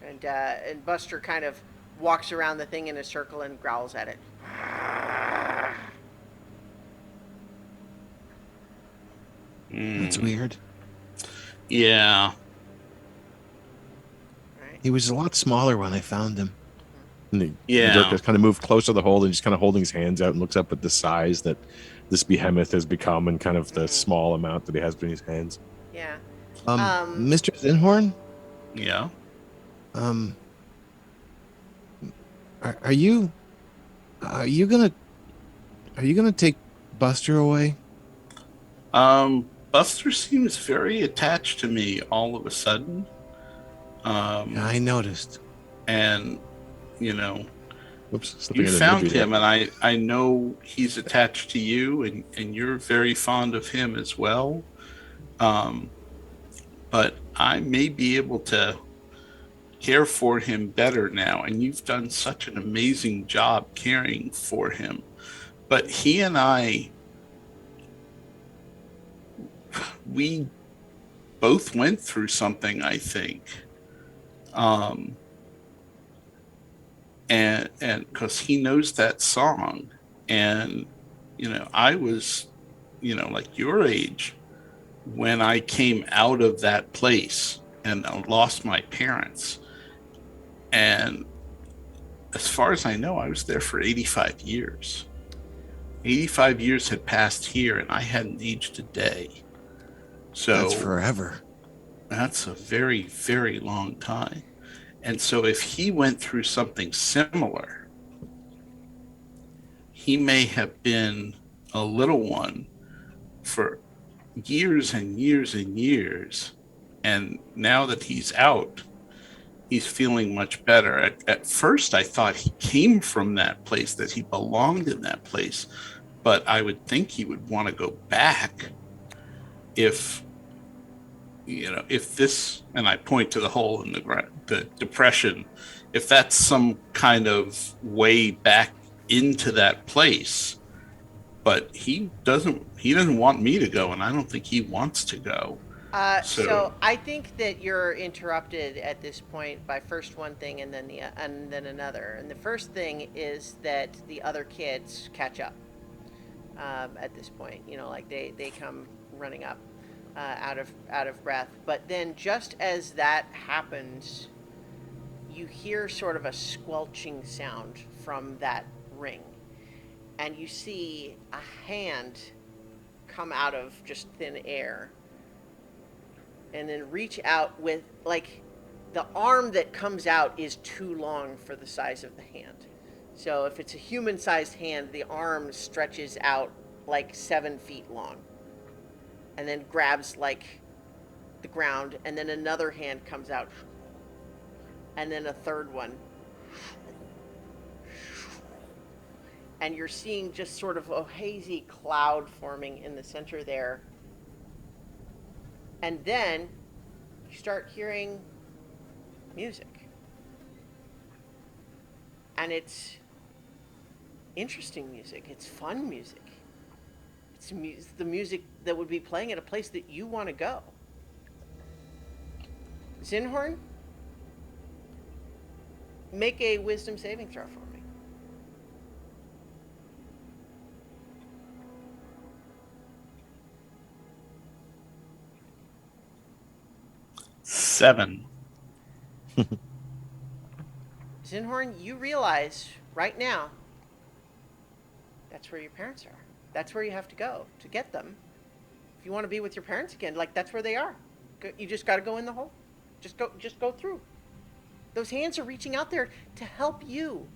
And Buster kind of walks around the thing in a circle and growls at it. That's weird. Yeah. Right. He was a lot smaller when I found him. And Yeah. Dirk has kind of moved closer to the hole and just kind of holding his hands out and looks up at the size that this behemoth has become and kind of the small amount that he has between his hands. Yeah. Mr. Zinhorn? Yeah. Are you gonna take Buster away? Buster seems very attached to me all of a sudden. Yeah, I noticed. And, Whoops, slipping you into found nudity. him, and I know he's attached to you, and you're very fond of him as well. But I may be able to care for him better now, and you've done such an amazing job caring for him. But he and I, we both went through something, I think. And because he knows that song, and I was, like your age when I came out of that place and I lost my parents. And as far as I know, I was there for 85 years. 85 years had passed here, and I hadn't aged a day. So That's forever. that's a very, very long time. And so if he went through something similar, he may have been a little one for years and years and years. And now that he's out, he's feeling much better. At first, I thought he came from that place, that he belonged in that place. But I would think he would want to go back if this, and I point to the hole in the ground, the depression, if that's some kind of way back into that place. But he doesn't want me to go, and I don't think he wants to go. So I think that you're interrupted at this point by first one thing and then another. And the first thing is that the other kids catch up at this point. Like they come running up out of breath. But then just as that happens, you hear sort of a squelching sound from that ring, and you see a hand come out of just thin air and then reach out with, like, the arm that comes out is too long for the size of the hand. So if it's a human-sized hand, the arm stretches out like 7 feet long and then grabs like the ground, and then another hand comes out, and then a third one. And you're seeing just sort of a hazy cloud forming in the center there. And then you start hearing music. And it's interesting music. It's fun music. It's the music that would be playing at a place that you want to go. Zinhorn, make a wisdom saving throw for me. Seven. Zinhorn, you realize right now that's where your parents are. That's where you have to go to get them. If you want to be with your parents again, like, that's where they are. You just got to go in the hole. Just go through. Those hands are reaching out there to help you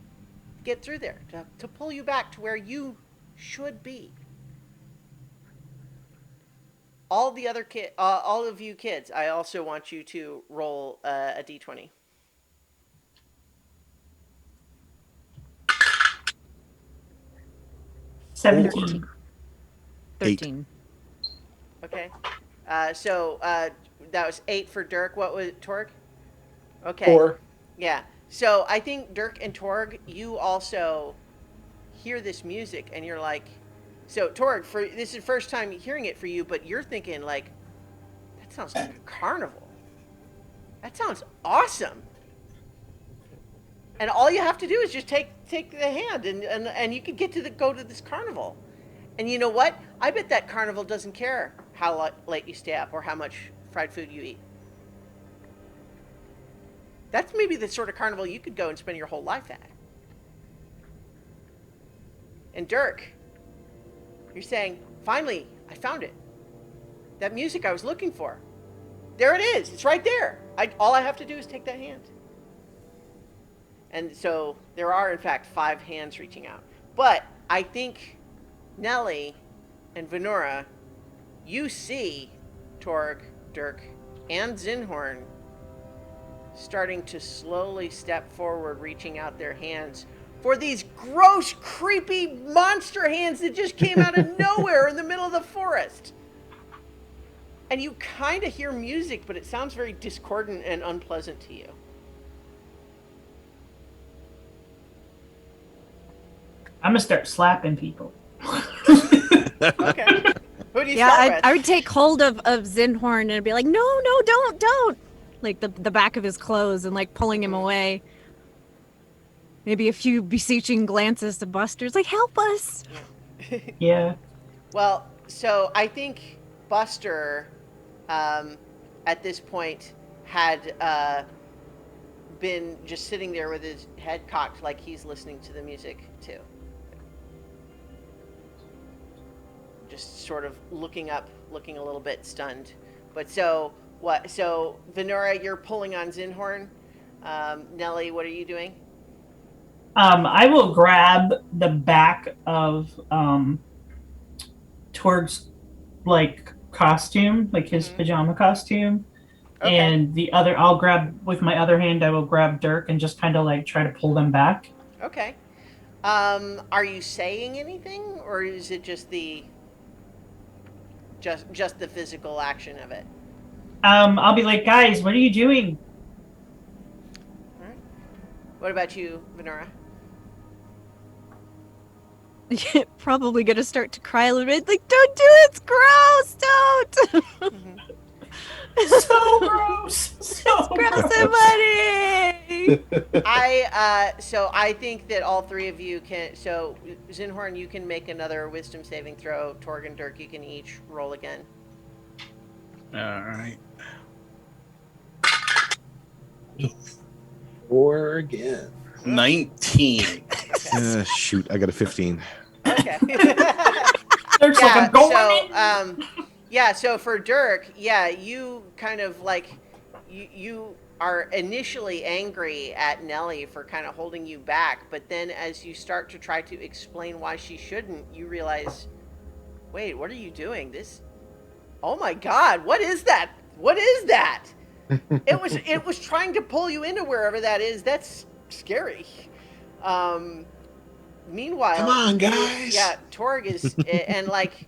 get through there, to pull you back to where you should be. All the other all of you kids, I also want you to roll a d20. $17. 13. Okay. So that was 8 for Dirk. What was Torg? Okay. 4. Yeah. So I think Dirk and Torg, you also hear this music, and you're like, so Torg, this is the first time hearing it for you, but you're thinking like, that sounds like a carnival. That sounds awesome. And all you have to do is just take the hand, and you can go to this carnival. And you know what? I bet that carnival doesn't care how late you stay up or how much fried food you eat. That's maybe the sort of carnival you could go and spend your whole life at. And Dirk, you're saying, finally, I found it. That music I was looking for. There it is. It's right there. All I have to do is take that hand. And so there are, in fact, 5 hands reaching out. But I think Nellie and Venora, you see Torg, Dirk, and Zinhorn starting to slowly step forward, reaching out their hands for these gross, creepy monster hands that just came out of nowhere in the middle of the forest. And you kind of hear music, but it sounds very discordant and unpleasant to you. I'm gonna start slapping people. Okay. Who do you Yeah, start with? I would take hold of Zinhorn and be like, no, don't. Like the back of his clothes and like pulling him away. Maybe a few beseeching glances to Buster's, like, help us. Yeah. Well, so I think Buster, at this point, had been just sitting there with his head cocked, like he's listening to the music too. Just sort of looking up, looking a little bit stunned. But so what? So Venora, you're pulling on Zinhorn. Nelly, what are you doing? I will grab the back of Torg's like costume, like his pajama costume. Okay. And I'll grab with my other hand, I will grab Dirk and just kind of like try to pull them back. Okay. Are you saying anything, or is it just just the physical action of it? I'll be like, guys, what are you doing? All right. What about you, Venora? Probably gonna start to cry a little bit, like, don't do it, it's gross, don't. So gross. So Gross gross. and muddy. So I think that all three of you can. So Zinhorn, you can make another wisdom saving throw. Torg and Dirk, you can each roll again. All right. 4 again. 19. Shoot, I got a 15. Okay. Dirk's like, I'm going so in. yeah. So for Dirk, yeah, you kind of like you are initially angry at Nelly for kind of holding you back, but then as you start to try to explain why she shouldn't, you realize, wait, what are you doing? Oh my God, what is that? What is that? It was trying to pull you into wherever that is. That's scary. Meanwhile, Come on, guys. Yeah, Torg is and like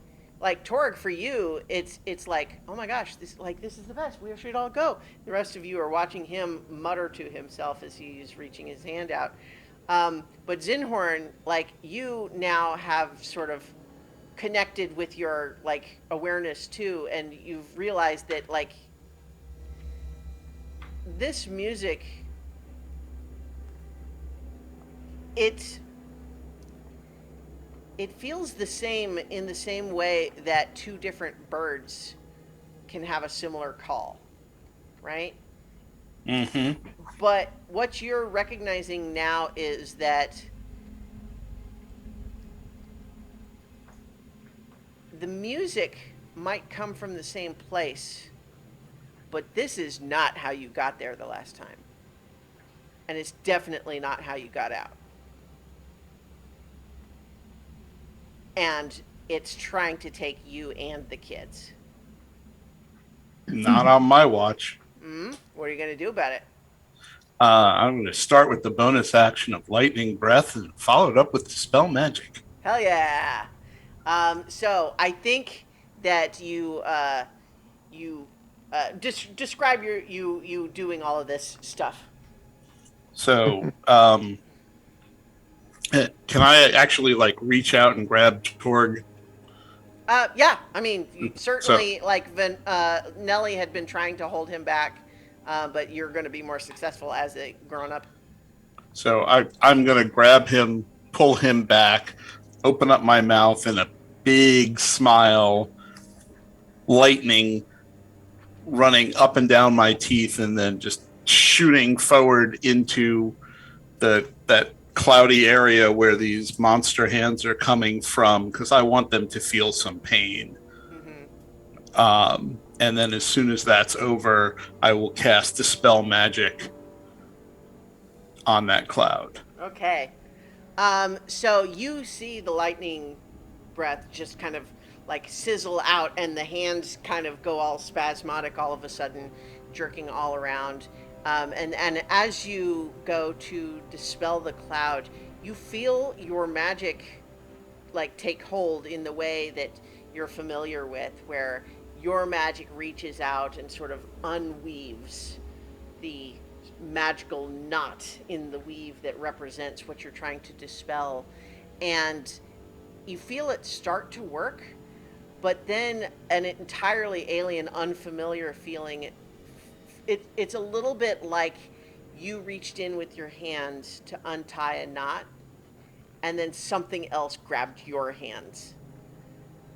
Torg, for you, it's like, oh my gosh, this is the best. We should all go. The rest of you are watching him mutter to himself as he's reaching his hand out. But Zinhorn, like, you now have sort of connected with your like awareness too, and you've realized that like this music, it feels the same in the same way that two different birds can have a similar call, right? Mm-hmm. But what you're recognizing now is that the music might come from the same place, but this is not how you got there the last time. And it's definitely not how you got out. And it's trying to take you and the kids. Not on my watch. What are you going to do about it? I'm going to start with the bonus action of lightning breath and follow it up with dispel magic. Hell yeah. So I think that you describe you doing all of this stuff. So, can I actually like reach out and grab Torg? Yeah, I mean, certainly, Nelly had been trying to hold him back, but you're going to be more successful as a grown-up. So I'm going to grab him, pull him back, open up my mouth, and a big smile, lightning running up and down my teeth, and then just shooting forward into that cloudy area where these monster hands are coming from, because I want them to feel some pain. And then as soon as that's over, I will cast Dispel Magic on that cloud. Okay. So you see the lightning breath just kind of like sizzle out, and the hands kind of go all spasmodic all of a sudden, jerking all around. And as you go to dispel the cloud, you feel your magic like take hold in the way that you're familiar with, where your magic reaches out and sort of unweaves the magical knot in the weave that represents what you're trying to dispel. And you feel it start to work, but then an entirely alien, unfamiliar feeling. It's a little bit like you reached in with your hands to untie a knot, and then something else grabbed your hands.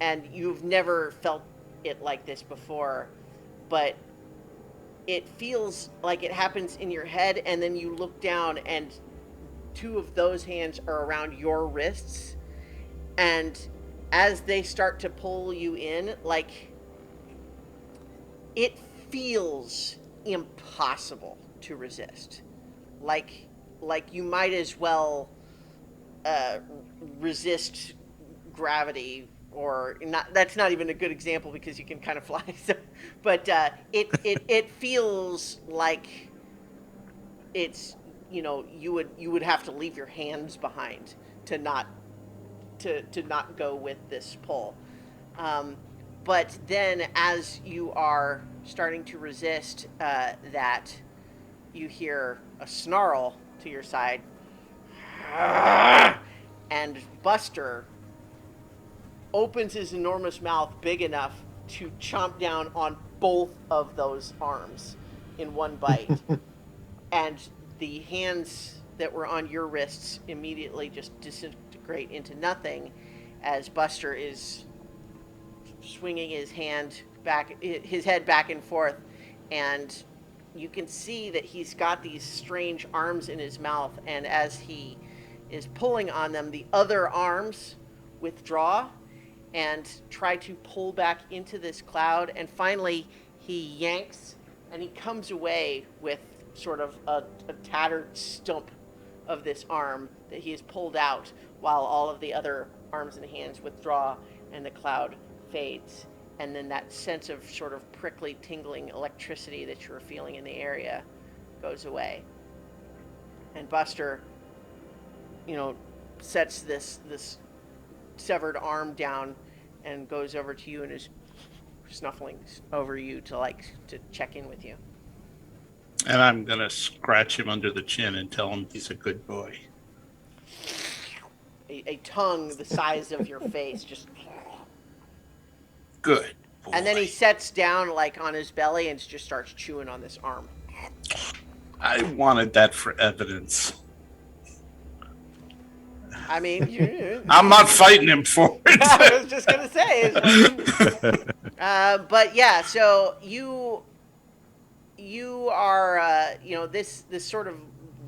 And you've never felt it like this before, but it feels like it happens in your head, and then you look down and two of those hands are around your wrists, and as they start to pull you in, like, it feels impossible to resist. Like you might as well resist gravity, or not. That's not even a good example because you can kind of fly. So, but it feels like it's, you know, you would have to leave your hands behind to not go with this pull. But then as you are starting to resist that, you hear a snarl to your side, and Buster opens his enormous mouth big enough to chomp down on both of those arms in one bite. And the hands that were on your wrists immediately just disintegrate into nothing as Buster is swinging his head back and forth, and you can see that he's got these strange arms in his mouth, and as he is pulling on them, the other arms withdraw and try to pull back into this cloud, and finally he yanks and he comes away with sort of a tattered stump of this arm that he has pulled out, while all of the other arms and hands withdraw and the cloud fades. And then that sense of sort of prickly, tingling electricity that you were feeling in the area goes away. And Buster, you know, sets this severed arm down and goes over to you and is snuffling over you to check in with you. And I'm going to scratch him under the chin and tell him he's a good boy. A tongue the size of your face just... Good boy. And then he sets down like on his belly and just starts chewing on this arm. I wanted that for evidence. I mean, I'm not fighting him for it. I was just gonna say. But yeah, so you are, this sort of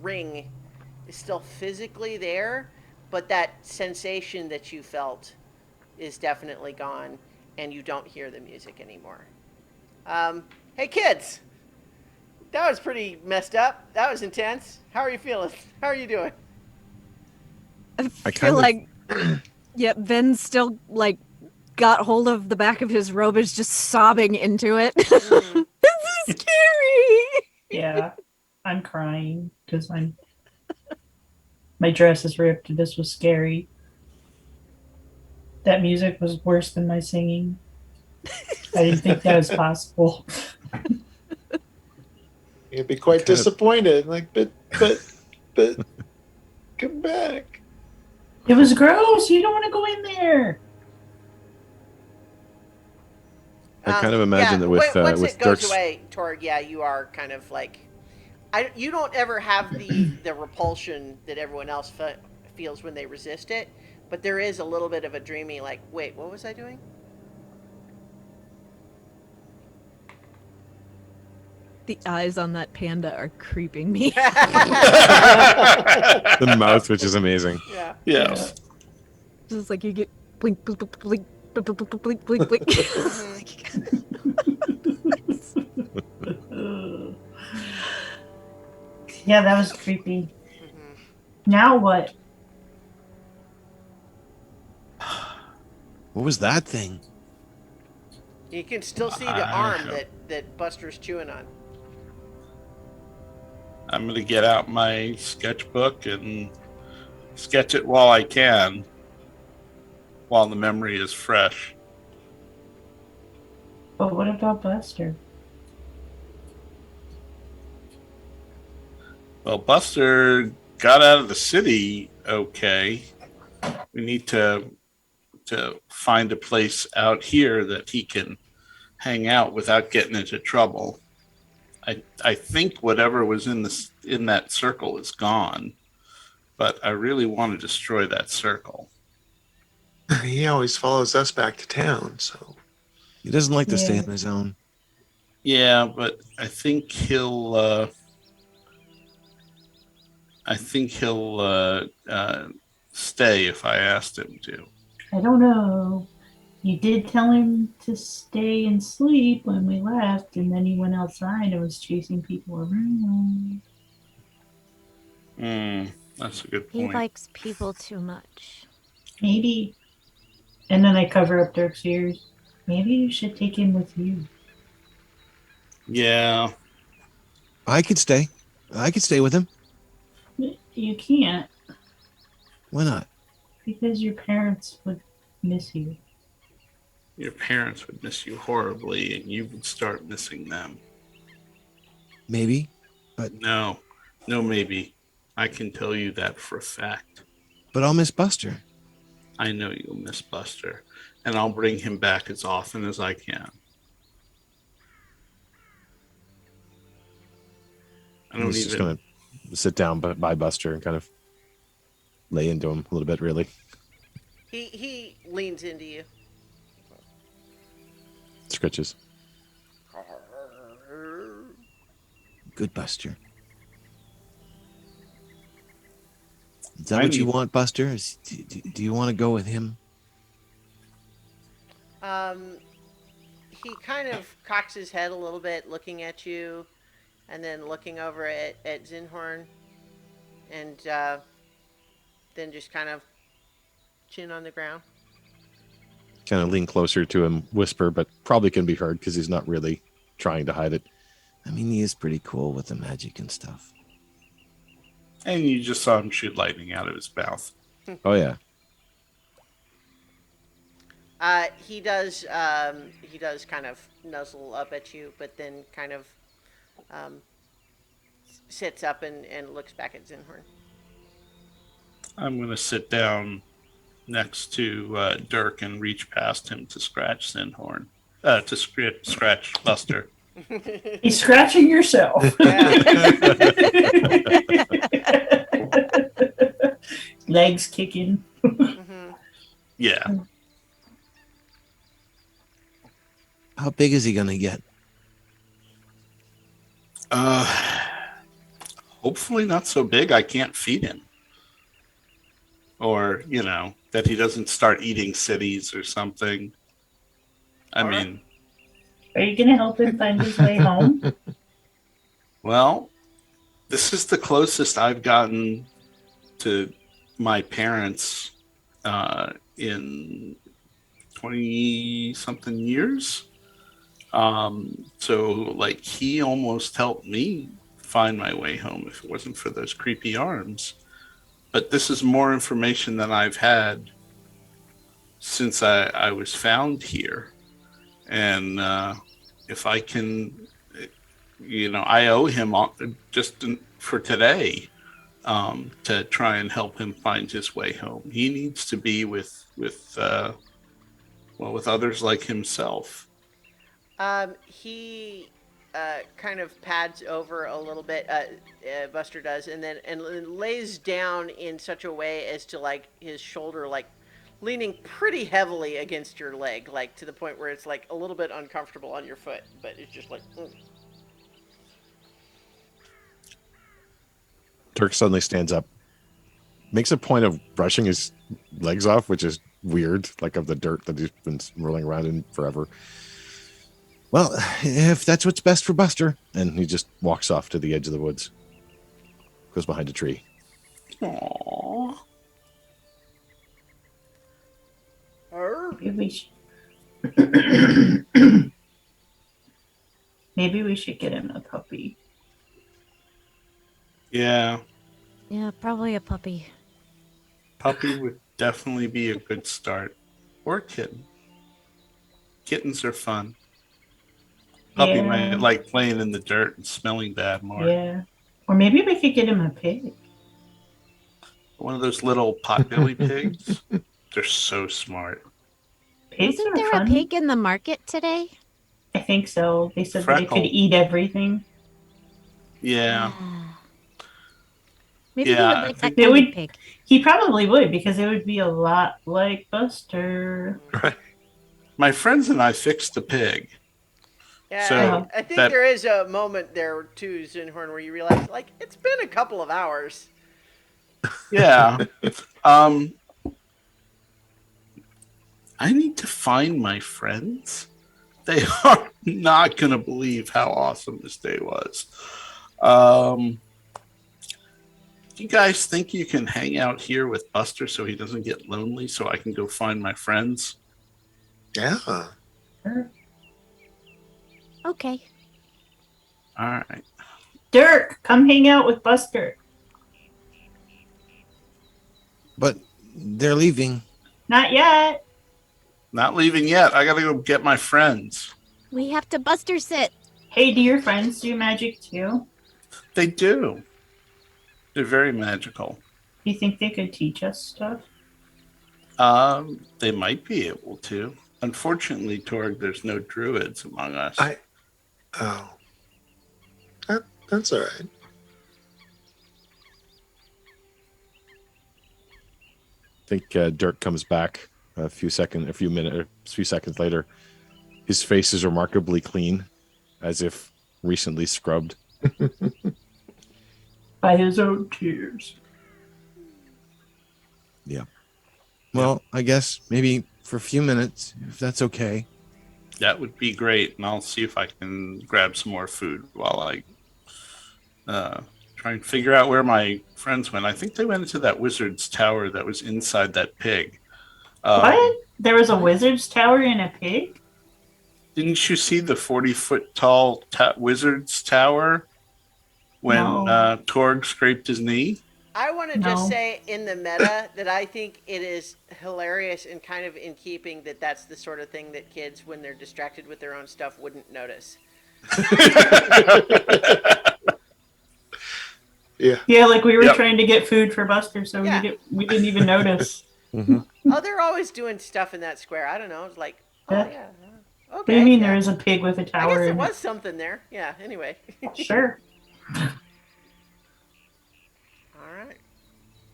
ring is still physically there, but that sensation that you felt is definitely gone, and you don't hear the music anymore. Hey kids, that was pretty messed up. That was intense. How are you feeling? How are you doing? I feel like, yeah, Ben still got hold of the back of his robe, is just sobbing into it. This is scary. Yeah, I'm crying because my dress is ripped. This was scary. That music was worse than my singing. I didn't think that was possible. You'd be quite disappointed. Like, but, come back. It was gross. You don't want to go in there. I kind of imagine that with once it goes Dirk's... away, Torg, yeah, you are kind of like, you don't ever have the repulsion that everyone else feels when they resist it, but there is a little bit of a dreamy, like, wait, what was I doing? The eyes on that panda are creeping me. the mouth, which is amazing. Yeah. Yes. Just like you get blink, blink, blink, blink, blink, blink, blink, blink, blink. Yeah, that was creepy. Now what? What was that thing? You can still see the arm that Buster's chewing on. I'm going to get out my sketchbook and sketch it while I can, while the memory is fresh. But what about Buster? Well, Buster got out of the city okay. We need to to find a place out here that he can hang out without getting into trouble. I think whatever was in that circle is gone, but I really want to destroy that circle. He always follows us back to town, so He doesn't like to stay Yeah. on his own. Yeah, but I think he'll. Stay if I asked him to. I don't know. You did tell him to stay and sleep when we left, and then he went outside and was chasing people around. That's a good He point. likes people too much. Maybe. And then I cover up Dirk's ears. Maybe you should take him with you. Yeah, I could stay. I could stay with him. You can't, Why not? because your parents would miss you. your parents would miss you horribly, and you would start missing them. Maybe. No, maybe. I can tell you that for a fact. But I'll miss Buster. I know you'll miss Buster, and I'll bring him back as often as I can. I don't He's just even. gonna sit down by Buster and kind of lay into him a little bit. Really, He leans into you. scritches. Good Buster. Is that I what you need- want, Buster? Do you want to go with him? He kind of cocks his head a little bit, looking at you, and then looking over at Zinhorn, and then just kind of chin on the ground. Kind of lean closer to him, whisper, but probably can be heard because he's not really trying to hide it. I mean, he is pretty cool with the magic and stuff. And you just saw him shoot lightning out of his mouth. Oh yeah, He does kind of nuzzle up at you, but then kind of sits up and looks back at Zinhorn. I'm going to sit down next to Dirk and reach past him to scratch Zinhorn. To scratch Buster. He's scratching yourself. Legs kicking. Mm-hmm. Yeah. How big is he gonna get? Hopefully not so big I can't feed him. Or, that he doesn't start eating cities or something. I All right. mean, Are you going to help him find his way home? well, this is the closest I've gotten to my parents in 20 something years. So he almost helped me find my way home if it wasn't for those creepy arms. But this is more information than I've had since I was found here. And if I can, I owe him for today to try and help him find his way home. He needs to be with others like himself. He kind of pads over a little bit. Buster does, and then lays down in such a way as to his shoulder leaning pretty heavily against your leg, to the point where it's a little bit uncomfortable on your foot, but it's just Dirk suddenly stands up, makes a point of brushing his legs off, which is weird, of the dirt that he's been rolling around in forever. Well, if that's what's best for Buster, and he just walks off to the edge of the woods, goes behind a tree. Aww. Maybe we should get him a puppy. Yeah, Yeah, probably a puppy. puppy would definitely be a good start. Or kitten. Kittens are fun. Puppy Yeah. might like playing in the dirt and smelling bad more. Yeah. Or maybe we could get him a pig. One of those little potbelly pigs. They're so smart. Pigs Wasn't are there fun. a pig in the market today? I think so. They said that it Freckle. could eat everything. Yeah. Maybe he Yeah, would I like think- that kind would- of pig. He probably would because it would be a lot like Buster. Right. My friends and I fixed the pig. Yeah, So I think that- there is a moment there too, Zinhorn, where you realize, like, it's been a couple of hours. Yeah. I need to find my friends. They are not going to believe how awesome this day was. Do you guys think you can hang out here with Buster so he doesn't get lonely so I can go find my friends? Yeah. Okay. All right. Dirk, come hang out with Buster. But they're leaving. Not yet. Not leaving yet. I got to go get my friends. We have to Buster sit. Hey, do your friends do magic too? They do. They're very magical. Do you think they could teach us stuff? They might be able to. Unfortunately, Torg, there's no druids among us. Oh. That's all right. I think Dirk comes back a few seconds later. His face is remarkably clean, as if recently scrubbed. By his own tears. Well, I guess maybe for a few minutes, if that's okay. That would be great, and I'll see if I can grab some more food while I try and figure out where my friends went. I think they went into that wizard's tower that was inside that pig. What? There was a wizard's tower in a pig? Didn't you see the 40-foot tall wizard's tower when No. Torg scraped his knee? I want to just No. say in the meta that I think it is hilarious and kind of in keeping that that's the sort of thing that kids, when they're distracted with their own stuff, wouldn't notice. Yeah. Yeah, like we were Yep. trying to get food for Buster, so Yeah. we didn't even notice. Oh, they're always doing stuff in that square. I don't know. It's like, oh, Yeah. yeah. What Okay. do you mean yeah. there is a pig with a I guess tower there in was something there. Yeah, anyway. it? Sure. All right.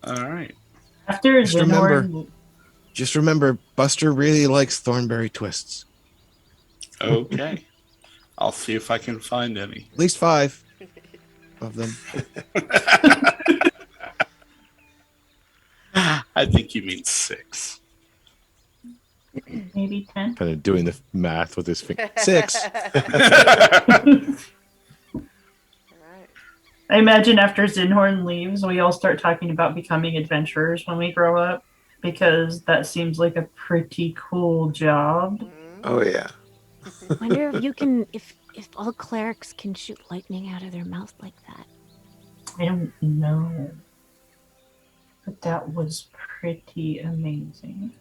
All right. After Just remember- Zenor, Just remember, Buster really likes Thornberry twists. Okay. I'll see if I can find any. At least 5 of them. I think you mean 6. maybe 10. Kind of doing the math with his finger. 6. All right. I imagine after Zinhorn leaves, we all start talking about becoming adventurers when we grow up, because that seems like a pretty cool job. Oh, yeah. Wonder if you can, if all clerics can shoot lightning out of their mouth like that. I don't know. But that was pretty amazing.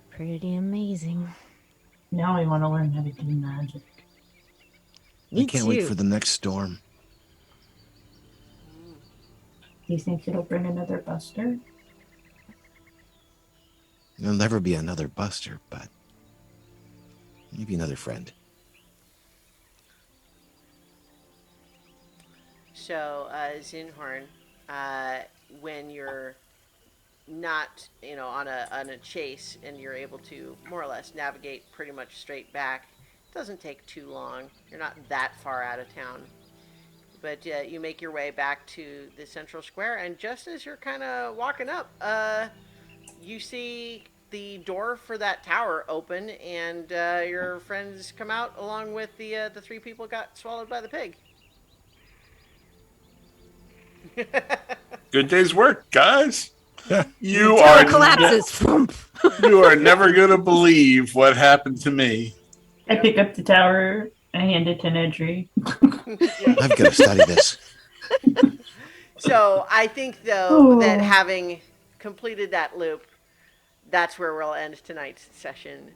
Pretty amazing. Now I want to learn how to do magic. Me I can't too. wait for the next storm. Do you think it'll bring another Buster? There'll never be another Buster, but maybe another friend. So, Zinhorn, when you're not, on a chase and you're able to more or less navigate pretty much straight back, it doesn't take too long. You're not that far out of town. But you make your way back to the central square, and just as you're kind of walking up, you see the door for that tower open, and your friends come out along with the 3 people got swallowed by the pig. Good day's work, guys. You Tower are collapses. Vroom. you are never gonna believe what happened to me. I pick up the tower, I hand it to Nedry. I've got to study this. So I think, though, that Oh. having completed that loop, that's where we'll end tonight's session.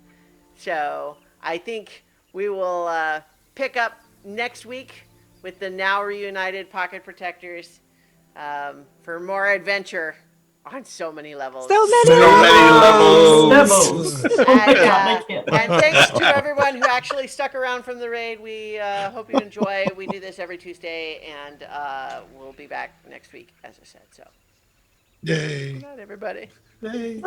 So I think we will pick up next week with the now reunited Pocket Protectors for more adventure on so many levels. So many. So many levels. Snubbles. And, I can't. and thanks to everyone who actually stuck around from the raid. We hope you enjoy. We do this every Tuesday, and we'll be back next week, as I said. So, Yay. good night, everybody. Yay.